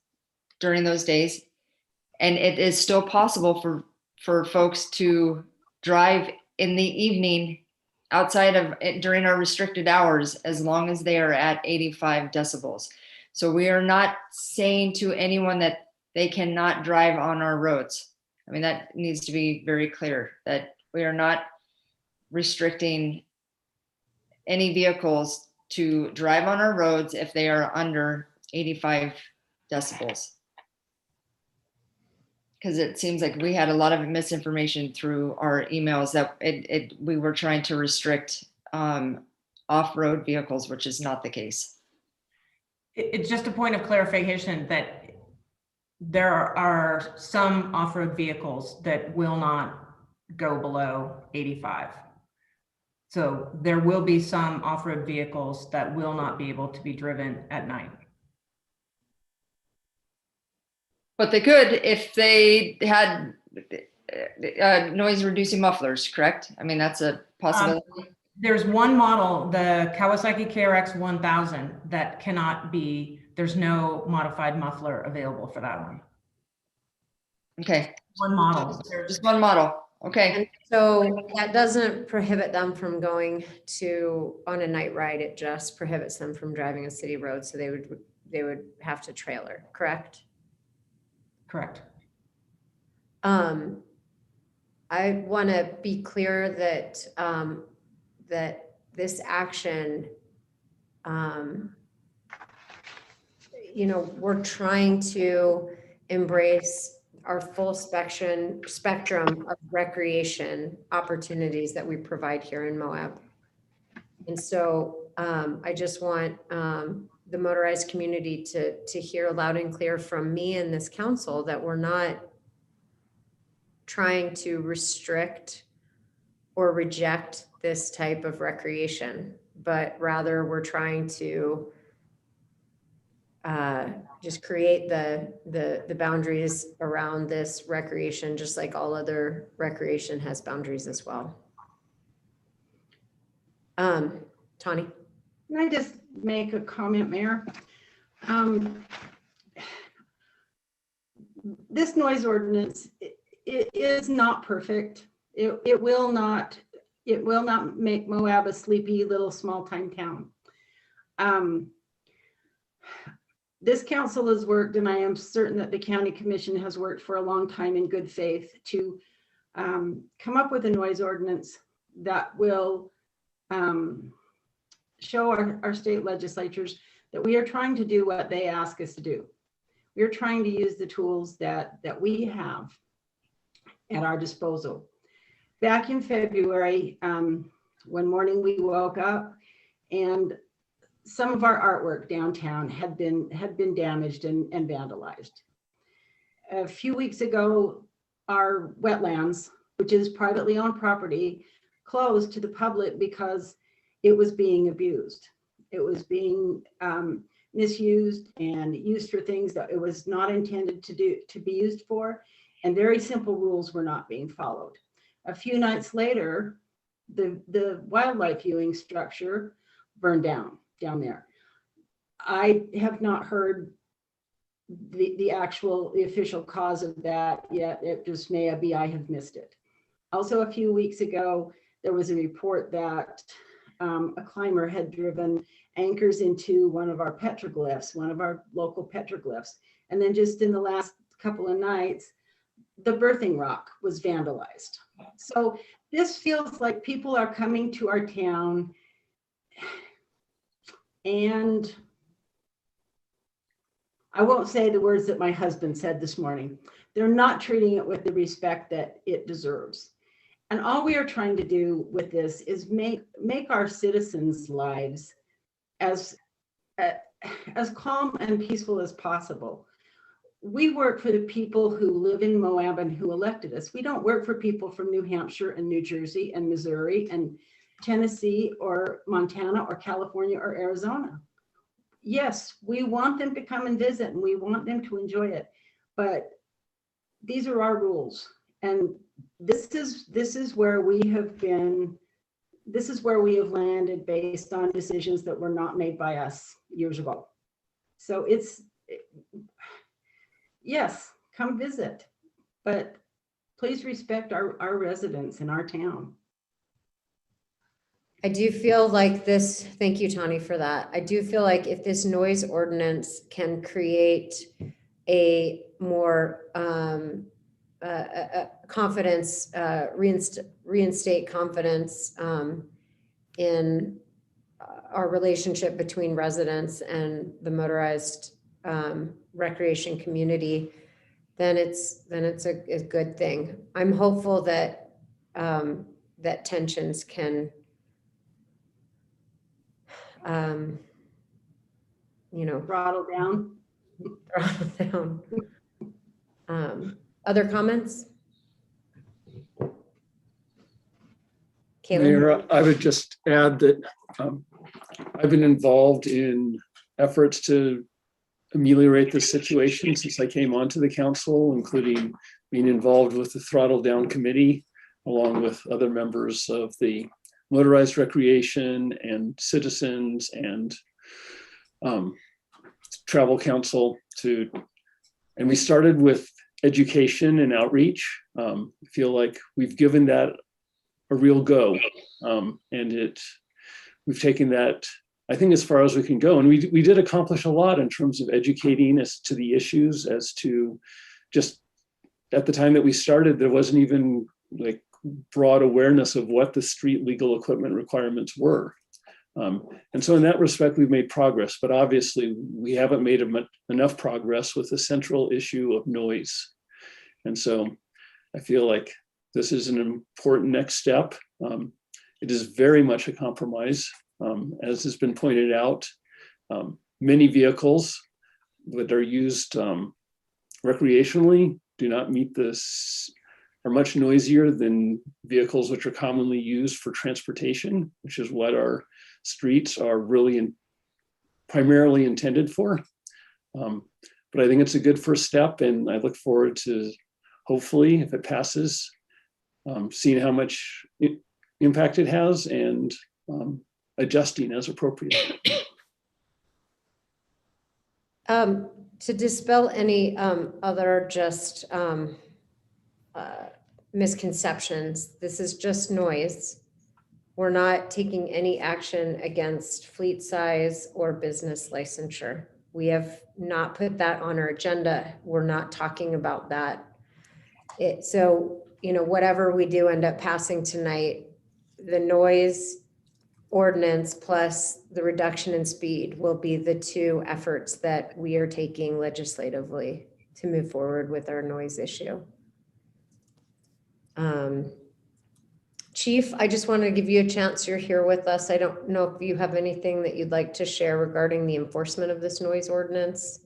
during those days. And it is still possible for folks to drive in the evening outside of it during our restricted hours, as long as they are at 85 decibels. So we are not saying to anyone that they cannot drive on our roads. I mean, that needs to be very clear, that we are not restricting any vehicles to drive on our roads if they are under 85 decibels. Because it seems like we had a lot of misinformation through our emails that we were trying to restrict off-road vehicles, which is not the case. It's just a point of clarification that there are some off-road vehicles that will not go below 85. So there will be some off-road vehicles that will not be able to be driven at night. But they could if they had noise reducing mufflers, correct? I mean, that's a possibility. There's one model, the Kawasaki KRX 1000, that cannot be there's no modified muffler available for that one. Okay. One model. Just one model. Okay. And so that doesn't prohibit them from going on a night ride. It just prohibits them from driving a city road. So they would have to trailer, correct? Correct. I want to be clear that, that this action, we're trying to embrace our full spectrum of recreation opportunities that we provide here in Moab. And so I just want the motorized community to hear loud and clear from me and this council that we're not trying to restrict or reject this type of recreation, but rather we're trying to just create the boundaries around this recreation, just like all other recreation has boundaries as well. Tawny? Can I just make a comment, Mayor? This noise ordinance, it is not perfect. It will not make Moab a sleepy little small time town. This council has worked, and I am certain that the county commission has worked for a long time in good faith to come up with a noise ordinance that will show our state legislatures that we are trying to do what they ask us to do. We are trying to use the tools that we have at our disposal. Back in February, one morning we woke up and some of our artwork downtown had been damaged and vandalized. A few weeks ago, our wetlands, which is privately owned property, closed to the public because it was being abused. It was being misused and used for things that it was not intended to be used for, and very simple rules were not being followed. A few nights later, the wildlife viewing structure burned down there. I have not heard the official cause of that yet. It just may be I have missed it. Also, a few weeks ago, there was a report that a climber had driven anchors into one of our petroglyphs, one of our local petroglyphs. And then just in the last couple of nights, the birthing rock was vandalized. So this feels like people are coming to our town and I won't say the words that my husband said this morning. They're not treating it with the respect that it deserves. And all we are trying to do with this is make our citizens' lives as calm and peaceful as possible. We work for the people who live in Moab and who elected us. We don't work for people from New Hampshire and New Jersey and Missouri and Tennessee or Montana or California or Arizona. Yes, we want them to come and visit and we want them to enjoy it, but these are our rules. And this is where we have been, this is where we have landed based on decisions that were not made by us years ago. So yes, come visit, but please respect our residents in our town. I do feel like this, thank you, Tawny, for that. I do feel like if this noise ordinance can create a more confidence, reinstate confidence in our relationship between residents and the motorized recreation community, then it's a good thing. I'm hopeful that that tensions can throttle down. Other comments? Mayor, I would just add that I've been involved in efforts to ameliorate this situation since I came onto the council, including being involved with the Throttle Down Committee, along with other members of the motorized recreation and citizens and travel council and we started with education and outreach. I feel like we've given that a real go, and we've taken that, I think, as far as we can go. And we did accomplish a lot in terms of educating as to the issues, as to just at the time that we started, there wasn't even like broad awareness of what the street legal equipment requirements were. And so in that respect, we've made progress, but obviously we haven't made enough progress with the central issue of noise. And so I feel like this is an important next step. It is very much a compromise, as has been pointed out. Many vehicles that are used recreationally do not meet this, are much noisier than vehicles which are commonly used for transportation, which is what our streets are really primarily intended for. But I think it's a good first step, and I look forward to, hopefully, if it passes, seeing how much impact it has and adjusting as appropriate. To dispel any other just misconceptions, this is just noise. We're not taking any action against fleet size or business licensure. We have not put that on our agenda. We're not talking about that. So, you know, whatever we do end up passing tonight, the noise ordinance plus the reduction in speed will be the two efforts that we are taking legislatively to move forward with our noise issue. Chief, I just want to give you a chance. You're here with us. I don't know if you have anything that you'd like to share regarding the enforcement of this noise ordinance,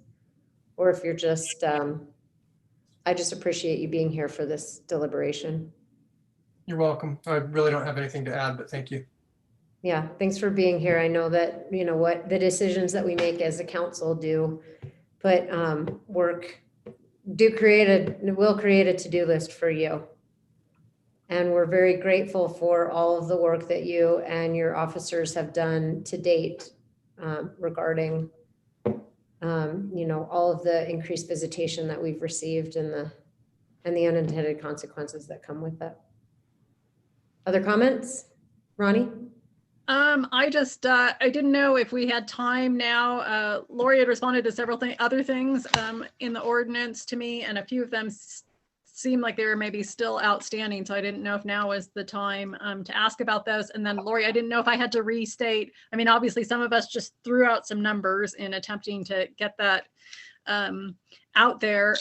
or if you're just, I just appreciate you being here for this deliberation. You're welcome. I really don't have anything to add, but thank you. Yeah, thanks for being here. I know that, you know, what the decisions that we make as a council do put will create a to-do list for you. And we're very grateful for all of the work that you and your officers have done to date regarding, you know, all of the increased visitation that we've received and the unintended consequences that come with that. Other comments? Ronnie? I just, I didn't know if we had time now. Lori had responded to several other things in the ordinance to me, and a few of them seemed like they were maybe still outstanding. So I didn't know if now was the time to ask about those. And then Lori, I didn't know if I had to restate. I mean, obviously some of us just threw out some numbers in attempting to get that out there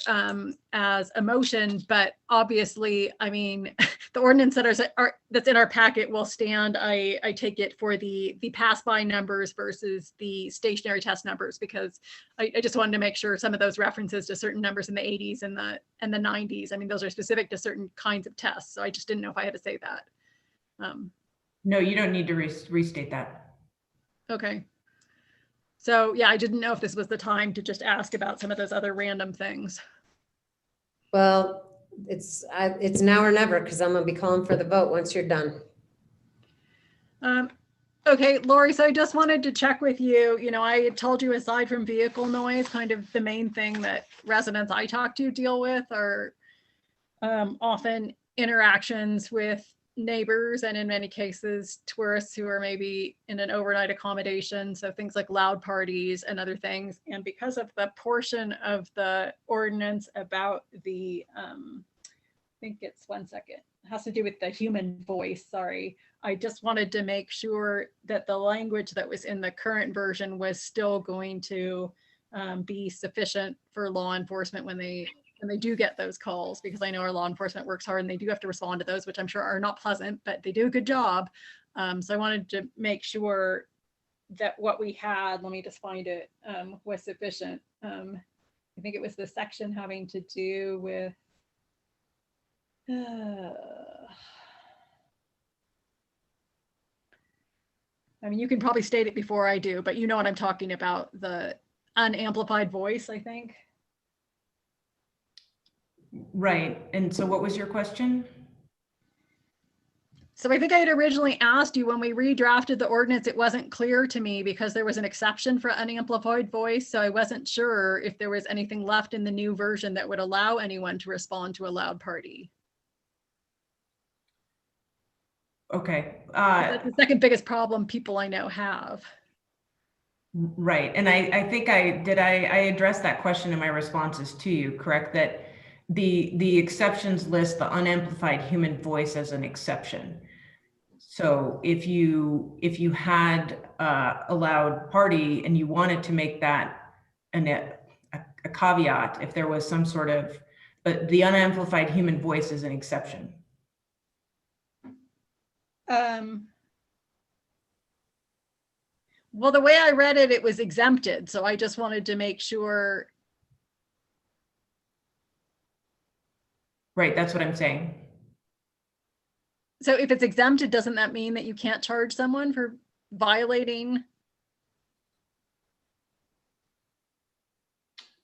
as a motion, but obviously, I mean, the ordinance that's in our packet will stand, I take it, for the pass-by numbers versus the stationary test numbers, because I just wanted to make sure some of those references to certain numbers in the 80s and the 90s, I mean, those are specific to certain kinds of tests. So I just didn't know if I had to say that. No, you don't need to restate that. Okay. So yeah, I didn't know if this was the time to just ask about some of those other random things. Well, it's now or never, because I'm gonna be calling for the vote once you're done. Okay, Lori, so I just wanted to check with you. You know, I had told you, aside from vehicle noise, kind of the main thing that residents I talk to deal with are often interactions with neighbors, and in many cases tourists who are maybe in an overnight accommodation, so things like loud parties and other things. And because of the portion of the ordinance about the I think it's one second, it has to do with the human voice, sorry, I just wanted to make sure that the language that was in the current version was still going to be sufficient for law enforcement when they do get those calls, because I know our law enforcement works hard and they do have to respond to those, which I'm sure are not pleasant, but they do a good job. So I wanted to make sure that what we had, let me just find it, was sufficient. I think it was the section having to do with, I mean, you can probably state it before I do, but you know what I'm talking about, the unamplified voice, I think. Right. And so what was your question? So I think I had originally asked you when we redrafted the ordinance, it wasn't clear to me because there was an exception for unamplified voice. So I wasn't sure if there was anything left in the new version that would allow anyone to respond to a loud party. Okay. That's the second biggest problem people I know have. Right. And I think I addressed that question in my responses to you, correct? That the exceptions list the unamplified human voice as an exception. So if you had a loud party and you wanted to make that a caveat, if there was some sort of, but the unamplified human voice is an exception. Well, the way I read it, it was exempted. So I just wanted to make sure. Right, that's what I'm saying. So if it's exempted, doesn't that mean that you can't charge someone for violating?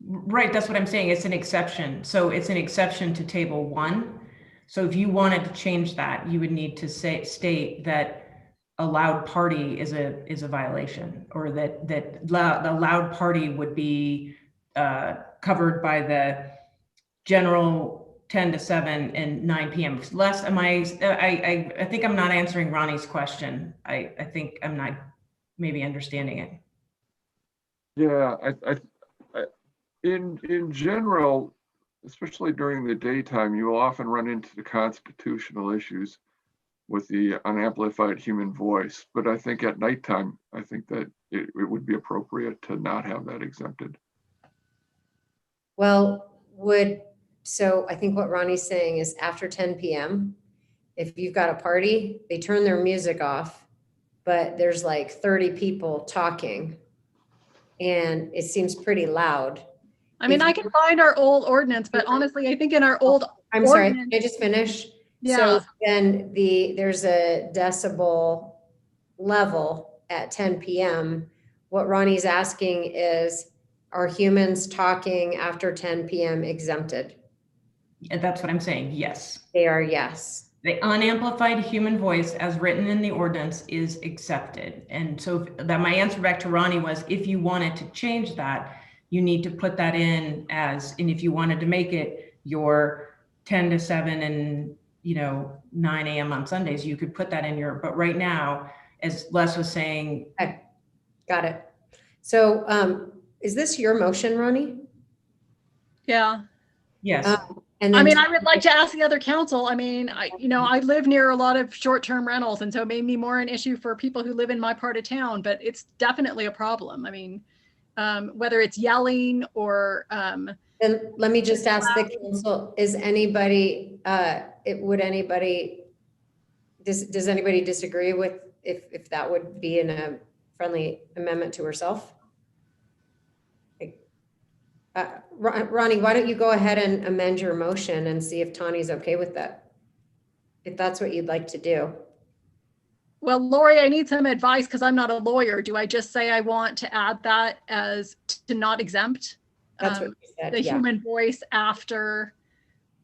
Right, that's what I'm saying. It's an exception. So it's an exception to table 1. So if you wanted to change that, you would need to state that a loud party is a violation, or that the loud party would be covered by the general 10 to 7 and 9 p.m. Less, I think I'm not answering Ronnie's question. I think I'm not maybe understanding it. Yeah, in general, especially during the daytime, you will often run into the constitutional issues with the unamplified human voice. But I think at nighttime, I think that it would be appropriate to not have that exempted. Well, so I think what Ronnie's saying is after 10 p.m., if you've got a party, they turn their music off, but there's like 30 people talking and it seems pretty loud. I mean, I can find our old ordinance, but honestly, I think in our old I'm sorry, can I just finish? Yeah. So then there's a decibel level at 10 p.m. What Ronnie's asking is, are humans talking after 10 p.m. exempted? And that's what I'm saying, yes. They are, yes. The unamplified human voice as written in the ordinance is accepted. And so that my answer back to Ronnie was, if you wanted to change that, you need to put that in as, and if you wanted to make it your 10 to 7 and 9 a.m. on Sundays, you could put that in your, but right now, as Les was saying. Okay. Got it. So is this your motion, Ronnie? Yeah. Yes. And I mean, I would like to ask the other council. I mean, I live near a lot of short-term rentals, and so it may be more an issue for people who live in my part of town, but it's definitely a problem. I mean, whether it's yelling or. And let me just ask the council, is anybody, does anybody disagree with if that would be in a friendly amendment to herself? Ronnie, why don't you go ahead and amend your motion and see if Tawny's okay with that? If that's what you'd like to do. Well, Lori, I need some advice because I'm not a lawyer. Do I just say I want to add that as to not exempt? That's what you said, the yeah. human voice after.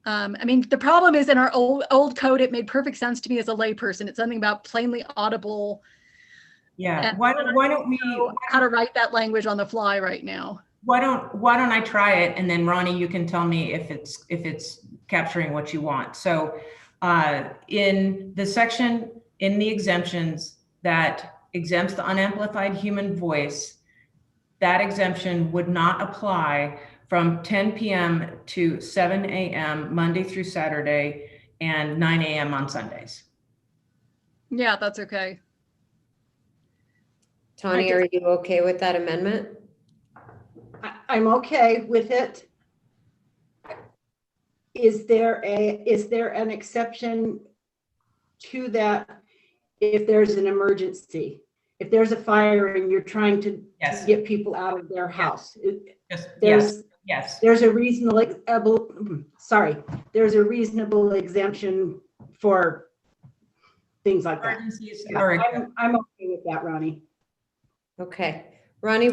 I mean, the problem is in our old code, it made perfect sense to me as a layperson. It's something about plainly audible. Yeah. And Why don't we know how to write that language on the fly right now? Why don't I try it, and then Ronnie, you can tell me if it's capturing what you want. So in the section in the exemptions that exempts the unamplified human voice, that exemption would not apply from 10 p.m. to 7 a.m. Monday through Saturday and 9 a.m. on Sundays. Yeah, that's okay. Tawny, are you okay with that amendment? I'm okay with it. Is there an exception to that if there's an emergency? If there's a fire and you're trying to get people out of their house? Yes. There's a reasonable, there's a reasonable exemption for things like that. I'm okay with that, Ronnie. Okay. Ronnie,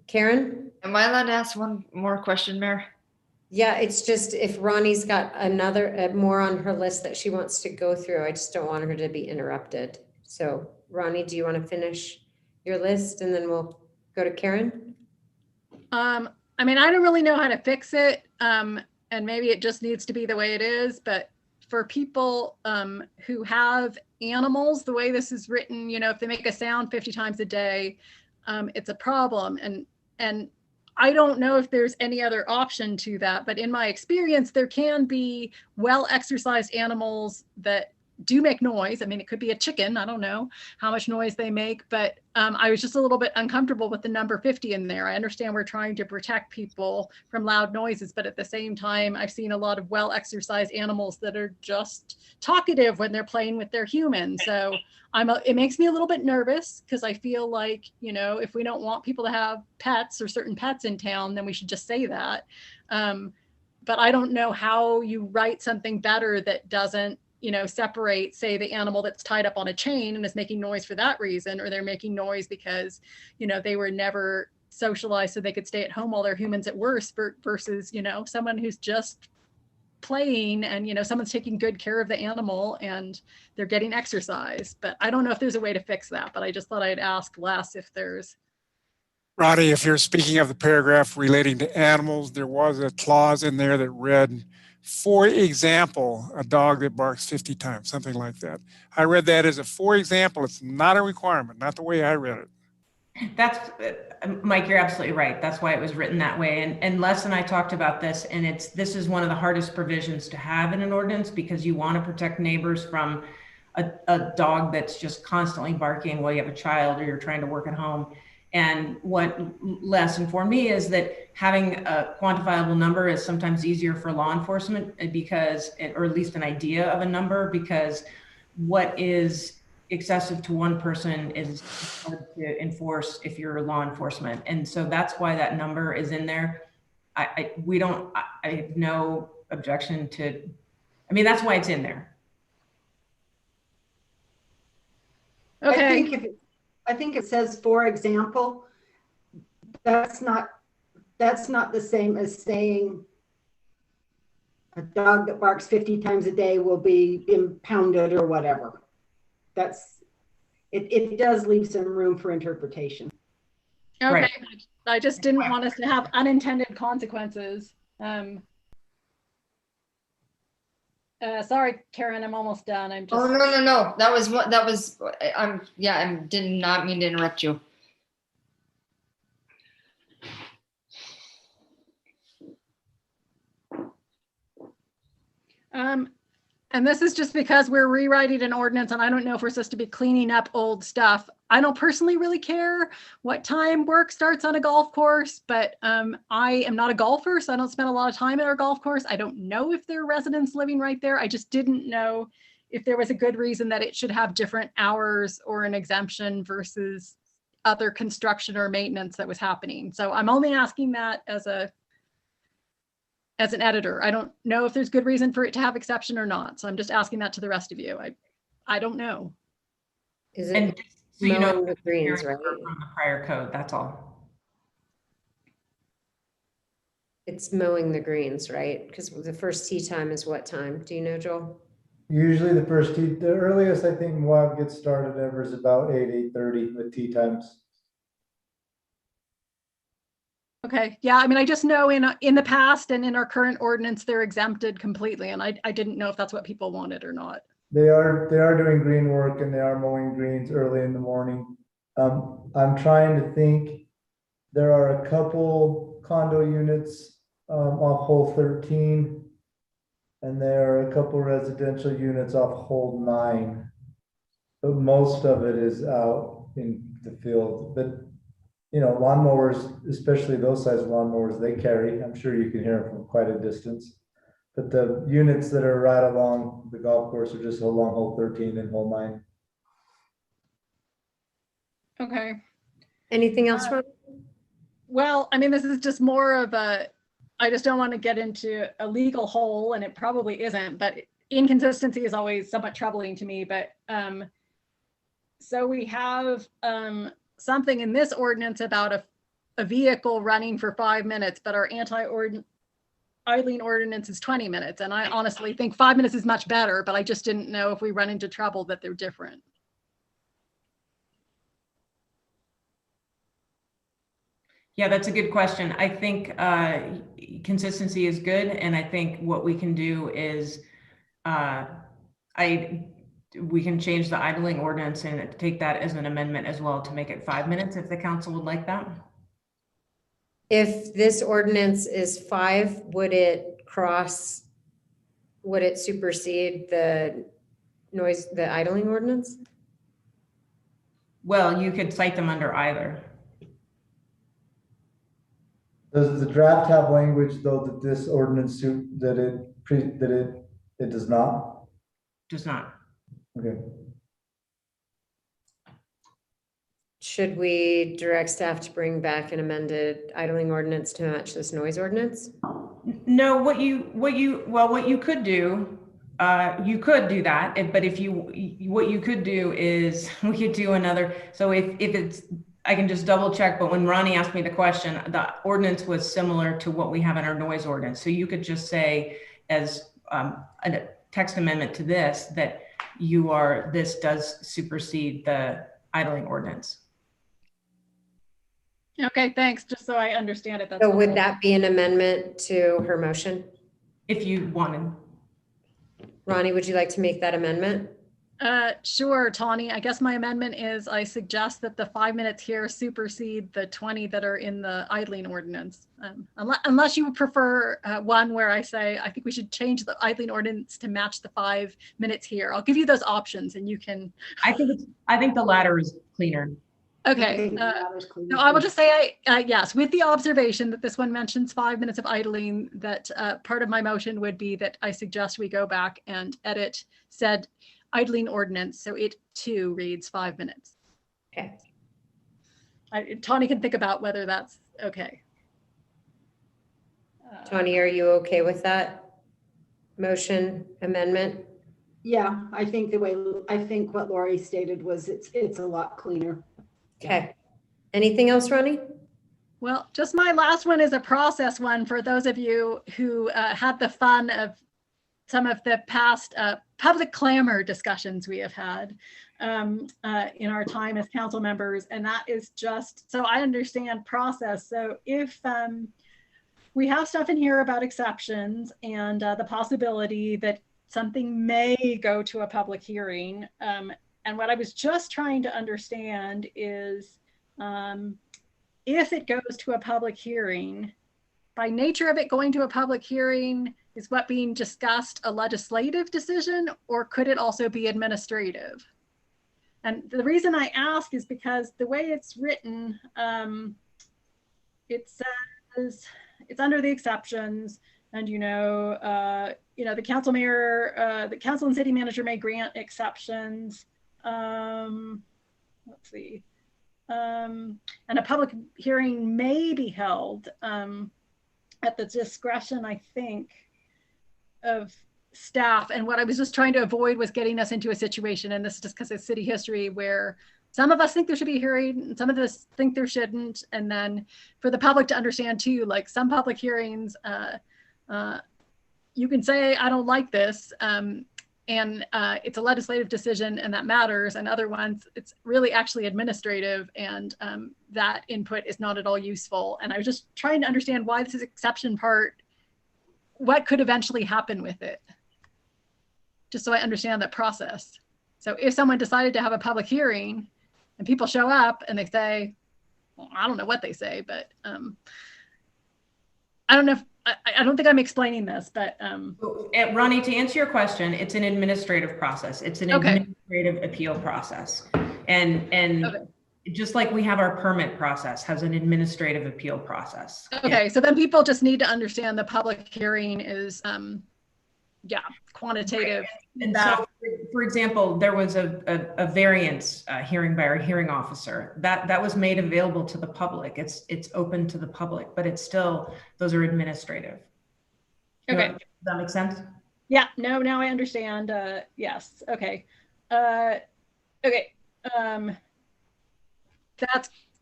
Karen? Am I allowed to ask one more question, Mayor? Yeah, it's just if Ronnie's got another, more on her list that she wants to go through, I just don't want her to be interrupted. So Ronnie, do you want to finish your list and then we'll go to Karen? I mean, I don't really know how to fix it. And maybe it just needs to be the way it is, but for people who have animals, the way this is written, you know, if they make a sound 50 times a day, it's a problem. And I don't know if there's any other option to that, but in my experience, there can be well-exercised animals that do make noise. I mean, it could be a chicken. I don't know how much noise they make, but I was just a little bit uncomfortable with the number 50 in there. I understand we're trying to protect people from loud noises, but at the same time, I've seen a lot of well-exercised animals that are just talkative when they're playing with their humans. So it makes me a little bit nervous because I feel like, you know, if we don't want people to have pets or certain pets in town, then we should just say that. But I don't know how you write something better that doesn't, you know, separate, say, the animal that's tied up on a chain and is making noise for that reason, or they're making noise because, you know, they were never socialized so they could stay at home while they're humans at worst, versus, you know, someone who's just playing and, you know, someone's taking good care of the animal and they're getting exercise. But I don't know if there's a way to fix that, but I just thought I'd ask Les if there's. Roddy, if you're speaking of the paragraph relating to animals, there was a clause in there that read, for example, a dog that barks 50 times, something like that. I read that as a for example. It's not a requirement, not the way I read it. That's, Mike, you're absolutely right. That's why it was written that way. And Les and I talked about this, and this is one of the hardest provisions to have in an ordinance because you want to protect neighbors from a dog that's just constantly barking while you have a child or you're trying to work at home. And what Les informed me is that having a quantifiable number is sometimes easier for law enforcement because, or at least an idea of a number, because what is excessive to one person is hard to enforce if you're law enforcement. And so that's why that number is in there. I have no objection to, I mean, that's why it's in there. Okay. I think it says, for example, that's not the same as saying a dog that barks 50 times a day will be impounded or whatever. It does leave some room for interpretation. Okay. Right. I just didn't want us to have unintended consequences. Sorry, Karen, I'm almost done. I'm just. Oh, no. That was what, I did not mean to interrupt you. And this is just because we're rewriting an ordinance and I don't know if we're supposed to be cleaning up old stuff. I don't personally really care what time work starts on a golf course, but I am not a golfer, so I don't spend a lot of time at our golf course. I don't know if there are residents living right there. I just didn't know if there was a good reason that it should have different hours or an exemption versus other construction or maintenance that was happening. So I'm only asking that as an editor. I don't know if there's good reason for it to have exception or not. So I'm just asking that to the rest of you. I don't know. Is it And so you know the greens, right? From the prior code, that's all. It's mowing the greens, right? Because the first tee time is what time? Do you know, Joel? Usually the first tee, the earliest I think Moab gets started ever is about 8:30 with tee times. Okay, yeah, I mean, I just know in the past and in our current ordinance, they're exempted completely. And I didn't know if that's what people wanted or not. They are doing green work and they are mowing greens early in the morning. I'm trying to think, there are a couple condo units off hole 13. And there are a couple residential units off hole 9. But most of it is out in the field. But you know, lawnmowers, especially those size lawnmowers, they carry. I'm sure you can hear them from quite a distance. But the units that are right along the golf course are just along hole 13 and hole 9. Okay. Anything else, Ron? Well, I mean, this is just more of I just don't want to get into a legal hole, and it probably isn't, but inconsistency is always somewhat troubling to me. But so we have something in this ordinance about a vehicle running for 5 minutes, but our idling ordinance is 20 minutes. And I honestly think 5 minutes is much better, but I just didn't know if we run into trouble that they're different. Yeah, that's a good question. I think consistency is good. And I think what we can do is we can change the idling ordinance and take that as an amendment as well to make it 5 minutes if the council would like that. If this ordinance is 5, would it supersede the idling ordinance? Well, you could cite them under either. Does the draft have language though that this ordinance it does not? Does not. Okay. Should we direct staff to bring back an amended idling ordinance to match this noise ordinance? No, what you could do, you could do that, but what you could do is we could do another. So if it's, I can just double check, but when Ronnie asked me the question, the ordinance was similar to what we have in our noise ordinance. So you could just say as a text amendment to this, that this does supersede the idling ordinance. Okay, thanks. Just so I understand it. That's So would helpful. that be an amendment to her motion? If you wanted. Ronnie, would you like to make that amendment? Sure, Tawny. I guess my amendment is I suggest that the 5 minutes here supersede the 20 that are in the idling ordinance. Unless you would prefer one where I say, I think we should change the idling ordinance to match the 5 minutes here. I'll give you those options and you can. I think the latter is cleaner. Okay. No, I will just say, yes, with the observation that this one mentions 5 minutes of idling, that part of my motion would be that I suggest we go back and edit said idling ordinance, so it too reads 5 minutes. Okay. Tawny can think about whether that's okay. Tawny, are you okay with that motion amendment? Yeah, I think what Lori stated was it's a lot cleaner. Okay. Anything else, Ronnie? Well, just my last one is a process one for those of you who had the fun of some of the past public clamor discussions we have had in our time as council members. And that is just, so I understand process. So if we have stuff in here about exceptions and the possibility that something may go to a public hearing. And what I was just trying to understand is if it goes to a public hearing, by nature of it going to a public hearing, is what being discussed a legislative decision, or could it also be administrative? And the reason I ask is because the way it's written, it says it's under the exceptions, and the council mayor, the council and city manager may grant exceptions. Let's see, and a public hearing may be held at the discretion, I think, of staff. And what I was just trying to avoid was getting us into a situation, and this is just because it's city history, where some of us think there should be a hearing and some of us think there shouldn't. And then for the public to understand too, like some public hearings, you can say, I don't like this, and it's a legislative decision and that matters. And other ones, it's really actually administrative, and that input is not at all useful. And I was just trying to understand why this is exception part, what could eventually happen with it, just so I understand that process. So if someone decided to have a public hearing and people show up and they say, well, I don't know what they say, but I don't know if, I don't think I'm explaining this, but. Ronnie, to answer your question, it's an administrative process. It's an administrative appeal process. And just like we have our permit process has an administrative appeal process. Okay, so then people just need to understand the public hearing is, quantitative. Right. And so, for example, there was a variance hearing by our hearing officer that was made available to the public. It's open to the public, but it's still, those are administrative. Okay. Does that make sense? Yeah, no, now I understand. Yes, okay. Okay.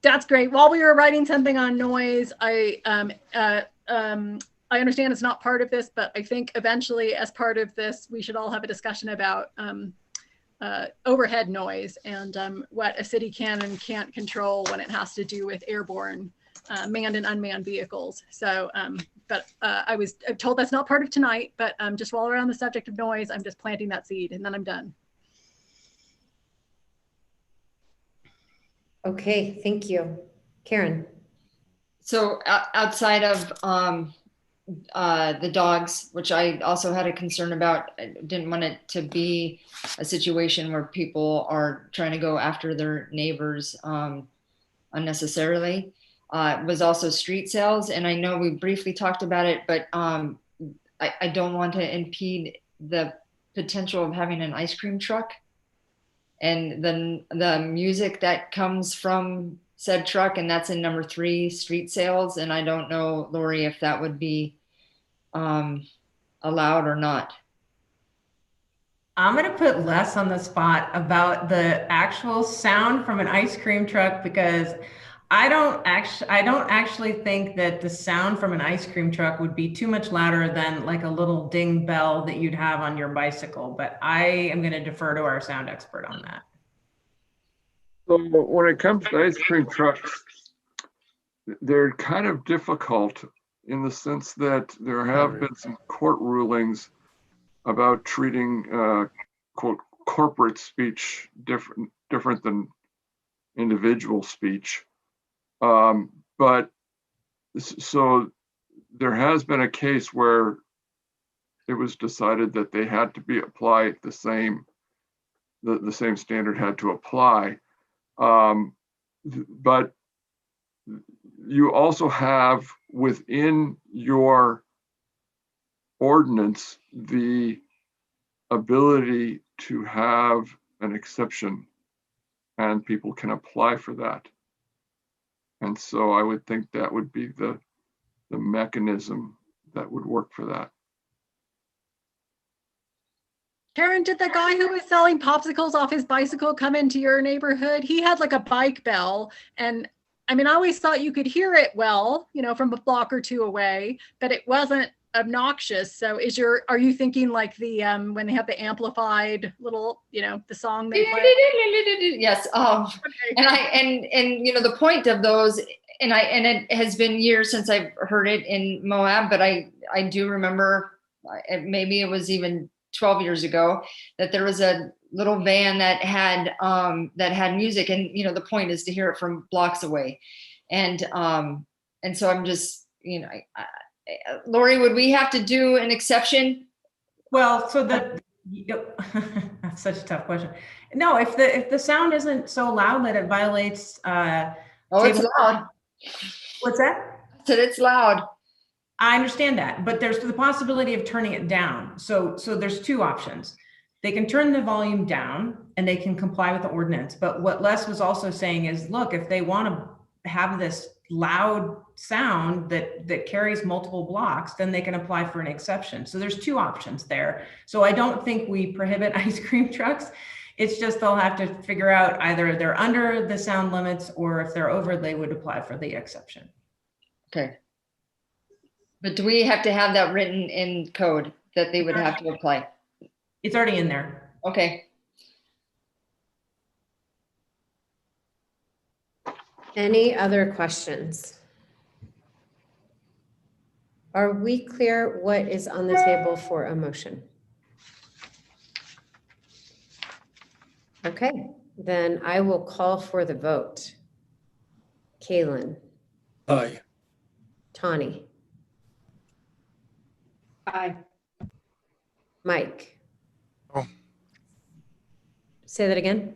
That's great. While we were writing something on noise, I I understand it's not part of this, but I think eventually as part of this, we should all have a discussion about overhead noise and what a city can and can't control when it has to do with airborne manned and unmanned vehicles. So, but I was told that's not part of tonight, but just while we're on the subject of noise, I'm just planting that seed and then I'm done. Okay, thank you. Karen. So outside of the dogs, which I also had a concern about, I didn't want it to be a situation where people are trying to go after their neighbors unnecessarily. Was also street sales. And I know we briefly talked about it, but I don't want to impede the potential of having an ice cream truck and then the music that comes from said truck, and that's in number 3, street sales. And I don't know, Lori, if that would be allowed or not. I'm going to put less on the spot about the actual sound from an ice cream truck, because I don't actually think that the sound from an ice cream truck would be too much louder than like a little ding bell that you'd have on your bicycle. But I am going to defer to our sound expert on that. So when it comes to ice cream trucks, they're kind of difficult in the sense that there have been some court rulings about treating quote corporate speech different than individual speech. But so there has been a case where it was decided that they had to be applied the same standard had to apply. But you also have within your ordinance the ability to have an exception, and people can apply for that. And so I would think that would be the mechanism that would work for that. Karen, did the guy who was selling popsicles off his bicycle come into your neighborhood? He had like a bike bell, and I mean, I always thought you could hear it well, you know, from a block or 2 away, but it wasn't obnoxious. So are you thinking like the when they have the amplified little, you know, the song they play? Yes. And you know, the point of those, and it has been years since I've heard it in Moab, but I do remember, maybe it was even 12 years ago, that there was a little van that had music, and you know, the point is to hear it from blocks away. And so I'm just, you know, Lori, would we have to do an exception? Well, so that's such a tough question. No, if the sound isn't so loud that it violates it's loud. What's that? I said it's loud. I understand that, but there's the possibility of turning it down. So there's 2 options. They can turn the volume down and they can comply with the ordinance. But what Les was also saying is, look, if they want to have this loud sound that carries multiple blocks, then they can apply for an exception. So there's 2 options there. So I don't think we prohibit ice cream trucks. It's just they'll have to figure out either they're under the sound limits, or if they're over, they would apply for the exception. Okay. But do we have to have that written in code that they would have to apply? It's already in there. Okay. Any other questions? Are we clear what is on the table for a motion? Okay, then I will call for the vote. Kaylin. Aye. Tawny. Aye. Mike. Oh. Say that again.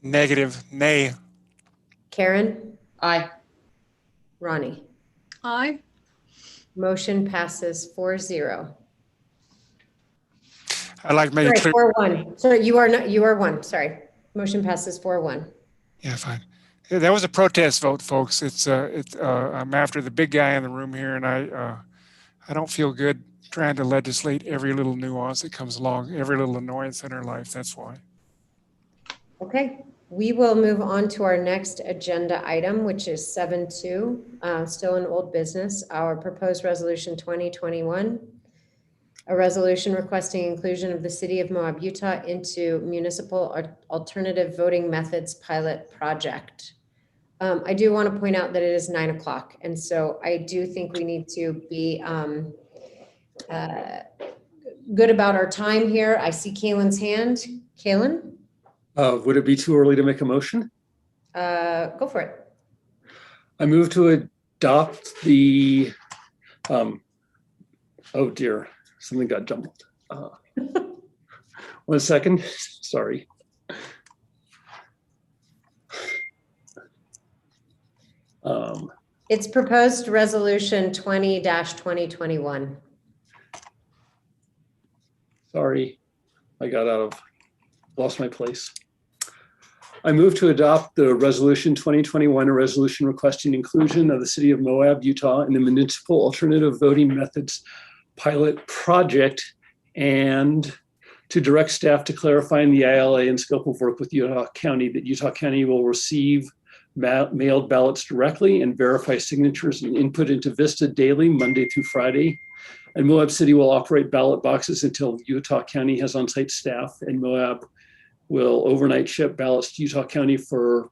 Negative, nay. Karen. Aye. Ronnie. Aye. Motion passes 4-0. I'd like to make it clear. 4-1. Sorry, you are 1. Sorry. Motion passes 4-1. Yeah, fine. Yeah, that was a protest vote, folks. I'm after the big guy in the room here, and I don't feel good trying to legislate every little nuance that comes along, every little annoyance in our life. That's why. Okay. We will move on to our next agenda item, which is 7.2, still in old business, our proposed resolution 2021, a resolution requesting inclusion of the City of Moab, Utah into municipal alternative voting methods pilot project. I do want to point out that it is 9 o'clock, and so I do think we need to be good about our time here. I see Kaylin's hand. Kaylin? Would it be too early to make a motion? Go for it. I move to adopt the, oh dear, something got jumbled. 1 second, sorry. It's proposed resolution 20-2021. Sorry, I got lost my place. I move to adopt the resolution 2021, a resolution requesting inclusion of the City of Moab, Utah in the municipal alternative voting methods pilot project, and to direct staff to clarify in the ILA and scope of work with Utah County that Utah County will receive mailed ballots directly and verify signatures and input into Vista daily, Monday through Friday. And Moab City will operate ballot boxes until Utah County has on-site staff, and Moab will overnight ship ballots to Utah County for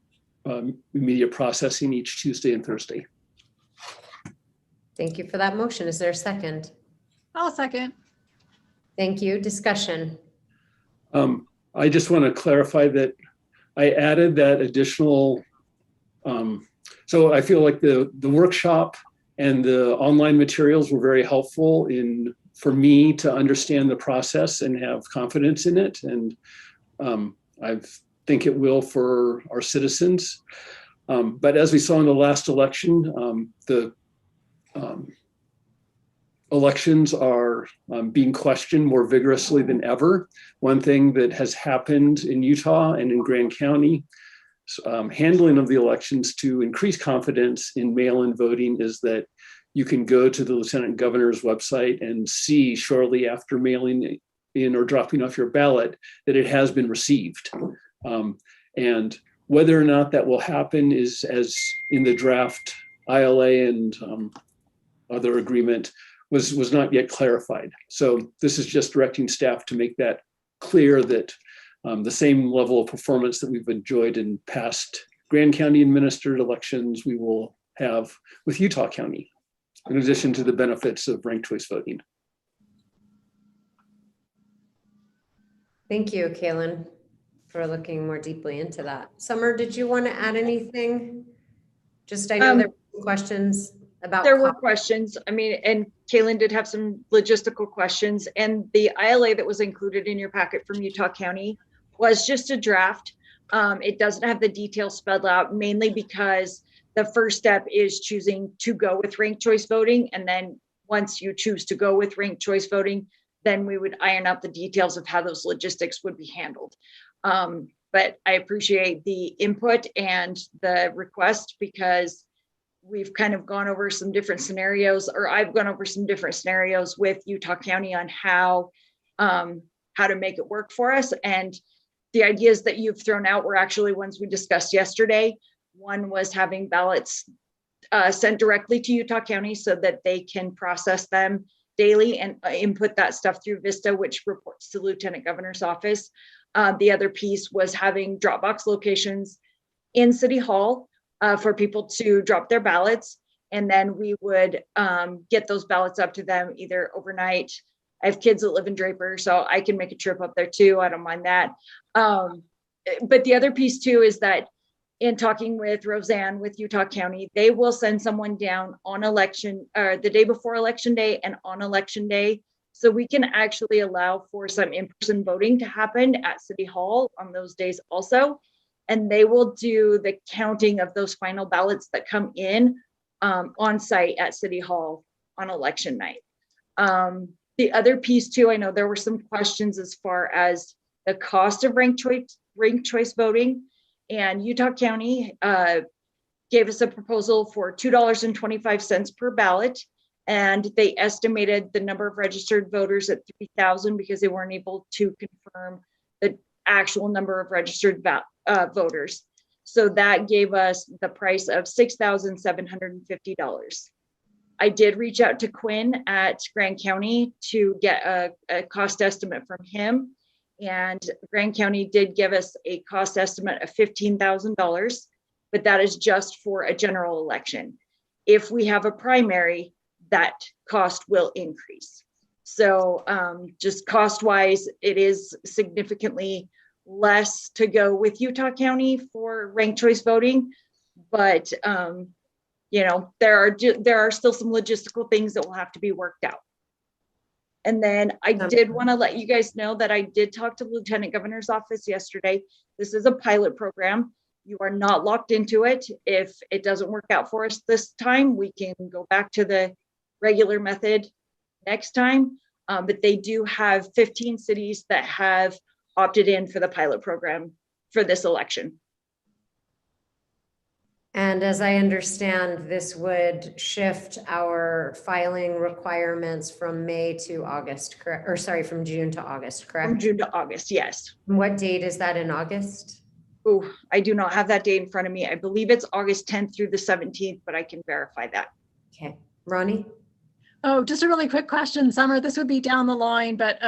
immediate processing each Tuesday and Thursday. Thank you for that motion. Is there a second? I'll second. Thank you. Discussion. I just want to clarify that I added that additional, so I feel like the workshop and the online materials were very helpful for me to understand the process and have confidence in it. And I think it will for our citizens. But as we saw in the last election, the elections are being questioned more vigorously than ever. One thing that has happened in Utah and in Grand County, handling of the elections to increase confidence in mail-in voting is that you can go to the Lieutenant Governor's website and see shortly after mailing in or dropping off your ballot that it has been received. And whether or not that will happen is, as in the draft ILA and other agreement, was not yet clarified. So this is just directing staff to make that clear that the same level of performance that we've enjoyed in past Grand County administered elections, we will have with Utah County, in addition to the benefits of ranked choice voting. Thank you, Kaylin, for looking more deeply into that. Summer, did you want to add anything? Just, I know there were questions about. There were questions. I mean, and Kaylin did have some logistical questions, and the ILA that was included in your packet from Utah County was just a draft. It doesn't have the details spelled out, mainly because the first step is choosing to go with ranked choice voting. And then once you choose to go with ranked choice voting, then we would iron out the details of how those logistics would be handled. But I appreciate the input and the request, because we've kind of gone over some different scenarios, or I've gone over some different scenarios with Utah County on how to make it work for us. And the ideas that you've thrown out were actually ones we discussed yesterday. One was having ballots sent directly to Utah County so that they can process them daily and input that stuff through Vista, which reports to the Lieutenant Governor's office. The other piece was having Dropbox locations in City Hall for people to drop their ballots. And then we would get those ballots up to them either overnight. I have kids that live in Draper, so I can make a trip up there too. I don't mind that. But the other piece too is that in talking with Roseanne with Utah County, they will send someone down on election or the day before election day and on election day. So we can actually allow for some in-person voting to happen at City Hall on those days also. And they will do the counting of those final ballots that come in on site at City Hall on election night. The other piece too, I know there were some questions as far as the cost of ranked choice voting. And Utah County gave us a proposal for $2.25 per ballot. And they estimated the number of registered voters at 3,000 because they weren't able to confirm the actual number of registered voters. So that gave us the price of $6,750. I did reach out to Quinn at Grand County to get a cost estimate from him. And Grand County did give us a cost estimate of $15,000, but that is just for a general election. If we have a primary, that cost will increase. So just cost wise, it is significantly less to go with Utah County for ranked choice voting, but you know, there are still some logistical things that will have to be worked out. And then I did want to let you guys know that I did talk to the Lieutenant Governor's office yesterday. This is a pilot program. You are not locked into it. If it doesn't work out for us this time, we can go back to the regular method next time. But they do have 15 cities that have opted in for the pilot program for this election. And as I understand, this would shift our filing requirements from May to August, correct? Or sorry, from June to August, correct? From June to August, yes. What date is that in August? Oh, I do not have that date in front of me. I believe it's August 10th through the 17th, but I can verify that. Okay, Ronnie? Oh, just a really quick question, Summer. This would be down the line, but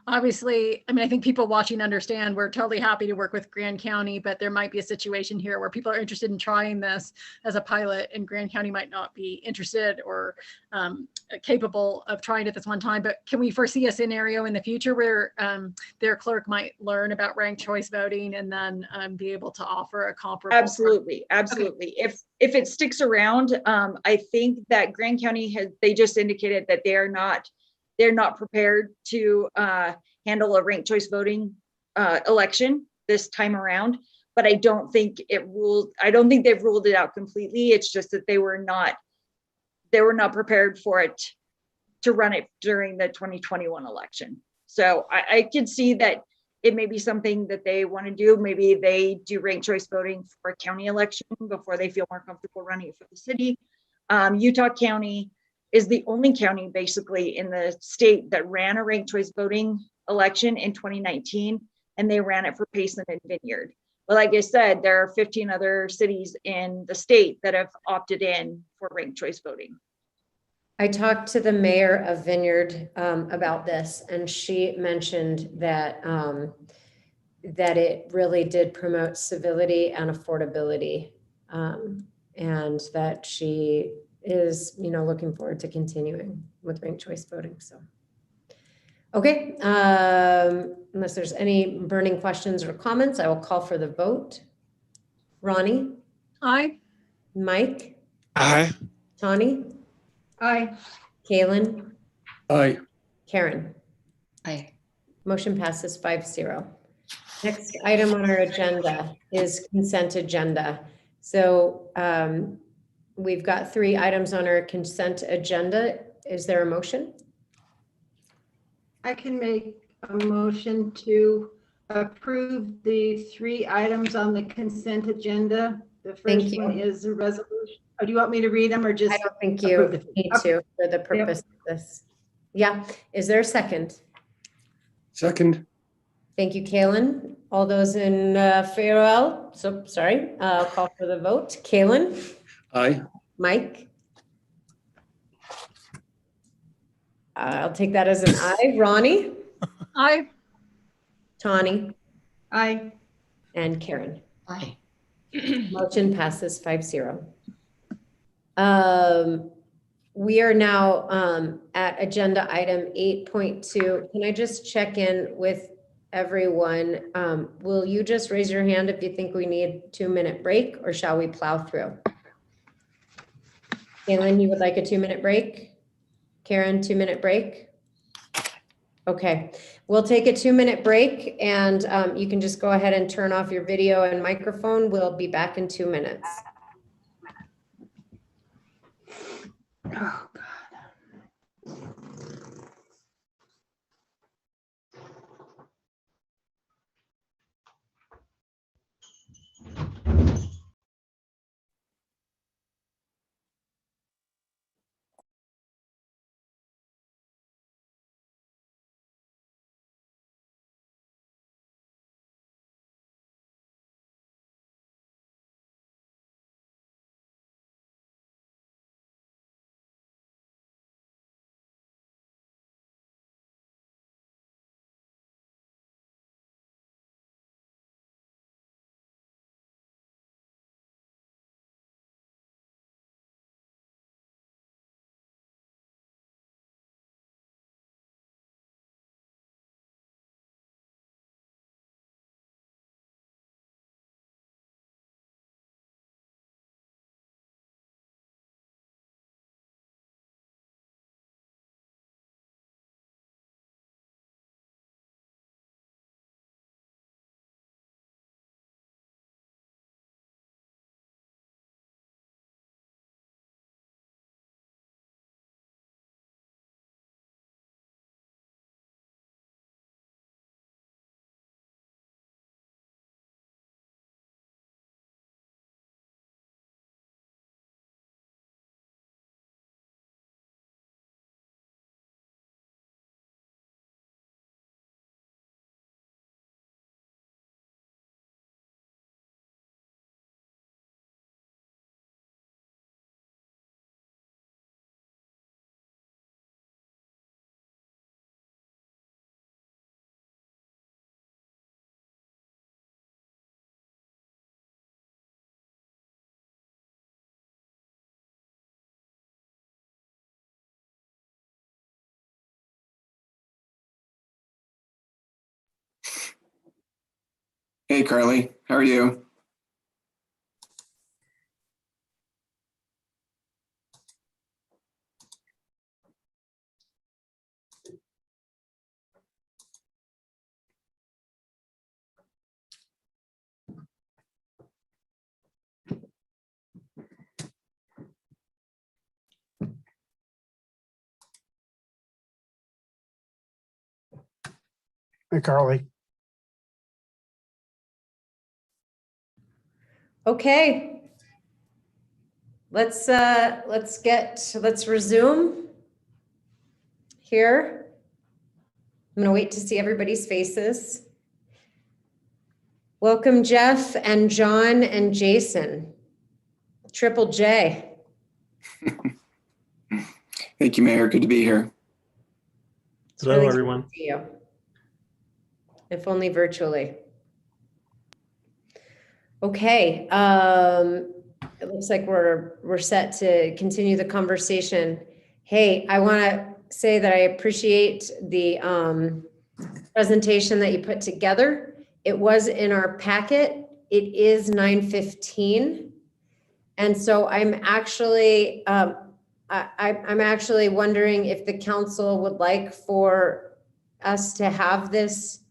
obviously, I mean, I think people watching understand we're totally happy to work with Grand County, but there might be a situation here where people are interested in trying this as a pilot and Grand County might not be interested or capable of trying it this one time. But can we foresee a scenario in the future where their clerk might learn about ranked choice voting and then be able to offer a comparable? Absolutely, absolutely. Okay. If it sticks around, I think that Grand County they just indicated that they're not prepared to handle a ranked choice voting election this time around. But I don't think they've ruled it out completely. It's just that they were not prepared for it to run it during the 2021 election. So I could see that it may be something that they want to do. Maybe they do ranked choice voting for a county election before they feel more comfortable running it for the city. Utah County is the only county basically in the state that ran a ranked choice voting election in 2019, and they ran it for Payson and Vineyard. But like I said, there are 15 other cities in the state that have opted in for ranked choice voting. I talked to the mayor of Vineyard about this, and she mentioned that that it really did promote civility and affordability, and that she is, you know, looking forward to continuing with ranked choice voting. So, okay, unless there's any burning questions or comments, I will call for the vote. Ronnie? Aye. Mike? Aye. Tawny? Aye. Kaylin? Aye. Karen? Aye. Motion passes 5-0. Next item on our agenda is consent agenda. So we've got 3 items on our consent agenda. Is there a motion? I can make a motion to approve the 3 items on the consent agenda. The first one is a resolution. Oh, do you want me to read them or just? I don't think you need to for the purpose of this. Yeah. Is there a second? Second. Thank you, Kaylin. All those in farewell. So sorry, I'll call for the vote. Kaylin? Aye. Mike? I'll take that as an aye. Ronnie? Aye. Tawny? Aye. And Karen? Aye. Motion passes 5-0. We are now at agenda item 8.2. Can I just check in with everyone? Will you just raise your hand if you think we need a 2-minute break, or shall we plow through? Kaylin, you would like a 2-minute break? Karen, 2-minute break? Okay, we'll take a 2-minute break, and you can just go ahead and turn off your video and microphone. We'll be back in 2 minutes. Oh, Hey, Carly, how are you? Hey, Carly. Okay. Let's resume here. I'm gonna wait to see everybody's faces. Welcome, Jeff and John and Jason. Triple J. Thank you, Mayor. Good to be here. Hello, really everyone. Good to see you. If only virtually. Okay. It looks like we're set to continue the conversation. Hey, I want to say that I appreciate the presentation that you put together. It was in our packet. It is 9:15. And so I'm actually wondering if the council would like for us to have this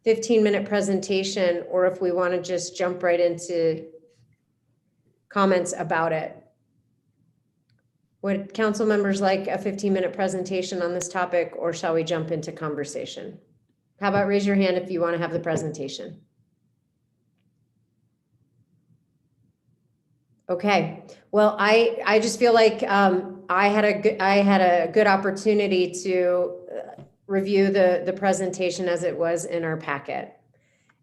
15-minute presentation, or if we want to just jump right into comments about it. Would council members like a 15-minute presentation on this topic, or shall we jump into conversation? How about raise your hand if you want to have the presentation? Okay, well, I just feel like I had a good opportunity to review the presentation as it was in our packet.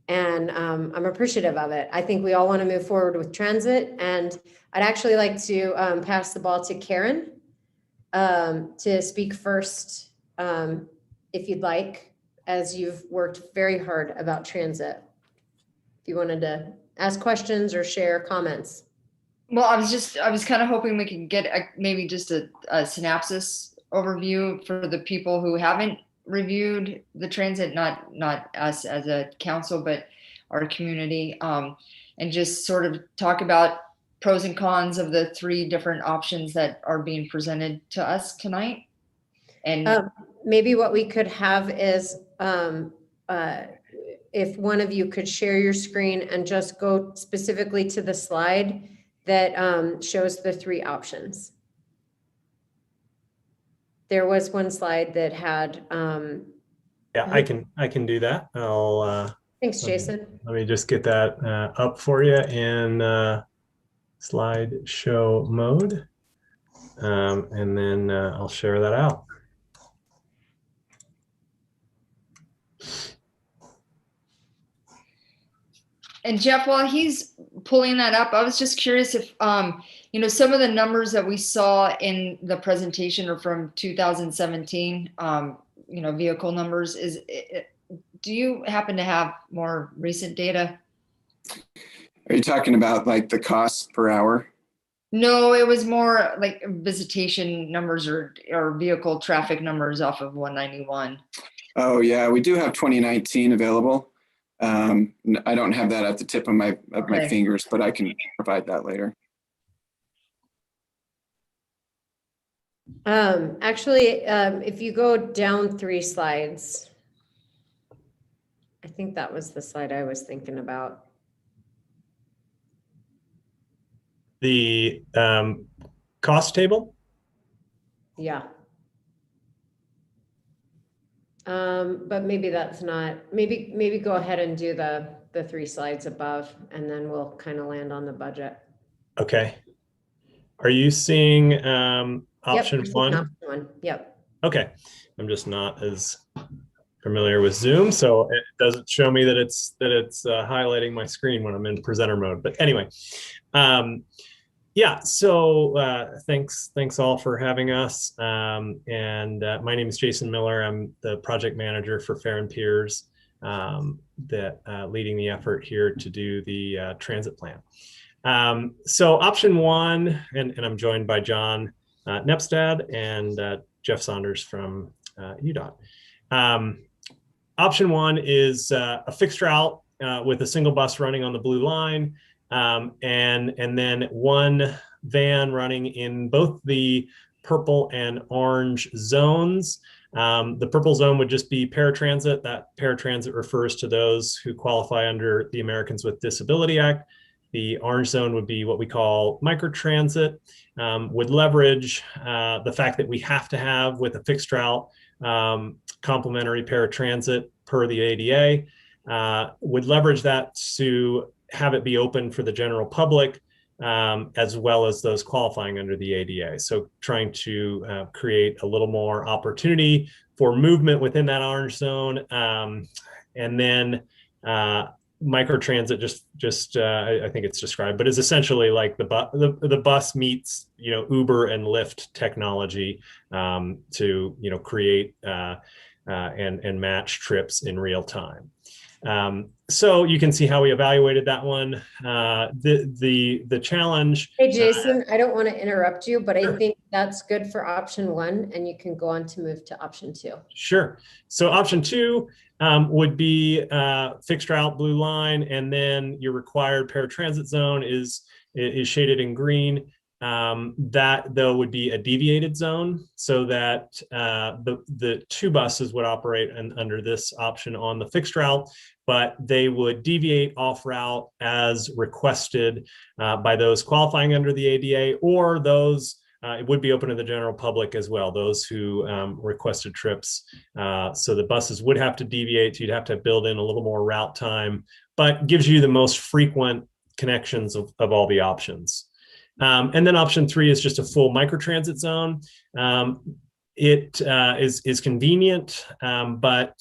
And I'm appreciative of it. I think we all want to move forward with transit, and I'd actually like to pass the ball to Karen to speak first, if you'd like, as you've worked very hard about transit. If you wanted to ask questions or share comments. Well, I was kind of hoping we could get maybe just a synopsis overview for the people who haven't reviewed the transit, not us as a council, but our community, and just sort of talk about pros and cons of the 3 different options that are being presented to us tonight. And maybe what we could have is if one of you could share your screen and just go specifically to the slide that shows the 3 options. There was one slide that had. Yeah, I can do that. Thanks, Jason. Let me just get that up for you in slideshow mode, and then I'll share that out. And Jeff, while he's pulling that up, I was just curious if, some of the numbers that we saw in the presentation are from 2017, vehicle numbers. Do you happen to have more recent data? Are you talking about like the cost per hour? No, it was more like visitation numbers or vehicle traffic numbers off of 191. Oh yeah, we do have 2019 available. I don't have that at the tip of my fingers, but I can provide that later. Actually, if you go down 3 slides, I think that was the slide I was thinking about. The cost table? Yeah. But maybe that's not, maybe go ahead and do the 3 slides above, and then we'll kind of land on the budget. Okay. Are you seeing option 1? Option 1. Yep. Okay. I'm just not as familiar with Zoom, so it doesn't show me that it's highlighting my screen when I'm in presenter mode. But anyway, yeah. So thanks all for having us. And my name is Jason Miller. I'm the project manager for Fair and Peers, leading the effort here to do the transit plan. So option 1, and I'm joined by John Nepstad and Jeff Saunders from UDOT. Option 1 is a fixed route with a single bus running on the blue line, and then one van running in both the purple and orange zones. The purple zone would just be paratransit. That paratransit refers to those who qualify under the Americans with Disability Act. The orange zone would be what we call microtransit, would leverage the fact that we have to have with a fixed route complementary paratransit per the ADA, would leverage that to have it be open for the general public, as well as those qualifying under the ADA. So trying to create a little more opportunity for movement within that orange zone. And then microtransit, I think it's described, but is essentially like the bus meets, Uber and Lyft technology to, create and match trips in real time. So you can see how we evaluated that one. The challenge. Hey, Jason, I don't want to interrupt you, but Sure. I think that's good for option 1, and you can go on to move to option 2. Sure. So option 2 would be fixed route blue line, and then your required paratransit zone is shaded in green. That though would be a deviated zone, so that the 2 buses would operate under this option on the fixed route, but they would deviate off route as requested by those qualifying under the ADA, or those it would be open to the general public as well, those who requested trips. So the buses would have to deviate. You'd have to build in a little more route time, but gives you the most frequent connections of all the options. And then option 3 is just a full microtransit zone. It is convenient, but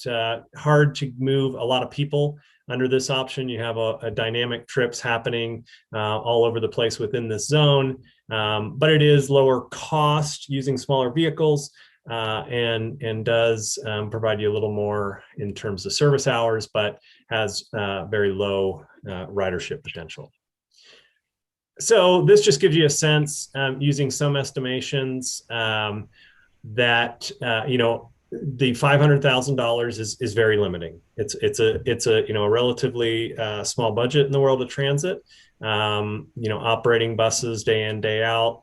hard to move a lot of people under this option. You have a dynamic trips happening all over the place within this zone, but it is lower cost using smaller vehicles, and does provide you a little more in terms of service hours, but has very low ridership potential. So this just gives you a sense, using some estimations, that the $500,000 is very limiting. It's a relatively small budget in the world of transit. Operating buses day in, day out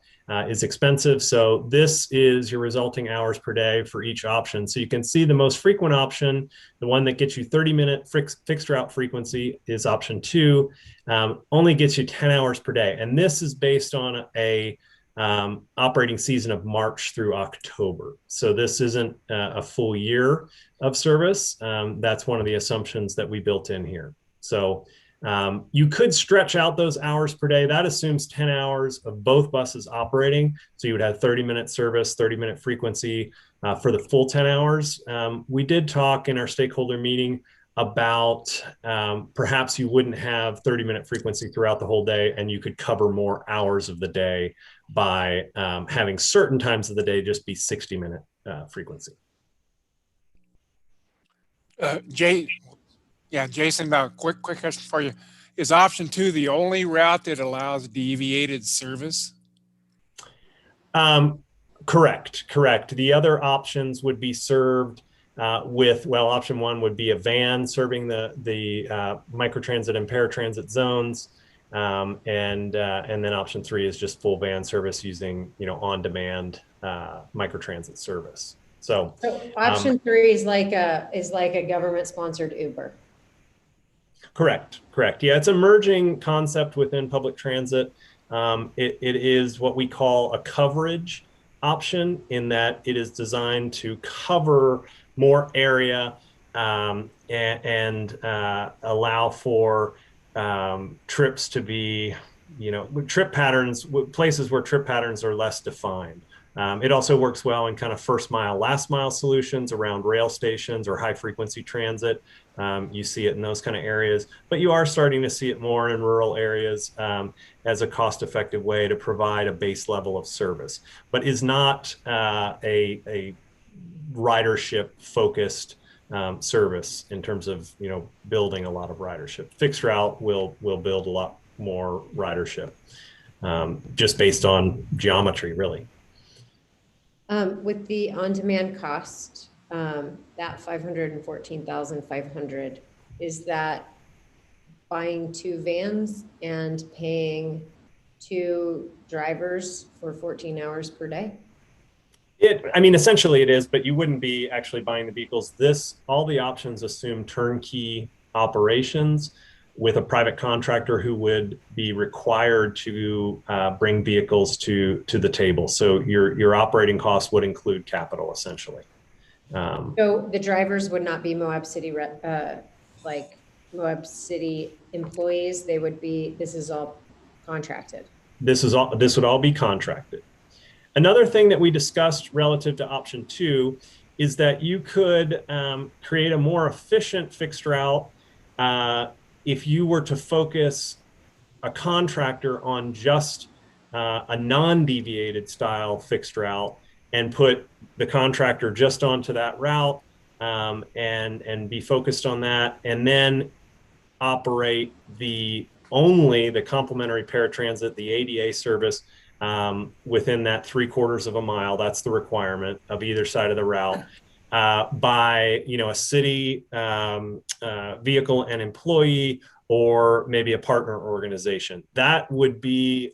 is expensive. So this is your resulting hours per day for each option. So you can see the most frequent option, the one that gets you 30-minute fixed route frequency, is option 2, only gets you 10 hours per day. And this is based on a operating season of March through October. So this isn't a full year of service. That's one of the assumptions that we built in here. So you could stretch out those hours per day. That assumes 10 hours of both buses operating. So you would have 30-minute service, 30-minute frequency for the full 10 hours. We did talk in our stakeholder meeting about perhaps you wouldn't have 30-minute frequency throughout the whole day, and you could cover more hours of the day by having certain times of the day just be 60-minute frequency. Jason, quick question for you. Is option 2 the only route that allows deviated service? Correct. The other options would be served option 1 would be a van serving the microtransit and paratransit zones. And then option 3 is just full van service using, on-demand microtransit service. So option 3 is like a government-sponsored Uber. Correct. Yeah, it's an emerging concept within public transit. It is what we call a coverage option, in that it is designed to cover more area and allow for trips to be, trip patterns, places where trip patterns are less defined. It also works well in kind of first mile, last mile solutions around rail stations or high frequency transit. You see it in those kind of areas, but you are starting to see it more in rural areas as a cost-effective way to provide a base level of service, but is not a ridership focused service in terms of building a lot of ridership. Fixed route will build a lot more ridership just based on geometry, really. With the on-demand cost, that $514,500, is that buying 2 vans and paying 2 drivers for 14 hours per day? I mean, essentially it is, but you wouldn't be actually buying the vehicles. All the options assume turnkey operations with a private contractor who would be required to bring vehicles to the table. So your operating costs would include capital, essentially. So the drivers would not be Moab City, like Moab City employees. They would be, this is all contracted. This would all be contracted. Another thing that we discussed relative to option 2 is that you could create a more efficient fixed route if you were to focus a contractor on just a non-deviated style fixed route and put the contractor just onto that route and be focused on that, and then operate only the complimentary paratransit, the ADA service, within that 3/4 of a mile. That's the requirement of either side of the route by a city vehicle and employee, or maybe a partner organization. That would be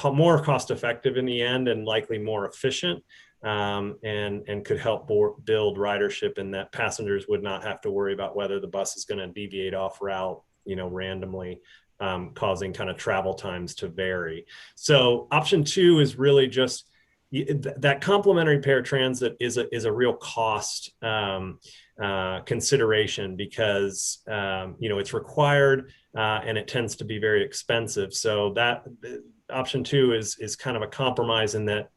more cost effective in the end and likely more efficient, and could help build ridership, in that passengers would not have to worry about whether the bus is going to deviate off route randomly, causing kind of travel times to vary. So option 2 is really just that complimentary paratransit is a real cost consideration, because it's required and it tends to be very expensive. So that option 2 is kind of a compromise in that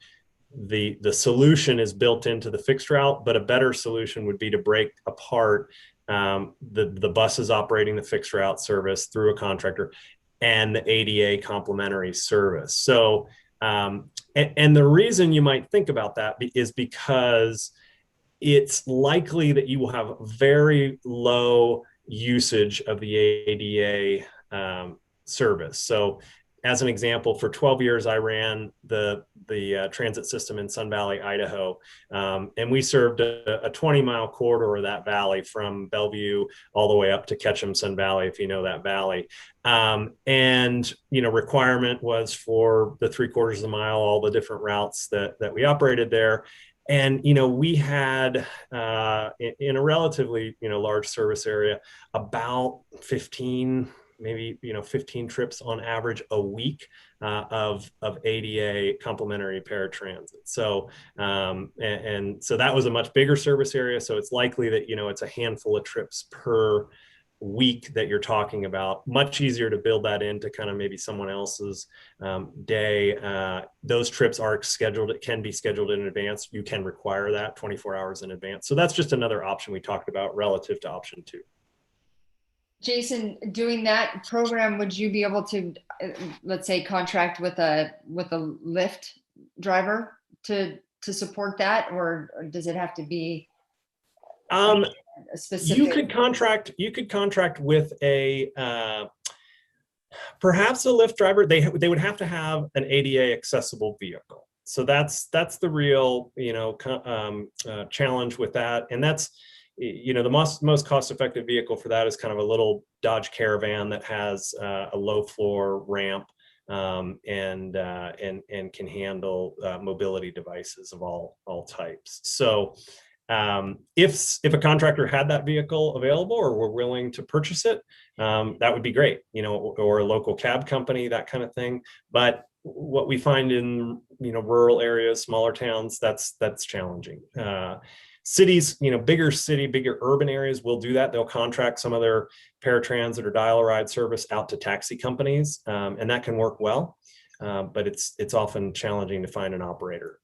the solution is built into the fixed route, but a better solution would be to break apart the buses operating the fixed route service through a contractor and the ADA complimentary service. So, and the reason you might think about that is because it's likely that you will have very low usage of the ADA service. So as an example, for 12 years, I ran the transit system in Sun Valley, Idaho, and we served a 20-mile corridor of that valley from Bellevue all the way up to Ketchum, Sun Valley, if you know that valley. And requirement was for the 3/4 of the mile, all the different routes that we operated there. And we had in a relatively large service area about 15 trips on average a week of ADA complimentary paratransit. So and so that was a much bigger service area. So it's likely that it's a handful of trips per week that you're talking about. Much easier to build that into kind of maybe someone else's day. Those trips are scheduled. It can be scheduled in advance. You can require that 24 hours in advance. So that's just another option we talked about relative to option 2. Jason, doing that program, would you be able to, let's say, contract with a Lyft driver to support that, or does it have to be a specific? You could contract with a perhaps a Lyft driver. They would have to have an ADA accessible vehicle. So that's the real challenge with that, and that's the most cost-effective vehicle for that is kind of a little Dodge Caravan that has a low floor ramp and can handle mobility devices of all types. So if a contractor had that vehicle available or were willing to purchase it, that would be great, or a local cab company, that kind of thing. But what we find in rural areas, smaller towns, that's challenging. Cities, bigger urban areas will do that. They'll contract some of their paratransit or dial-a-ride service out to taxi companies, and that can work well, but it's often challenging to find an operator.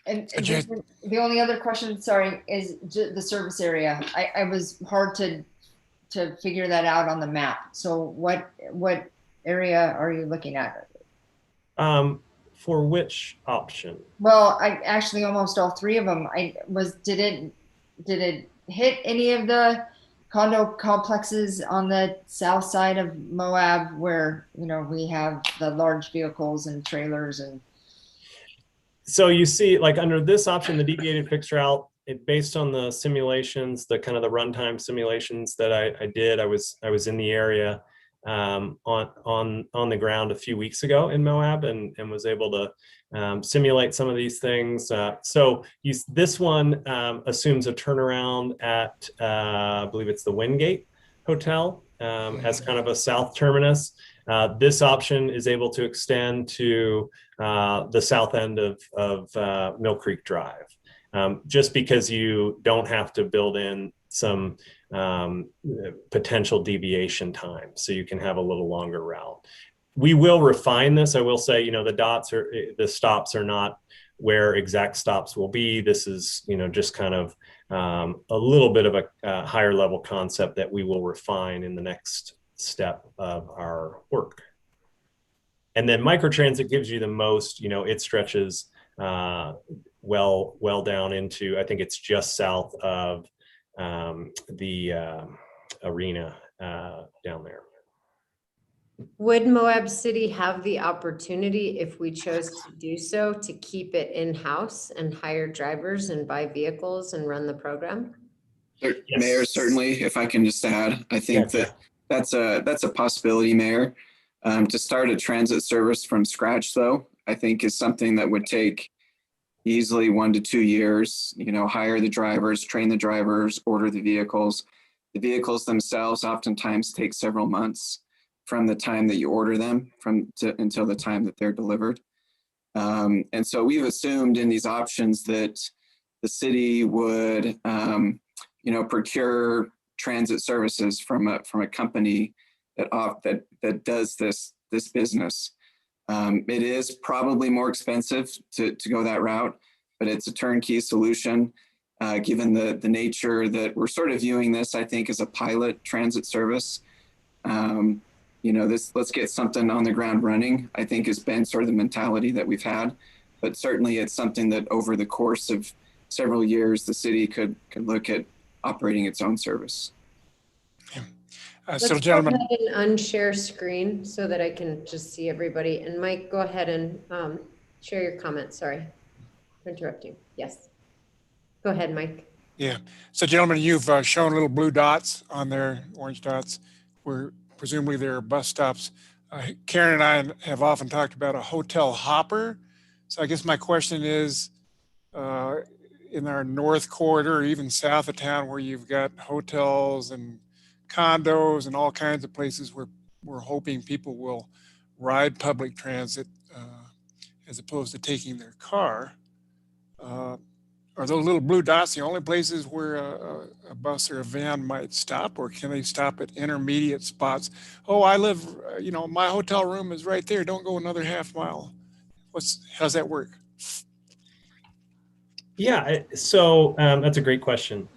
And the only other question, sorry, is the service area. I was hard to figure that out on the map. So what area are you looking at? For which option? Well, I actually almost all 3 of them. Did it hit any of the condo complexes on the south side of Moab where we have the large vehicles and trailers? And so you see, like under this option, the deviated fixed route, based on the simulations, the kind of the runtime simulations that I did, I was in the area on the ground a few weeks ago in Moab and was able to simulate some of these things. So this one assumes a turnaround at I believe it's the Wingate Hotel as kind of a south terminus. This option is able to extend to the south end of Mill Creek Drive, just because you don't have to build in some potential deviation time, so you can have a little longer route. We will refine this. I will say, the stops are not where exact stops will be. This is, just kind of a little bit of a higher level concept that we will refine in the next step of our work. And then microtransit gives you the most, it stretches well down into, I think it's just south of the arena down there. Would Moab City have the opportunity, if we chose to do so, to keep it in-house and hire drivers and buy vehicles and run the program? Yes. Mayor, certainly, if I can just add, I think that's a possibility, Mayor. To start a transit service from scratch, though, I think is something that would take easily 1 to 2 years. Hire the drivers, train the drivers, order the vehicles. The vehicles themselves oftentimes take several months from the time that you order them until the time that they're delivered. And so we've assumed in these options that the city would, procure transit services from a company that does this business. It is probably more expensive to go that route, but it's a turnkey solution. Given the nature that we're sort of viewing this, I think, as a pilot transit service. Let's get something on the ground running, I think, has been sort of the mentality that we've had. But certainly it's something that over the course of several years, the city could look at operating its own service. Let's gentlemen, go ahead and unshare screen so that I can just see everybody. And Mike, go ahead and share your comments. Sorry for interrupting. Yes. Go ahead, Mike. Yeah. So gentlemen, you've shown little blue dots on there, orange dots, where presumably there are bus stops. Karen and I have often talked about a hotel hopper. So I guess my question is, in our north corridor, or even south of town, where you've got hotels and condos and all kinds of places where we're hoping people will ride public transit as opposed to taking their car. Are those little blue dots the only places where a bus or a van might stop, or can they stop at intermediate spots? Oh, I live, my hotel room is right there. Don't go another half mile. How's that work? Yeah, so that's a great question,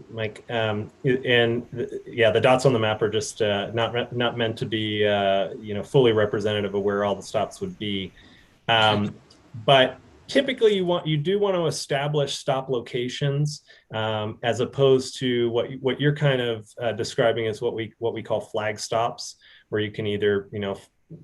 Mike. The dots on the map are just not meant to be fully representative of where all the stops would be. But typically you do want to establish stop locations as opposed to what you're kind of describing as what we call flag stops, where you can either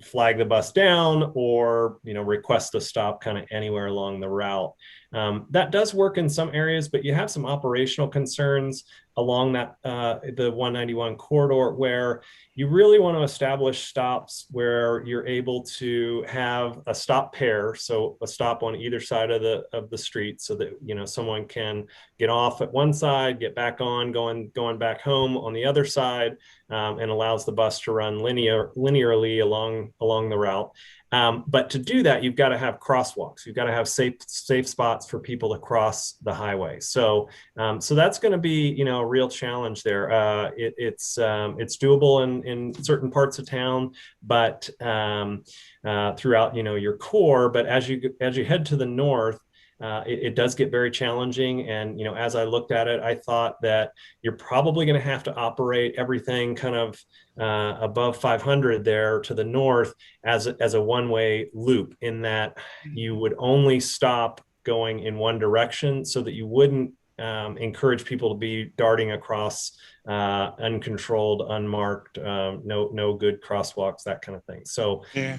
flag the bus down or request a stop kind of anywhere along the route. That does work in some areas, but you have some operational concerns along that the 191 corridor, where you really want to establish stops where you're able to have a stop pair, so a stop on either side of the street, so that someone can get off at one side, get back on, going back home on the other side, and allows the bus to run linearly along the route. But to do that, you've got to have crosswalks. You've got to have safe spots for people to cross the highway. So that's going to be a real challenge there. It's doable in certain parts of town, but throughout your core. But as you head to the north, it does get very challenging. And, as I looked at it, I thought that you're probably going to have to operate everything kind of above 500 there to the north as a one-way loop, in that you would only stop going in one direction, so that you wouldn't encourage people to be darting across uncontrolled, unmarked, no good crosswalks, that kind of thing. So, yeah.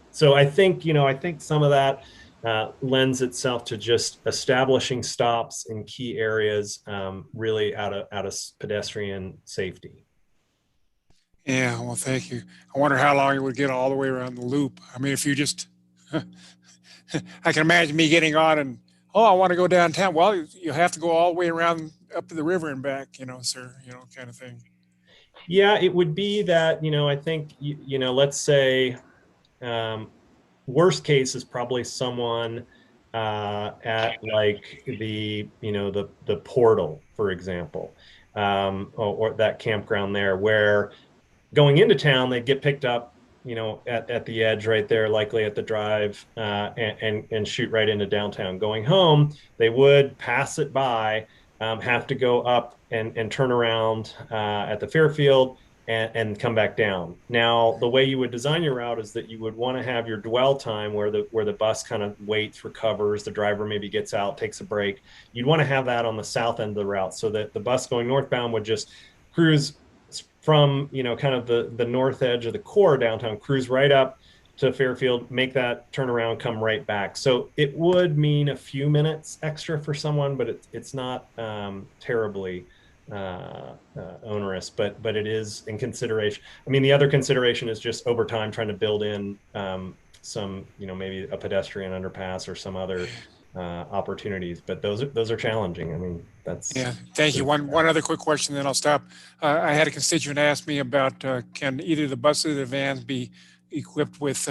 So I think some of that lends itself to just establishing stops in key areas, really out of pedestrian safety. Yeah, well, thank you. I wonder how long it would get all the way around the loop. I mean, if you just, I can imagine me getting on and, oh, I want to go downtown. Well, you have to go all the way around up to the river and back, sir, kind of thing. Yeah, it would be that, I think, let's say, worst case is probably someone at like the portal, for example, or that campground there, where going into town, they'd get picked up, at the edge right there, likely at the drive, and shoot right into downtown. Going home, they would pass it by, have to go up and turn around at the Fairfield and come back down. Now, the way you would design your route is that you would want to have your dwell time where the bus kind of waits, recovers, the driver maybe gets out, takes a break. You'd want to have that on the south end of the route so that the bus going northbound would just cruise from kind of the north edge of the core downtown, cruise right up to Fairfield, make that turnaround, come right back. So it would mean a few minutes extra for someone, but it's not terribly onerous, but it is in consideration. I mean, the other consideration is just over time trying to build in some, maybe a pedestrian underpass or some other opportunities, but those are challenging. I mean, that's. Yeah, thank you. One other quick question, then I'll stop. I had a constituent ask me about can either the buses or the vans be equipped with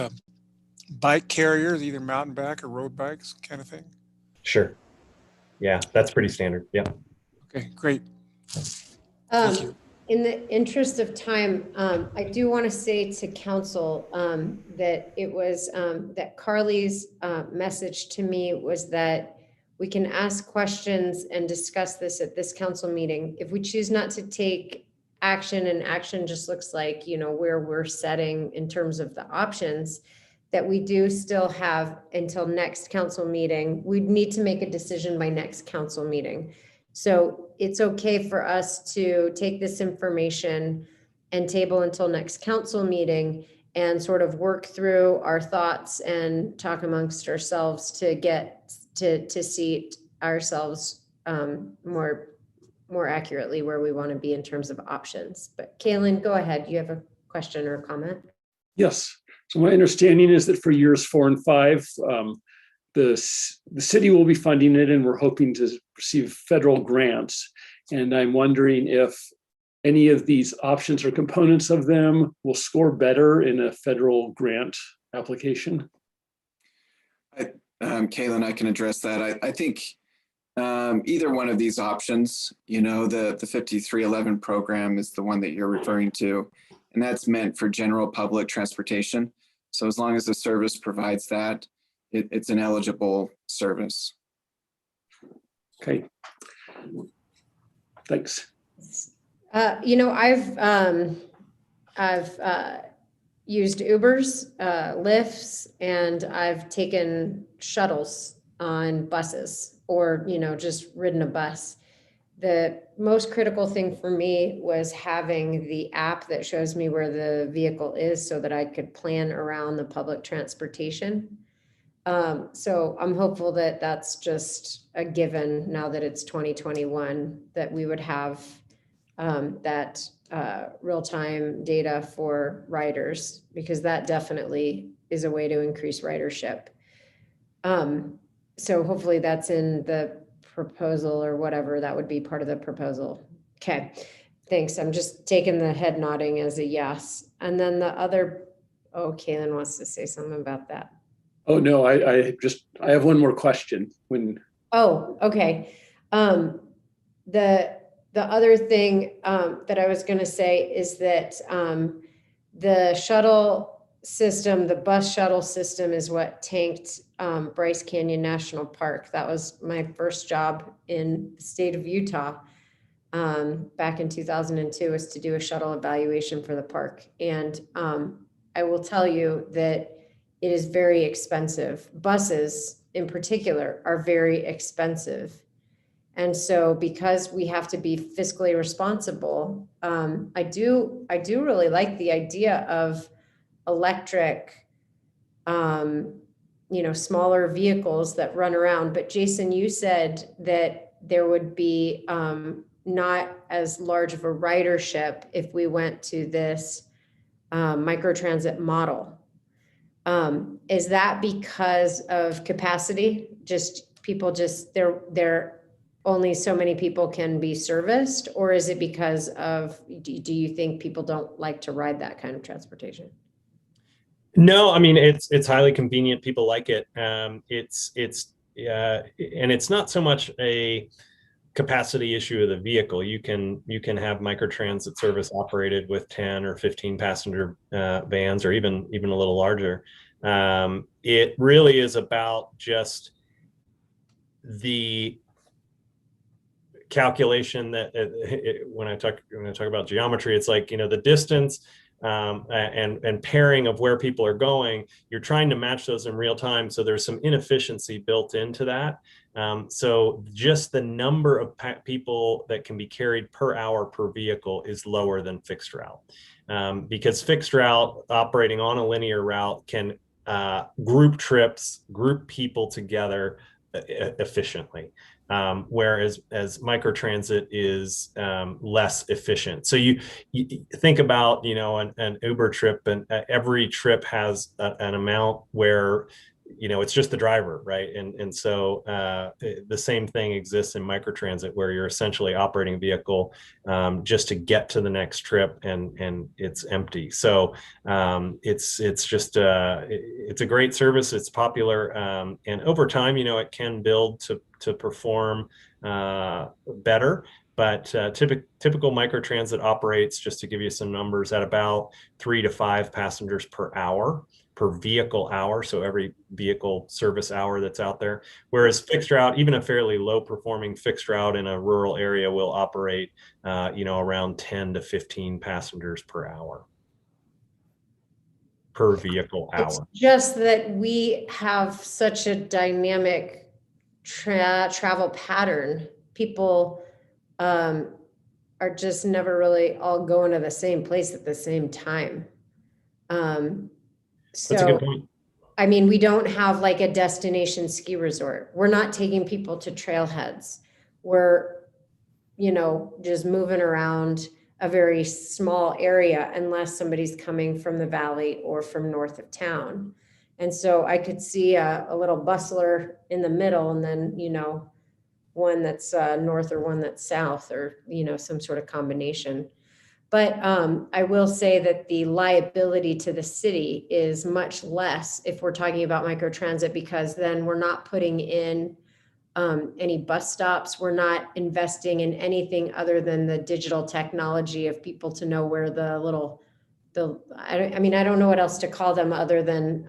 bike carriers, either mountain bike or road bikes, kind of thing? Sure. Yeah, that's pretty standard. Yeah. Okay, great. Thank you. In the interest of time, I do want to say to council that it was that Carly's message to me was that we can ask questions and discuss this at this council meeting. If we choose not to take action, and action just looks like, where we're setting in terms of the options, that we do still have until next council meeting. We'd need to make a decision by next council meeting. So it's okay for us to take this information and table until next council meeting and sort of work through our thoughts and talk amongst ourselves to get to seat ourselves more accurately where we want to be in terms of options. But Kaylin, go ahead. You have a question or a comment? Yes. So my understanding is that for years 4 and 5, the city will be funding it, and we're hoping to receive federal grants. And I'm wondering if any of these options or components of them will score better in a federal grant application. Kaylin, I can address that. I think either one of these options, the 5311 program is the one that you're referring to, and that's meant for general public transportation. So as long as the service provides that, it's an eligible service. Okay. Thanks. I've used Ubers, Lyfts, and I've taken shuttles on buses or, just ridden a bus. The most critical thing for me was having the app that shows me where the vehicle is so that I could plan around the public transportation. So I'm hopeful that that's just a given now that it's 2021, that we would have that real-time data for riders, because that definitely is a way to increase ridership. So hopefully that's in the proposal or whatever, that would be part of the proposal. Okay, thanks. I'm just taking the head nodding as a yes. And then the other, Kaylin wants to say something about that. Oh, no, I have one more question. Okay. The other thing that I was going to say is that the shuttle system, the bus shuttle system, is what tanked Bryce Canyon National Park. That was my first job in the state of Utah back in 2002, was to do a shuttle evaluation for the park. And I will tell you that it is very expensive. Buses in particular are very expensive. And so because we have to be fiscally responsible, I do really like the idea of electric smaller vehicles that run around. But Jason, you said that there would be not as large of a ridership if we went to this microtransit model. Is that because of capacity? There only so many people can be serviced, or is it because of, do you think people don't like to ride that kind of transportation? No, I mean, it's highly convenient. People like it. And it's not so much a capacity issue of the vehicle. You can have microtransit service operated with 10 or 15 passenger vans, or even a little larger. It really is about just the calculation that when I talk about geometry, it's like, the distance and pairing of where people are going. You're trying to match those in real time, so there's some inefficiency built into that. So just the number of people that can be carried per hour per vehicle is lower than fixed route, because fixed route operating on a linear route can group trips, group people together efficiently. Whereas microtransit is less efficient. So you think about, an Uber trip, and every trip has an amount where, it's just the driver, right? And so the same thing exists in microtransit, where you're essentially operating a vehicle just to get to the next trip, and it's empty. So it's just it's a great service. It's popular, and over time, it can build to perform better. But typical microtransit operates, just to give you some numbers, at about 3 to 5 passengers per hour, per vehicle hour. So every vehicle service hour that's out there. Whereas fixed route, even a fairly low performing fixed route in a rural area, will operate, around 10 to 15 passengers per hour, per vehicle hour. It's just that we have such a dynamic travel pattern. People are just never really all going to the same place at the same time. That's a good point. I mean, we don't have like a destination ski resort. We're not taking people to trailheads. We're, just moving around a very small area, unless somebody's coming from the valley or from north of town. And so I could see a little bustler in the middle, and then, one that's north or one that's south, or, some sort of combination. But I will say that the liability to the city is much less if we're talking about microtransit, because then we're not putting in any bus stops. We're not investing in anything other than the digital technology of people to know where I don't know what else to call them other than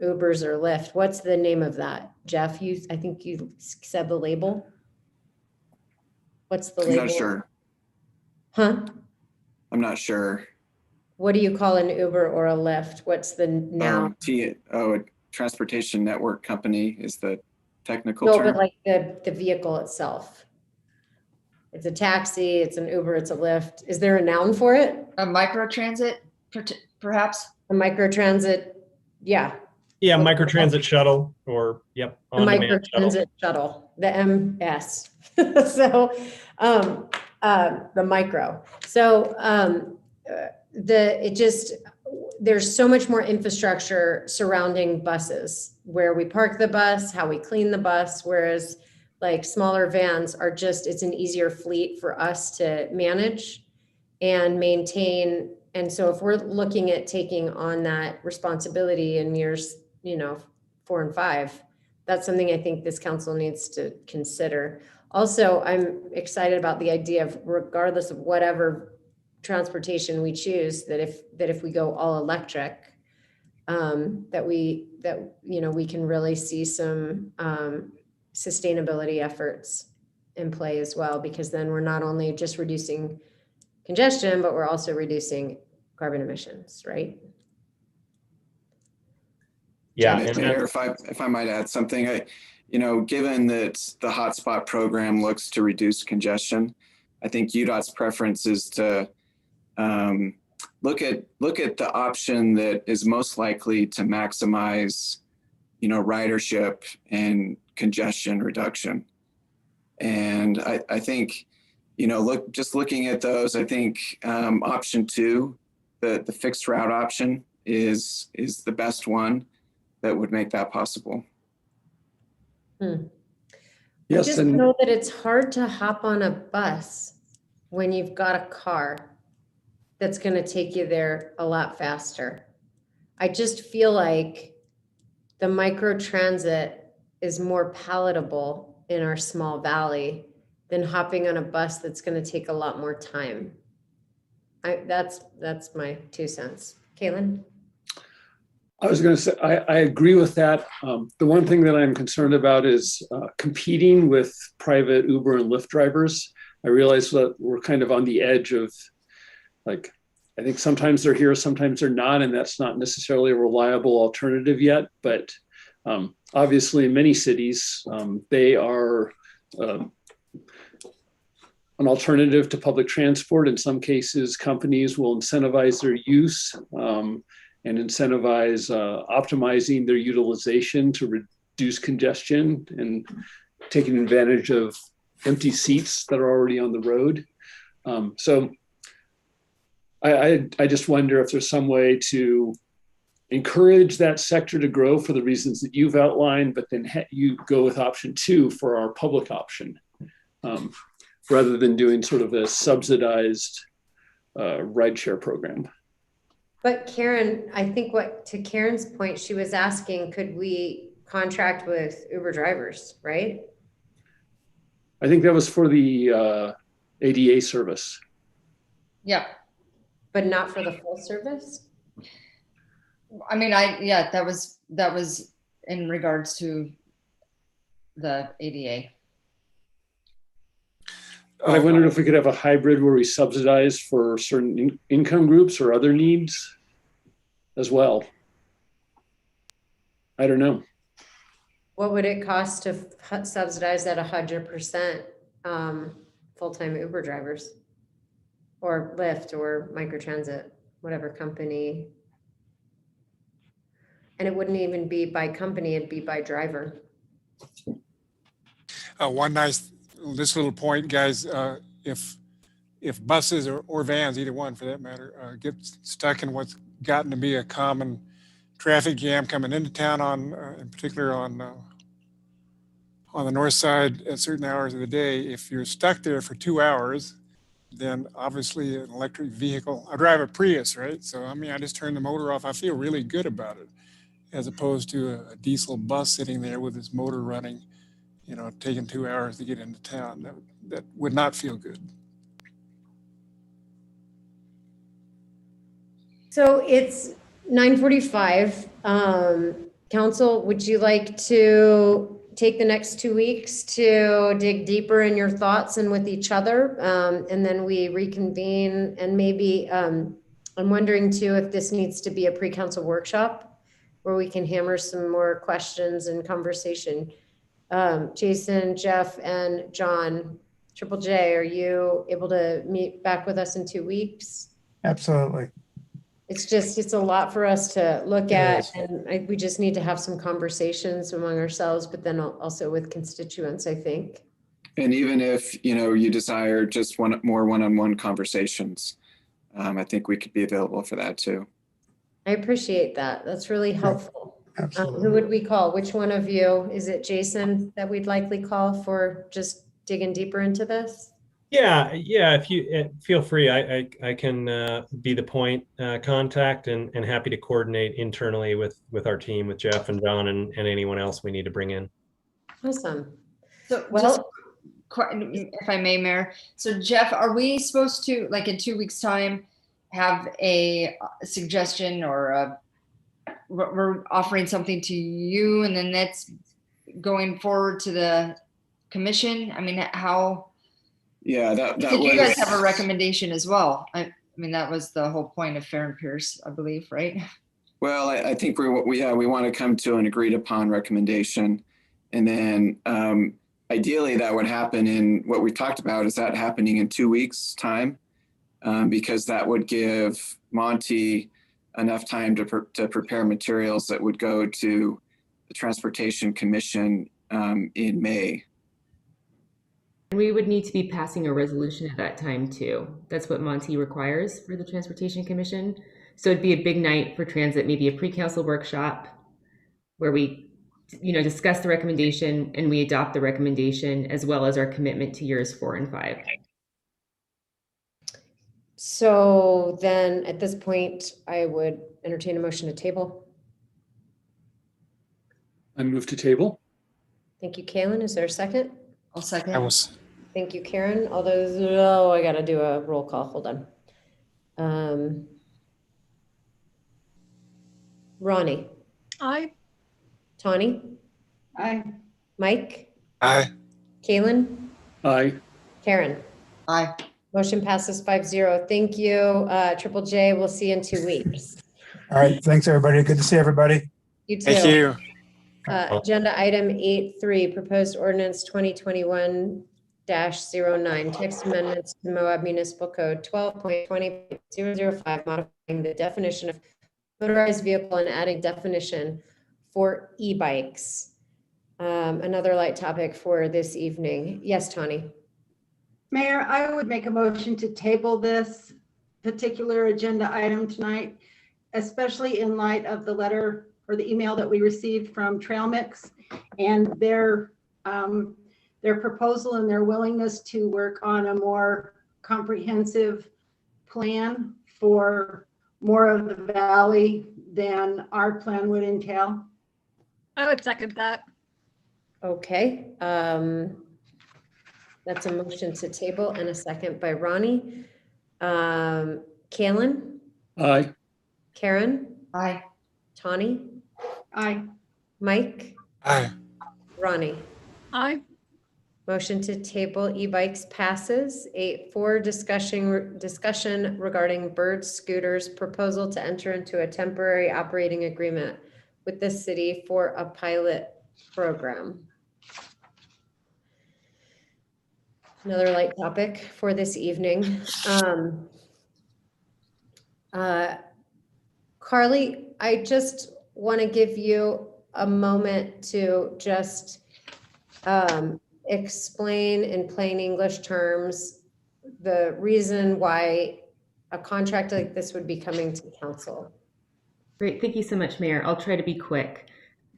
Ubers or Lyft. What's the name of that? Jeff, I think you said the label. What's the label? I'm not sure. Huh? I'm not sure. What do you call an Uber or a Lyft? What's the now? A transportation network company is the technical No, term. but like the vehicle itself. It's a taxi, it's an Uber, it's a Lyft. Is there a noun for it? A microtransit, perhaps? A microtransit, yeah. Yeah, microtransit shuttle, or The microtransit shuttle, the MS. So the micro. So there's so much more infrastructure surrounding buses, where we park the bus, how we clean the bus, whereas like smaller vans are it's an easier fleet for us to manage and maintain. And so if we're looking at taking on that responsibility in years, 4 and 5, that's something I think this council needs to consider. Also, I'm excited about the idea of, regardless of whatever transportation we choose, that if we go all electric, that we can really see some sustainability efforts in play as well, because then we're not only just reducing congestion, but we're also reducing carbon emissions, right? Yeah. Mayor, if I might add something, given that the hotspot program looks to reduce congestion, I think UDOT's preference is to look at the option that is most likely to maximize ridership and congestion reduction. And I think, just looking at those, I think option 2, the fixed route option is the best one that would make that possible. I just know that it's hard to hop on a bus when you've got a car that's going to take you there a lot faster. I just feel like the micro transit is more palatable in our small valley than hopping on a bus that's going to take a lot more time. That's my 2 cents. Caitlin? I was going to say, I agree with that. The one thing that I'm concerned about is competing with private Uber and Lyft drivers. I realize that we're kind of on the edge of, like, I think sometimes they're here, sometimes they're not, and that's not necessarily a reliable alternative yet. But obviously in many cities, they are an alternative to public transport. In some cases, companies will incentivize their use and incentivize optimizing their utilization to reduce congestion and taking advantage of empty seats that are already on the road. So I just wonder if there's some way to encourage that sector to grow for the reasons that you've outlined, but then you go with option 2 for our public option, rather than doing sort of a subsidized rideshare program. But Karen, I think to Karen's point, she was asking, could we contract with Uber drivers, right? I think that was for the ADA service. Yeah. But not for the full service? I mean, that was in regards to the ADA. I wondered if we could have a hybrid where we subsidize for certain income groups or other needs as well. I don't know. What would it cost to subsidize at 100% full-time Uber drivers or Lyft or microtransit, whatever company? And it wouldn't even be by company, it'd be by driver. This little point, guys, if buses or vans, either one for that matter, get stuck in what's gotten to be a common traffic jam coming into town in particular on the north side at certain hours of the day, if you're stuck there for 2 hours, then obviously an electric vehicle, I drive a Prius, right? So, I mean, I just turn the motor off. I feel really good about it, as opposed to a diesel bus sitting there with its motor running, taking 2 hours to get into town. That would not feel good. So it's 9:45. Council, would you like to take the next 2 weeks to dig deeper in your thoughts and with each other? And then we reconvene, and maybe I'm wondering too if this needs to be a pre-council workshop where we can hammer some more questions and conversation. Jason, Jeff, and John, Triple J, are you able to meet back with us in 2 weeks? Absolutely. It's a lot for us to look at, and we just need to have some conversations among ourselves, but then also with constituents, I think. And even if, you desire just more one-on-one conversations, I think we could be available for that too. I appreciate that. That's really helpful. Absolutely. Who would we call? Which one of you? Is it Jason that we'd likely call for just digging deeper into this? Yeah. If you feel free, I can be the point contact and happy to coordinate internally with our team, with Jeff and John and anyone else we need to bring in. Awesome. So, well, if I may, Mayor. So, Jeff, are we supposed to, like, in 2 weeks' time, have a suggestion or we're offering something to you, and then that's going forward to the commission? I mean, how? Yeah, that you guys have a recommendation as well. I mean, that was the whole point of Fair and Pierce, I believe, right? Well, I think we want to come to an agreed upon recommendation, and then ideally that would happen in what we talked about, is that happening in 2 weeks' time, because that would give Monty enough time to prepare materials that would go to the Transportation Commission in May. And we would need to be passing a resolution at that time too. That's what Monty requires for the Transportation Commission. So it'd be a big night for transit, maybe a pre-council workshop where we, discuss the recommendation and we adopt the recommendation as well as our commitment to years 4 and 5. So then at this point, I would entertain a motion to table. I move to table. Thank you, Kaylin. Is there a second? I'll second. Thank you, Karen. All those, oh, I gotta do a roll call. Hold on. Ronnie, Aye. Tawny, Aye. Mike, Aye. Kaylin, Aye. Karen. Aye. Motion passes 5-0. Thank you, Triple J. We'll see you in 2 weeks. All right. Thanks, everybody. Good to see everybody. You too. Thank you. Agenda item 8.3, proposed ordinance 2021-09, text amendments to Moab Municipal Code 12.20.005, modifying the definition of motorized vehicle and adding definition for e-bikes. Another light topic for this evening. Yes, Tawny. Mayor, I would make a motion to table this particular agenda item tonight, especially in light of the letter or the email that we received from Trail Mix and their proposal and their willingness to work on a more comprehensive plan for more of the valley than our plan would entail. I would second that. Okay. That's a motion to table and a second by Ronnie. Kaylin? Aye. Karen? Aye. Tawny? Aye. Mike? Aye. Ronnie? Aye. Motion to table e-bikes passes. 8.4, discussion regarding Bird Scooters proposal to enter into a temporary operating agreement with the city for a pilot program. Another light topic for this evening. Carly, I just want to give you a moment to just explain in plain English terms the reason why a contract like this would be coming to council. Great, thank you so much, Mayor. I'll try to be quick,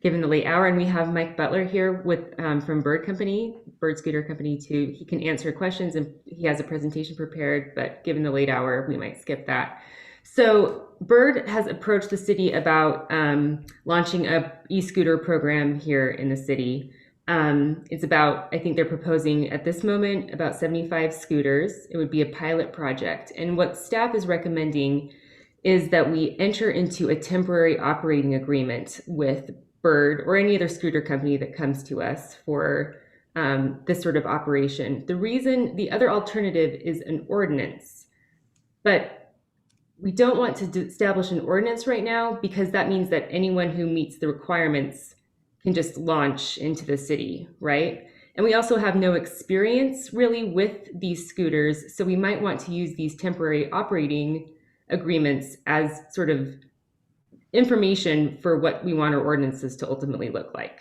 given the late hour, and we have Mike Butler here with from Bird Scooter Company too. He can answer questions and he has a presentation prepared, but given the late hour, we might skip that. So Bird has approached the city about launching a e-scooter program here in the city. It's about, I think they're proposing at this moment about 75 scooters. It would be a pilot project. And what staff is recommending is that we enter into a temporary operating agreement with Bird or any other scooter company that comes to us for this sort of operation. The other alternative is an ordinance, but we don't want to establish an ordinance right now because that means that anyone who meets the requirements can just launch into the city, right? And we also have no experience really with these scooters, so we might want to use these temporary operating agreements as sort of information for what we want our ordinances to ultimately look like,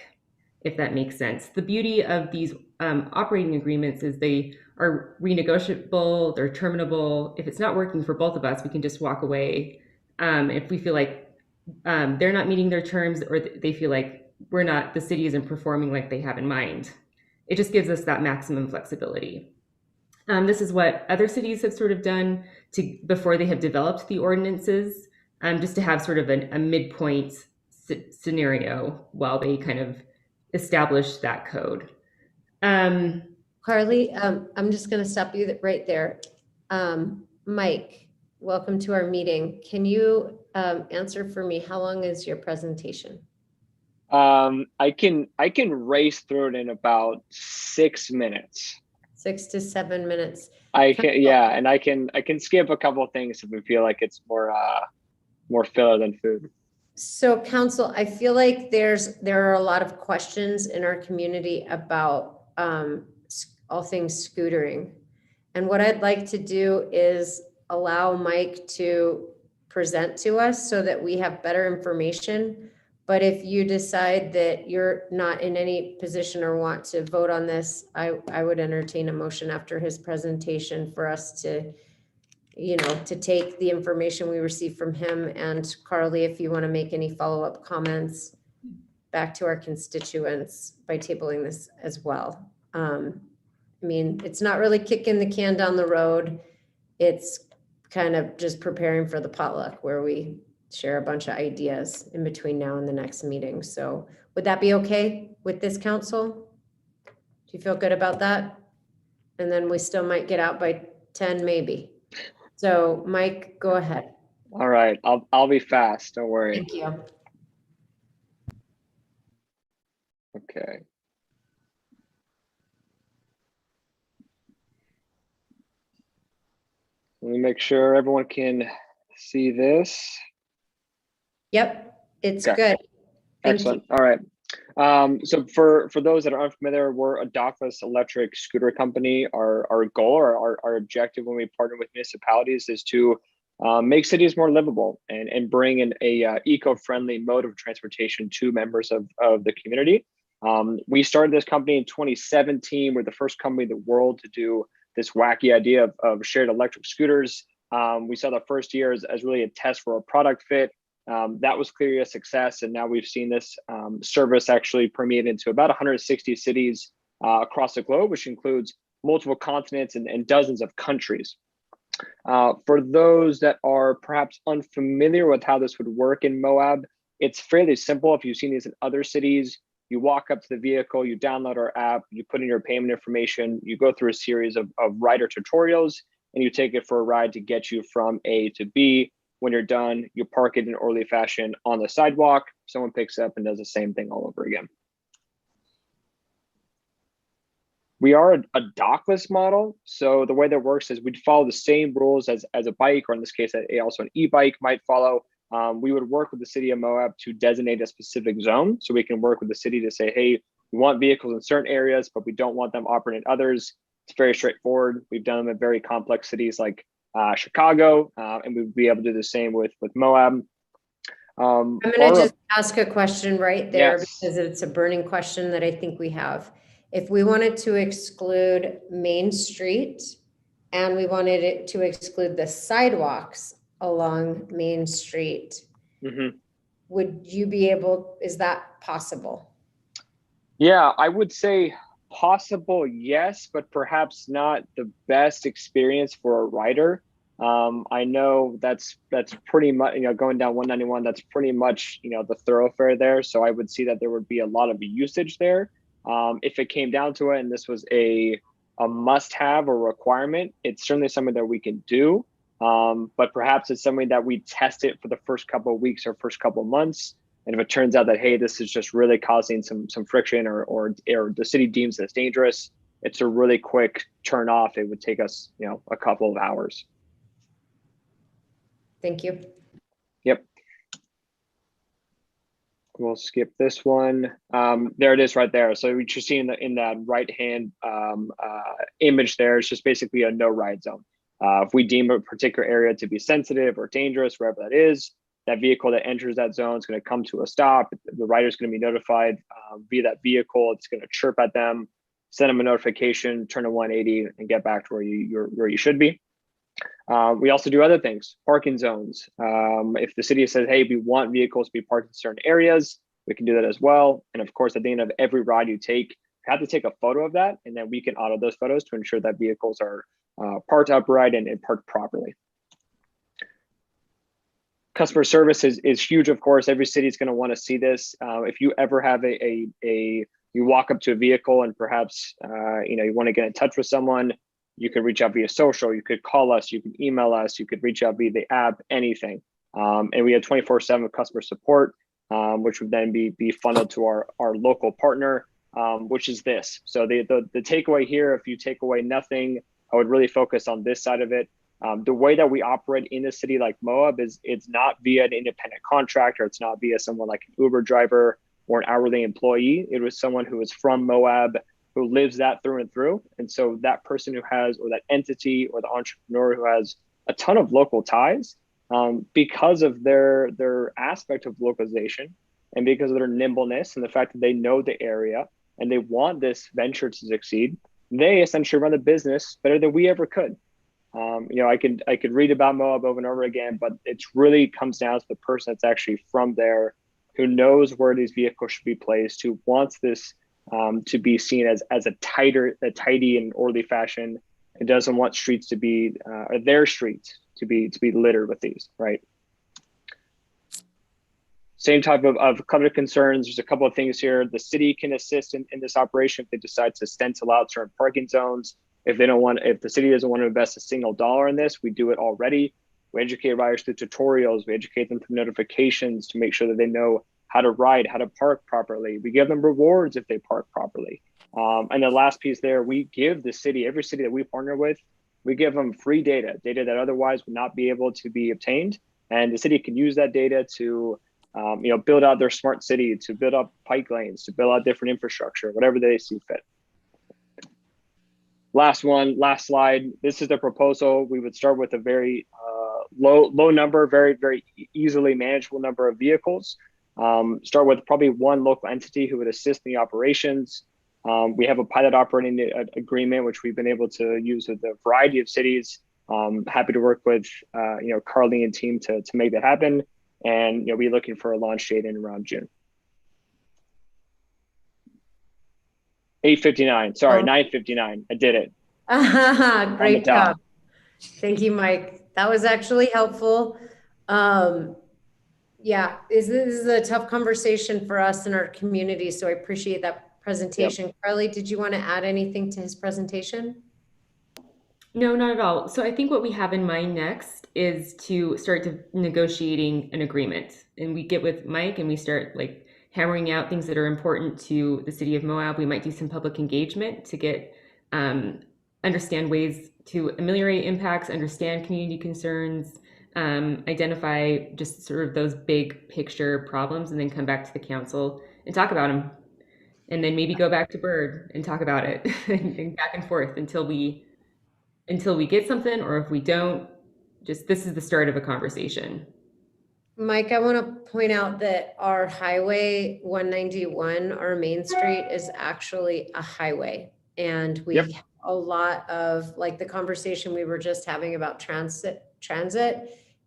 if that makes sense. The beauty of these operating agreements is they are renegotiable, they're terminable. If it's not working for both of us, we can just walk away. If we feel like they're not meeting their terms or they feel like the city isn't performing like they have in mind. It just gives us that maximum flexibility. This is what other cities have sort of done before they have developed the ordinances, just to have sort of a midpoint scenario while they kind of establish that code. Carly, I'm just going to stop you right there. Mike, welcome to our meeting. Can you answer for me, how long is your presentation? I can race through it in about 6 minutes. 6 to 7 minutes. I can skip a couple of things if we feel like it's more filler than food. So council, I feel like there are a lot of questions in our community about all things scootering. And what I'd like to do is allow Mike to present to us so that we have better information. But if you decide that you're not in any position or want to vote on this, I would entertain a motion after his presentation for us to, to take the information we received from him, and Carly, if you want to make any follow-up comments back to our constituents by tabling this as well. I mean, it's not really kicking the can down the road. It's kind of just preparing for the potluck where we share a bunch of ideas in between now and the next meeting. So would that be okay with this council? Do you feel good about that? And then we still might get out by 10, maybe. So Mike, go ahead. All right, I'll be fast. Don't worry. Thank you. Okay. Let me make sure everyone can see this. Yep, it's Okay. good. Thank Excellent. you. All right. So for those that are unfamiliar, we're a dockless electric scooter company. Our goal or our objective when we partner with municipalities is to make cities more livable and bring in a eco-friendly mode of transportation to members of the community. We started this company in 2017. We're the first company in the world to do this wacky idea of shared electric scooters. We saw the first year as really a test for a product fit. That was clearly a success, and now we've seen this service actually permeate into about 160 cities across the globe, which includes multiple continents and dozens of countries. For those that are perhaps unfamiliar with how this would work in Moab, it's fairly simple. If you've seen these in other cities, you walk up to the vehicle, you download our app, you put in your payment information, you go through a series of rider tutorials, and you take it for a ride to get you from A to B. When you're done, you park it in an orderly fashion on the sidewalk. Someone picks up and does the same thing all over again. We are a dockless model. So the way that works is we'd follow the same rules as a bike, or in this case, also an e-bike might follow. We would work with the city of Moab to designate a specific zone. So we can work with the city to say, hey, we want vehicles in certain areas, but we don't want them operating in others. It's very straightforward. We've done them in very complex cities like Chicago, and we'd be able to do the same with Moab. I'm going to just ask a question right there, yes, because it's a burning question that I think we have. If we wanted to exclude Main Street and we wanted it to exclude the sidewalks along Main Street, would you be able, is that possible? Yeah, I would say possible, yes, but perhaps not the best experience for a rider. I know that's pretty much, going down 191, that's pretty much, the thoroughfare there. So I would see that there would be a lot of usage there. If it came down to it and this was a must-have or requirement, it's certainly something that we can do. But perhaps it's something that we test it for the first couple of weeks or first couple of months. And if it turns out that, hey, this is just really causing some friction or the city deems it's dangerous, it's a really quick turn off. It would take us, a couple of hours. Thank you. Yep. We'll skip this one. There it is right there. So what you're seeing in that right-hand image there, it's just basically a no ride zone. If we deem a particular area to be sensitive or dangerous, wherever that is, that vehicle that enters that zone is going to come to a stop. The rider is going to be notified via that vehicle. It's going to chirp at them, send them a notification, turn a 180, and get back to where you should be. We also do other things, parking zones. If the city says, hey, we want vehicles to be parked in certain areas, we can do that as well. And of course, at the end of every ride you take, you have to take a photo of that, and then we can audit those photos to ensure that vehicles are parked upright and parked properly. Customer service is huge, of course. Every city is going to want to see this. If you ever have you walk up to a vehicle and perhaps you want to get in touch with someone, you could reach out via social, you could call us, you can email us, you could reach out via the app, anything. And we have 24/7 customer support, which would then be funneled to our local partner, which is this. So the takeaway here, if you take away nothing, I would really focus on this side of it. The way that we operate in a city like Moab is it's not via an independent contractor. It's not via someone like an Uber driver or an hourly employee. It was someone who is from Moab, who lives that through and through. And so that person who has, or that entity or the entrepreneur who has a ton of local ties, because of their aspect of localization, and because of their nimbleness and the fact that they know the area and they want this venture to succeed, they essentially run the business better than we ever could. I could read about Moab over and over again, but it really comes down to the person that's actually from there, who knows where these vehicles should be placed, who wants this to be seen as a tidy and orderly fashion. It doesn't want streets to be their streets to be littered with these, right? Same type of covenant concerns. There's a couple of things here. The city can assist in this operation if they decide to stencil out certain parking zones. If the city doesn't want to invest a single dollar in this, we do it already. We educate riders through tutorials. We educate them through notifications to make sure that they know how to ride, how to park properly. We give them rewards if they park properly. And the last piece there, we give the city, every city that we partner with, we give them free data that otherwise would not be able to be obtained. And the city can use that data to build out their smart city, to build up bike lanes, to build out different infrastructure, whatever they see fit. Last slide. This is the proposal. We would start with a very low number, very, very easily manageable number of vehicles. Start with probably one local entity who would assist in the operations. We have a pilot operating agreement, which we've been able to use with a variety of cities. Happy to work with Carly and team to make that happen. And we're looking for a launch date in around June. 8:59. Sorry, 9:59. I did it. Great job. Thank you, Mike. That was actually helpful. Yeah, this is a tough conversation for us in our community, so I appreciate that presentation. Yep. Carly, did you want to add anything to his presentation? No, not at all. So I think what we have in mind next is to start negotiating an agreement, and we get with Mike and we start hammering out things that are important to the city of Moab. We might do some public engagement to get understand ways to ameliorate impacts, understand community concerns, identify just sort of those big picture problems, and then come back to the council and talk about them. And then maybe go back to Bird and talk about it and back and forth until we get something, or if we don't, just this is the start of a conversation. Mike, I want to point out that our highway 191, our main street, is actually a highway. And we have a lot of, the conversation we were just having about transit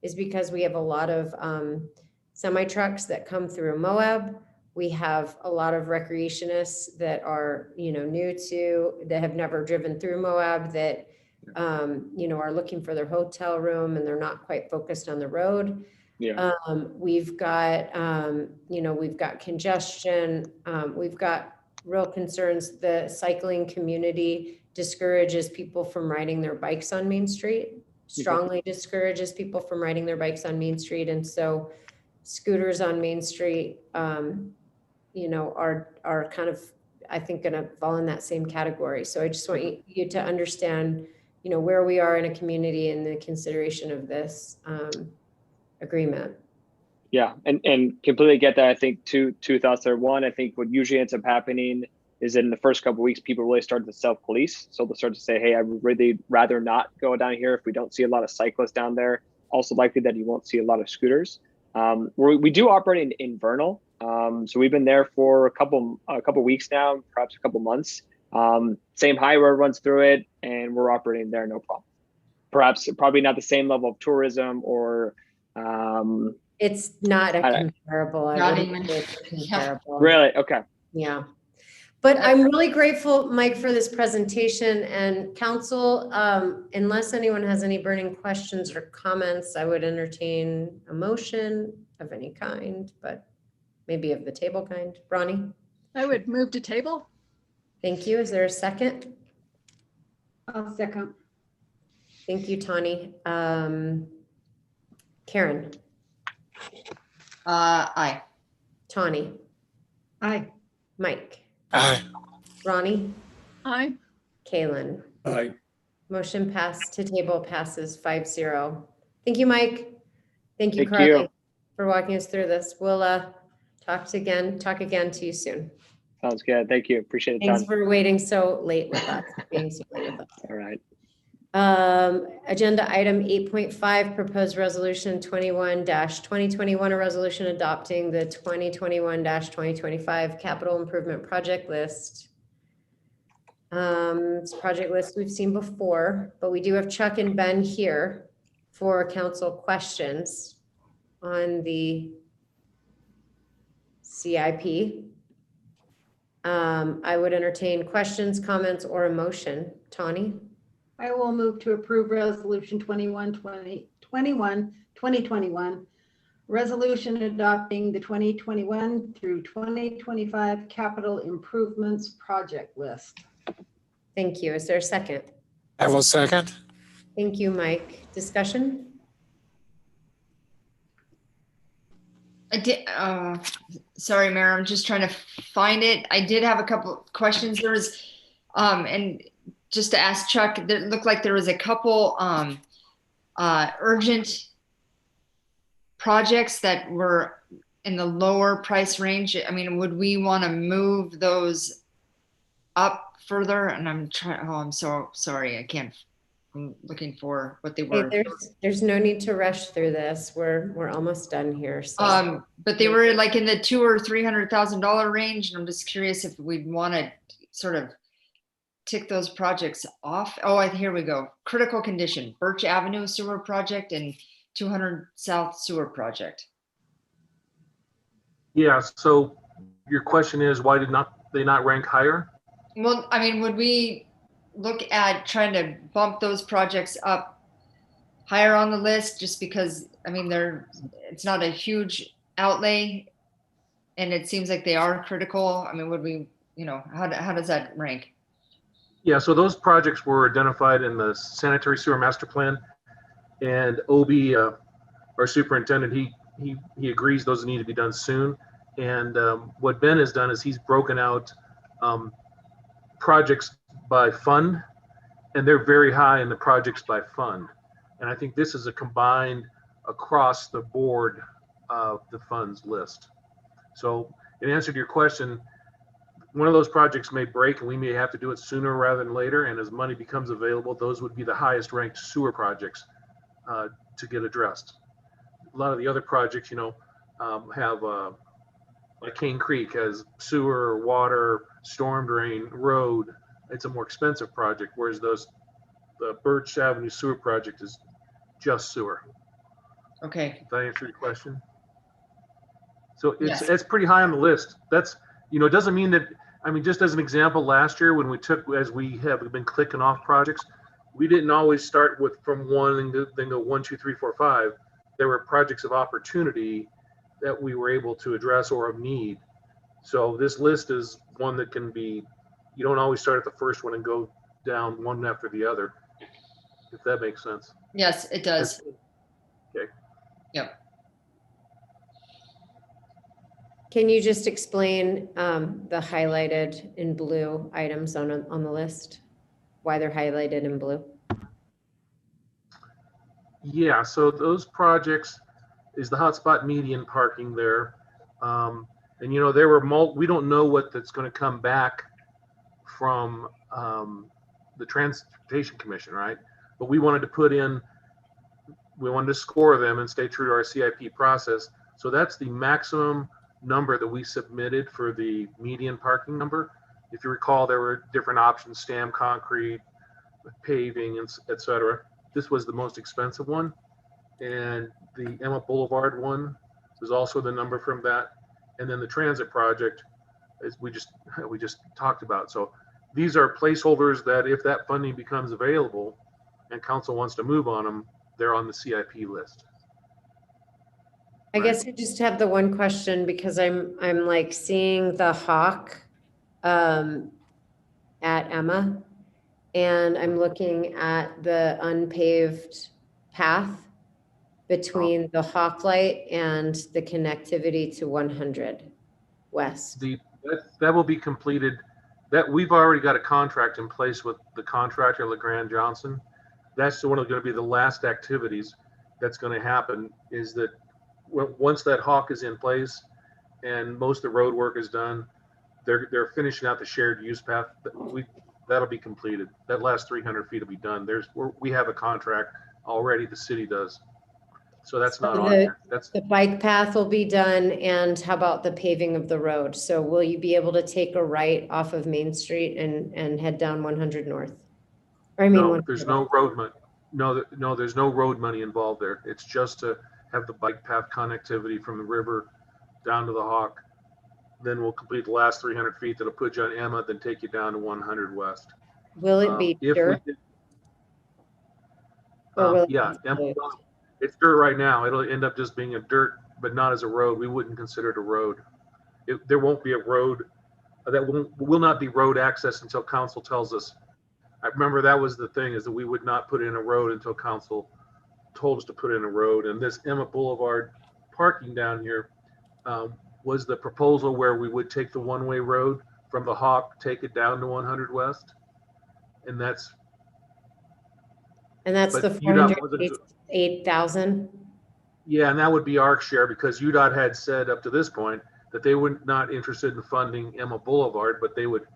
is because we have a lot of semi trucks that come through Moab. We have a lot of recreationists that are, that have never driven through Moab, that, are looking for their hotel room and they're not quite focused on the road. Yeah. We've got congestion. We've got real concerns. The cycling community discourages people from riding their bikes on Main Street, strongly discourages people from riding their bikes on Main Street. And so scooters on Main Street, are kind of, I think, going to fall in that same category. So I just want you to understand, where we are in a community and the consideration of this agreement. Yeah, and completely get that. I think two thoughts there. One, I think what usually ends up happening is that in the first couple of weeks, people really start to self-police. So they'll start to say, hey, I would really rather not go down here if we don't see a lot of cyclists down there. Also likely that you won't see a lot of scooters. We do operate in Vernal. So we've been there for a couple weeks now, perhaps a couple months. Same highway runs through it, and we're operating there, no problem. Probably not the same level of tourism or it's not comparable. Not even comparable. Really? Okay. Yeah. But I'm really grateful, Mike, for this presentation, and council, unless anyone has any burning questions or comments, I would entertain a motion of any kind, but maybe of the table kind. Ronnie? I would move to table. Thank you. Is there a second? I'll second. Thank you, Tawny. Karen? Aye. Tawny? Aye. Mike? Aye. Ronnie? Aye. Kaylin? Aye. Motion to table passes 5-0. Thank you, Mike. Thank you, Thank Carly, you. for walking us through this. We'll talk again to you soon. Sounds good. Thank you. Appreciate the Thanks time. for waiting so late with us. Being so late with us. All right. Agenda item 8.5, proposed resolution 21-2021, a resolution adopting the 2021-2025 capital improvement project list. It's a project list we've seen before, but we do have Chuck and Ben here for council questions on the CIP. I would entertain questions, comments, or a motion. Tawny? I will move to approve resolution 2021, resolution adopting the 2021 through 2025 capital improvements project list. Thank you. Is there a second? I will second. Thank you, Mike. Discussion? I did, sorry, Mayor, I'm just trying to find it. I did have a couple questions. There was, and just to ask Chuck, it looked like there was a couple urgent projects that were in the lower price range. I mean, would we want to move those up further? And I'm trying, oh, I'm so sorry. I'm looking for what they were. Hey, there's no need to rush through this. We're almost done here. So. But they were like in the $200,000 or $300,000 range. And I'm just curious if we'd want to sort of tick those projects off. Oh, here we go. Critical condition, Birch Avenue sewer project and 200 South sewer project. Yeah, so your question is why did they not rank higher? Well, I mean, would we look at trying to bump those projects up higher on the list just because, I mean, it's not a huge outlay and it seems like they are critical. I mean, would we, how does that rank? Yeah, so those projects were identified in the sanitary sewer master plan, and Obi, our superintendent, he agrees those need to be done soon. And what Ben has done is he's broken out projects by fund, and they're very high in the projects by fund. And I think this is a combined across the board of the funds list. So in answer to your question, one of those projects may break and we may have to do it sooner rather than later. And as money becomes available, those would be the highest ranked sewer projects to get addressed. A lot of the other projects, have like Cane Creek has sewer, water, storm drain, road. It's a more expensive project, whereas the Birch Avenue sewer project is just sewer. Okay. Did that answer your question? So it's pretty high on the list. That's, it doesn't mean that, I mean, just as an example, last year when as we have been clicking off projects, we didn't always start from one and then go 1, 2, 3, 4, 5. There were projects of opportunity that we were able to address or of need. So this list is one that can be, you don't always start at the first one and go down one after the other, if that makes sense. Yes, it does. Okay. Yep. Can you just explain the highlighted in blue items on the list? Why they're highlighted in blue? Yeah, so those projects is the hotspot median parking there. And there were we don't know what that's going to come back from the Transportation Commission, right? But we wanted to score them and stay true to our CIP process. So that's the maximum number that we submitted for the median parking number. If you recall, there were different options, stam concrete, paving, et cetera. This was the most expensive one. And the Emma Boulevard one was also the number from that. And then the transit project, as we just talked about. So these are placeholders that if that funding becomes available and council wants to move on them, they're on the CIP list. I guess I just have the one question because I'm like seeing the Hawk at Emma, and I'm looking at the unpaved path between the Hawk Light and the connectivity to 100 West. That will be completed. That we've already got a contract in place with the contractor, LeGrand Johnson. That's one of going to be the last activities that's going to happen. Is that once that Hawk is in place and most of the road work is done, they're finishing out the shared use path. that'll be completed. That last 300 feet will be done. We have a contract already, the city does. So that's not on here. That's The bike path will be done, and how about the paving of the road? So will you be able to take a right off of Main Street and head down 100 North? Or I mean, no, 100 there's no road money. No, there's no road money involved there. It's just to have the bike path connectivity from the river down to the Hawk. Then we'll complete the last 300 feet. That'll put you on Emma, then take you down to 100 West. Will it be If dirt? we did, Or will it yeah, be Emma, paved? it's dirt right now. It'll end up just being a dirt, but not as a road. We wouldn't consider it a road. There won't be a road. That will not be road access until council tells us. I remember that was the thing, is that we would not put in a road until council told us to put in a road. And this Emmett Boulevard parking down here was the proposal where we would take the one-way road from the Hawk, take it down to 100 West. And that's the but UDOT wasn't- 408,000? Yeah, and that would be our share, because UDOT had said up to this point that they were not interested in funding Emma Boulevard, but they would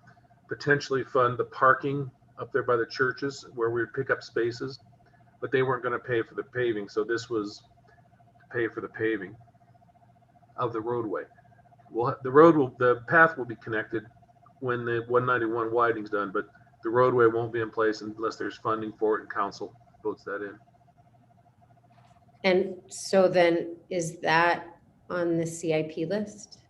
potentially fund the parking up there by the churches where we would pick up spaces, but they weren't going to pay for the paving. So this was to pay for the paving of the roadway. Well, the path will be connected when the 191 widening's done, but the roadway won't be in place unless there's funding for it and council votes that in. And so then is that on the CIP list?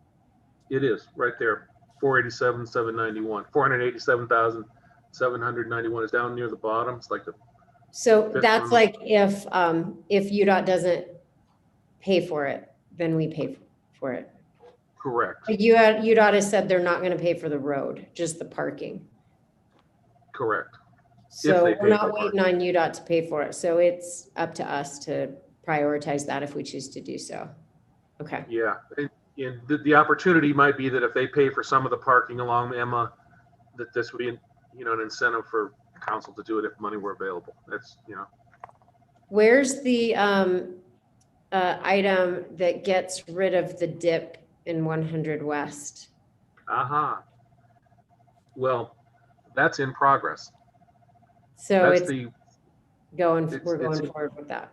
It is right there, 487,791, 487,791 is down near the bottom. It's like the. So fifth that's one. like if UDOT doesn't pay for it, then we pay for it. Correct. UDOT has said they're not going to pay for the road, just the parking. Correct. So they we're pay not for waiting on UDOT to pay for it. So it's up to us to prioritize that if we choose to do so. Okay. Yeah, and the opportunity might be that if they pay for some of the parking along Emma, that this would be, an incentive for council to do it if money were available. That's, Where's the item that gets rid of the dip in 100 West? Aha. Well, that's in progress. So That's it's we're going forward with that.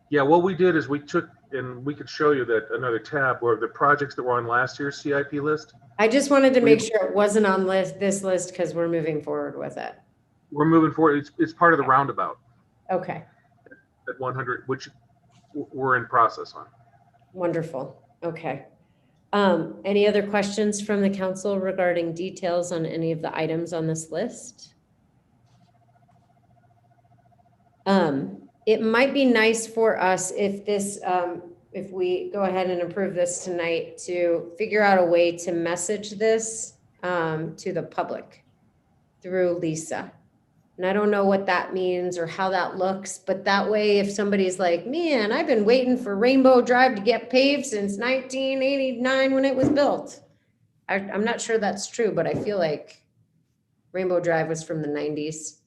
Yeah, what we did is we took, and we could show you that another tab where the projects that were on last year's CIP list. I just wanted to make sure it wasn't on this list because we're moving forward with it. We're moving forward. It's part of the roundabout Okay, at 100, which we're in process on. wonderful. Okay. Any other questions from the council regarding details on any of the items on this list? It might be nice for us if this, if we go ahead and approve this tonight, to figure out a way to message this to the public through Lisa. And I don't know what that means or how that looks, but that way, if somebody's like, man, I've been waiting for Rainbow Drive to get paved since 1989 when it was built. I'm not sure that's true, but I feel like Rainbow Drive was from the 90s.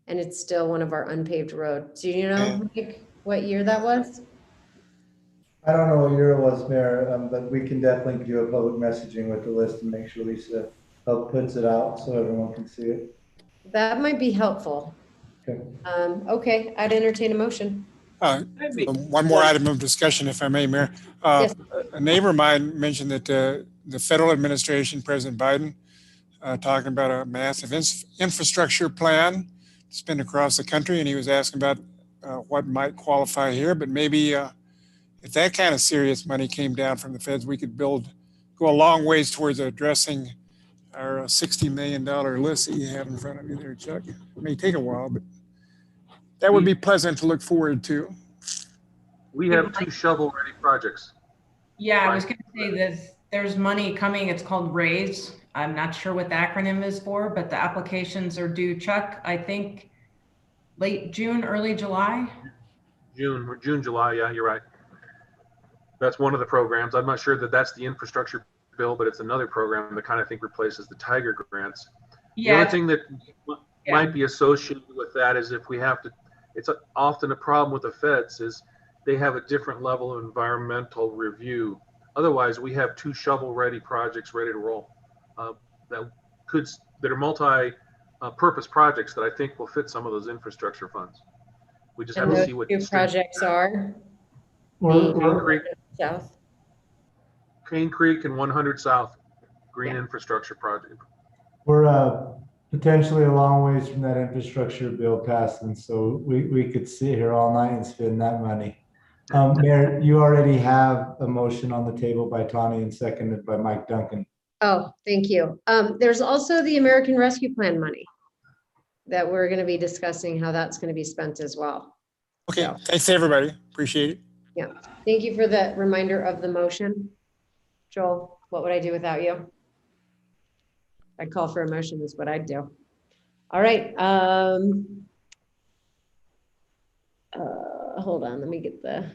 And it's still one of our unpaved roads. Do you know what year that was? I don't know what year it was, Mayor, but we can definitely do a public messaging with the list and make sure Lisa puts it out so everyone can see it. That might be helpful. Okay. Okay, I'd entertain a motion. One more item of discussion, if I may, Mayor. Yes. A neighbor of mine mentioned that the federal administration, President Biden, talking about a massive infrastructure plan to spend across the country, and he was asking about what might qualify here, but maybe if that kind of serious money came down from the feds, we could go a long ways towards addressing our $60 million list that you have in front of you there, Chuck. It may take a while, but that would be pleasant to look forward to. We have 2 shovel-ready projects. Yeah, I was going to say there's money coming. It's called RAISE. I'm not sure what the acronym is for, but the applications are due, Chuck, I think late June, early July. June, July. Yeah, you're right. That's one of the programs. I'm not sure that that's the infrastructure bill, but it's another program that kind of think replaces the Tiger grants. Yeah. The only thing that might be associated with that is if we have to, it's often a problem with the feds is they have a different level of environmental review. Otherwise, we have 2 shovel-ready projects ready to roll that are multi purpose projects that I think will fit some of those infrastructure funds. We just have And to those see what. two projects are We're- Cane Creek, south. Cane Creek and 100 South Green Infrastructure Project. We're potentially a long ways from that infrastructure bill passing, so we could sit here all night and spend that money. Mayor, you already have a motion on the table by Tawny and seconded by Mike Duncan. Oh, thank you. There's also the American Rescue Plan money that we're going to be discussing how that's going to be spent as well. Okay, So, thanks everybody. Appreciate it. yeah. Thank you for the reminder of the motion. Joel, what would I do without you? I'd call for a motion is what I'd do. All right. Hold on, let me get the.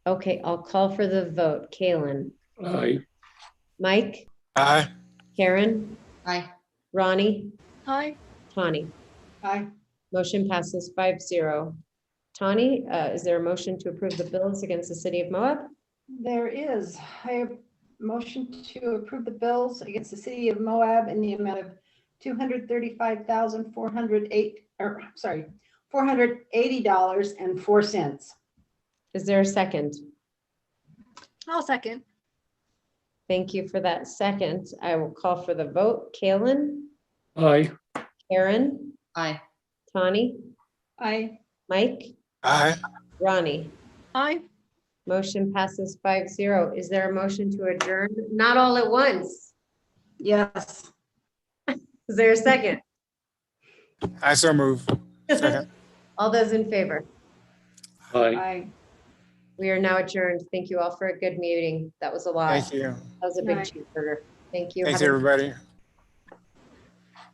Okay, I'll call for the vote. Kaylin. Aye. Mike. Aye. Karen. Aye. Ronnie. Hi. Tawny. Aye. Motion passes 5-0. Tawny, is there a motion to approve the bills against the city of Moab? There is. I have motion to approve the bills against the city of Moab in the amount of $480.04. Is there a second? I'll second. Thank you for that second. I will call for the vote. Kaylin, Aye. Karen, Aye. Tawny, Aye. Mike, Aye. Ronnie. Aye. Motion passes 5-0. Is there a motion to adjourn? Not all at once. Yes. Is there a second? I so move. Second. All those in favor? Aye. Aye. We are now adjourned. Thank you all for a good meeting. That was a lot. Thank you. That was a big Aye. cheeseburger. Thank you. Thanks Have a- everybody.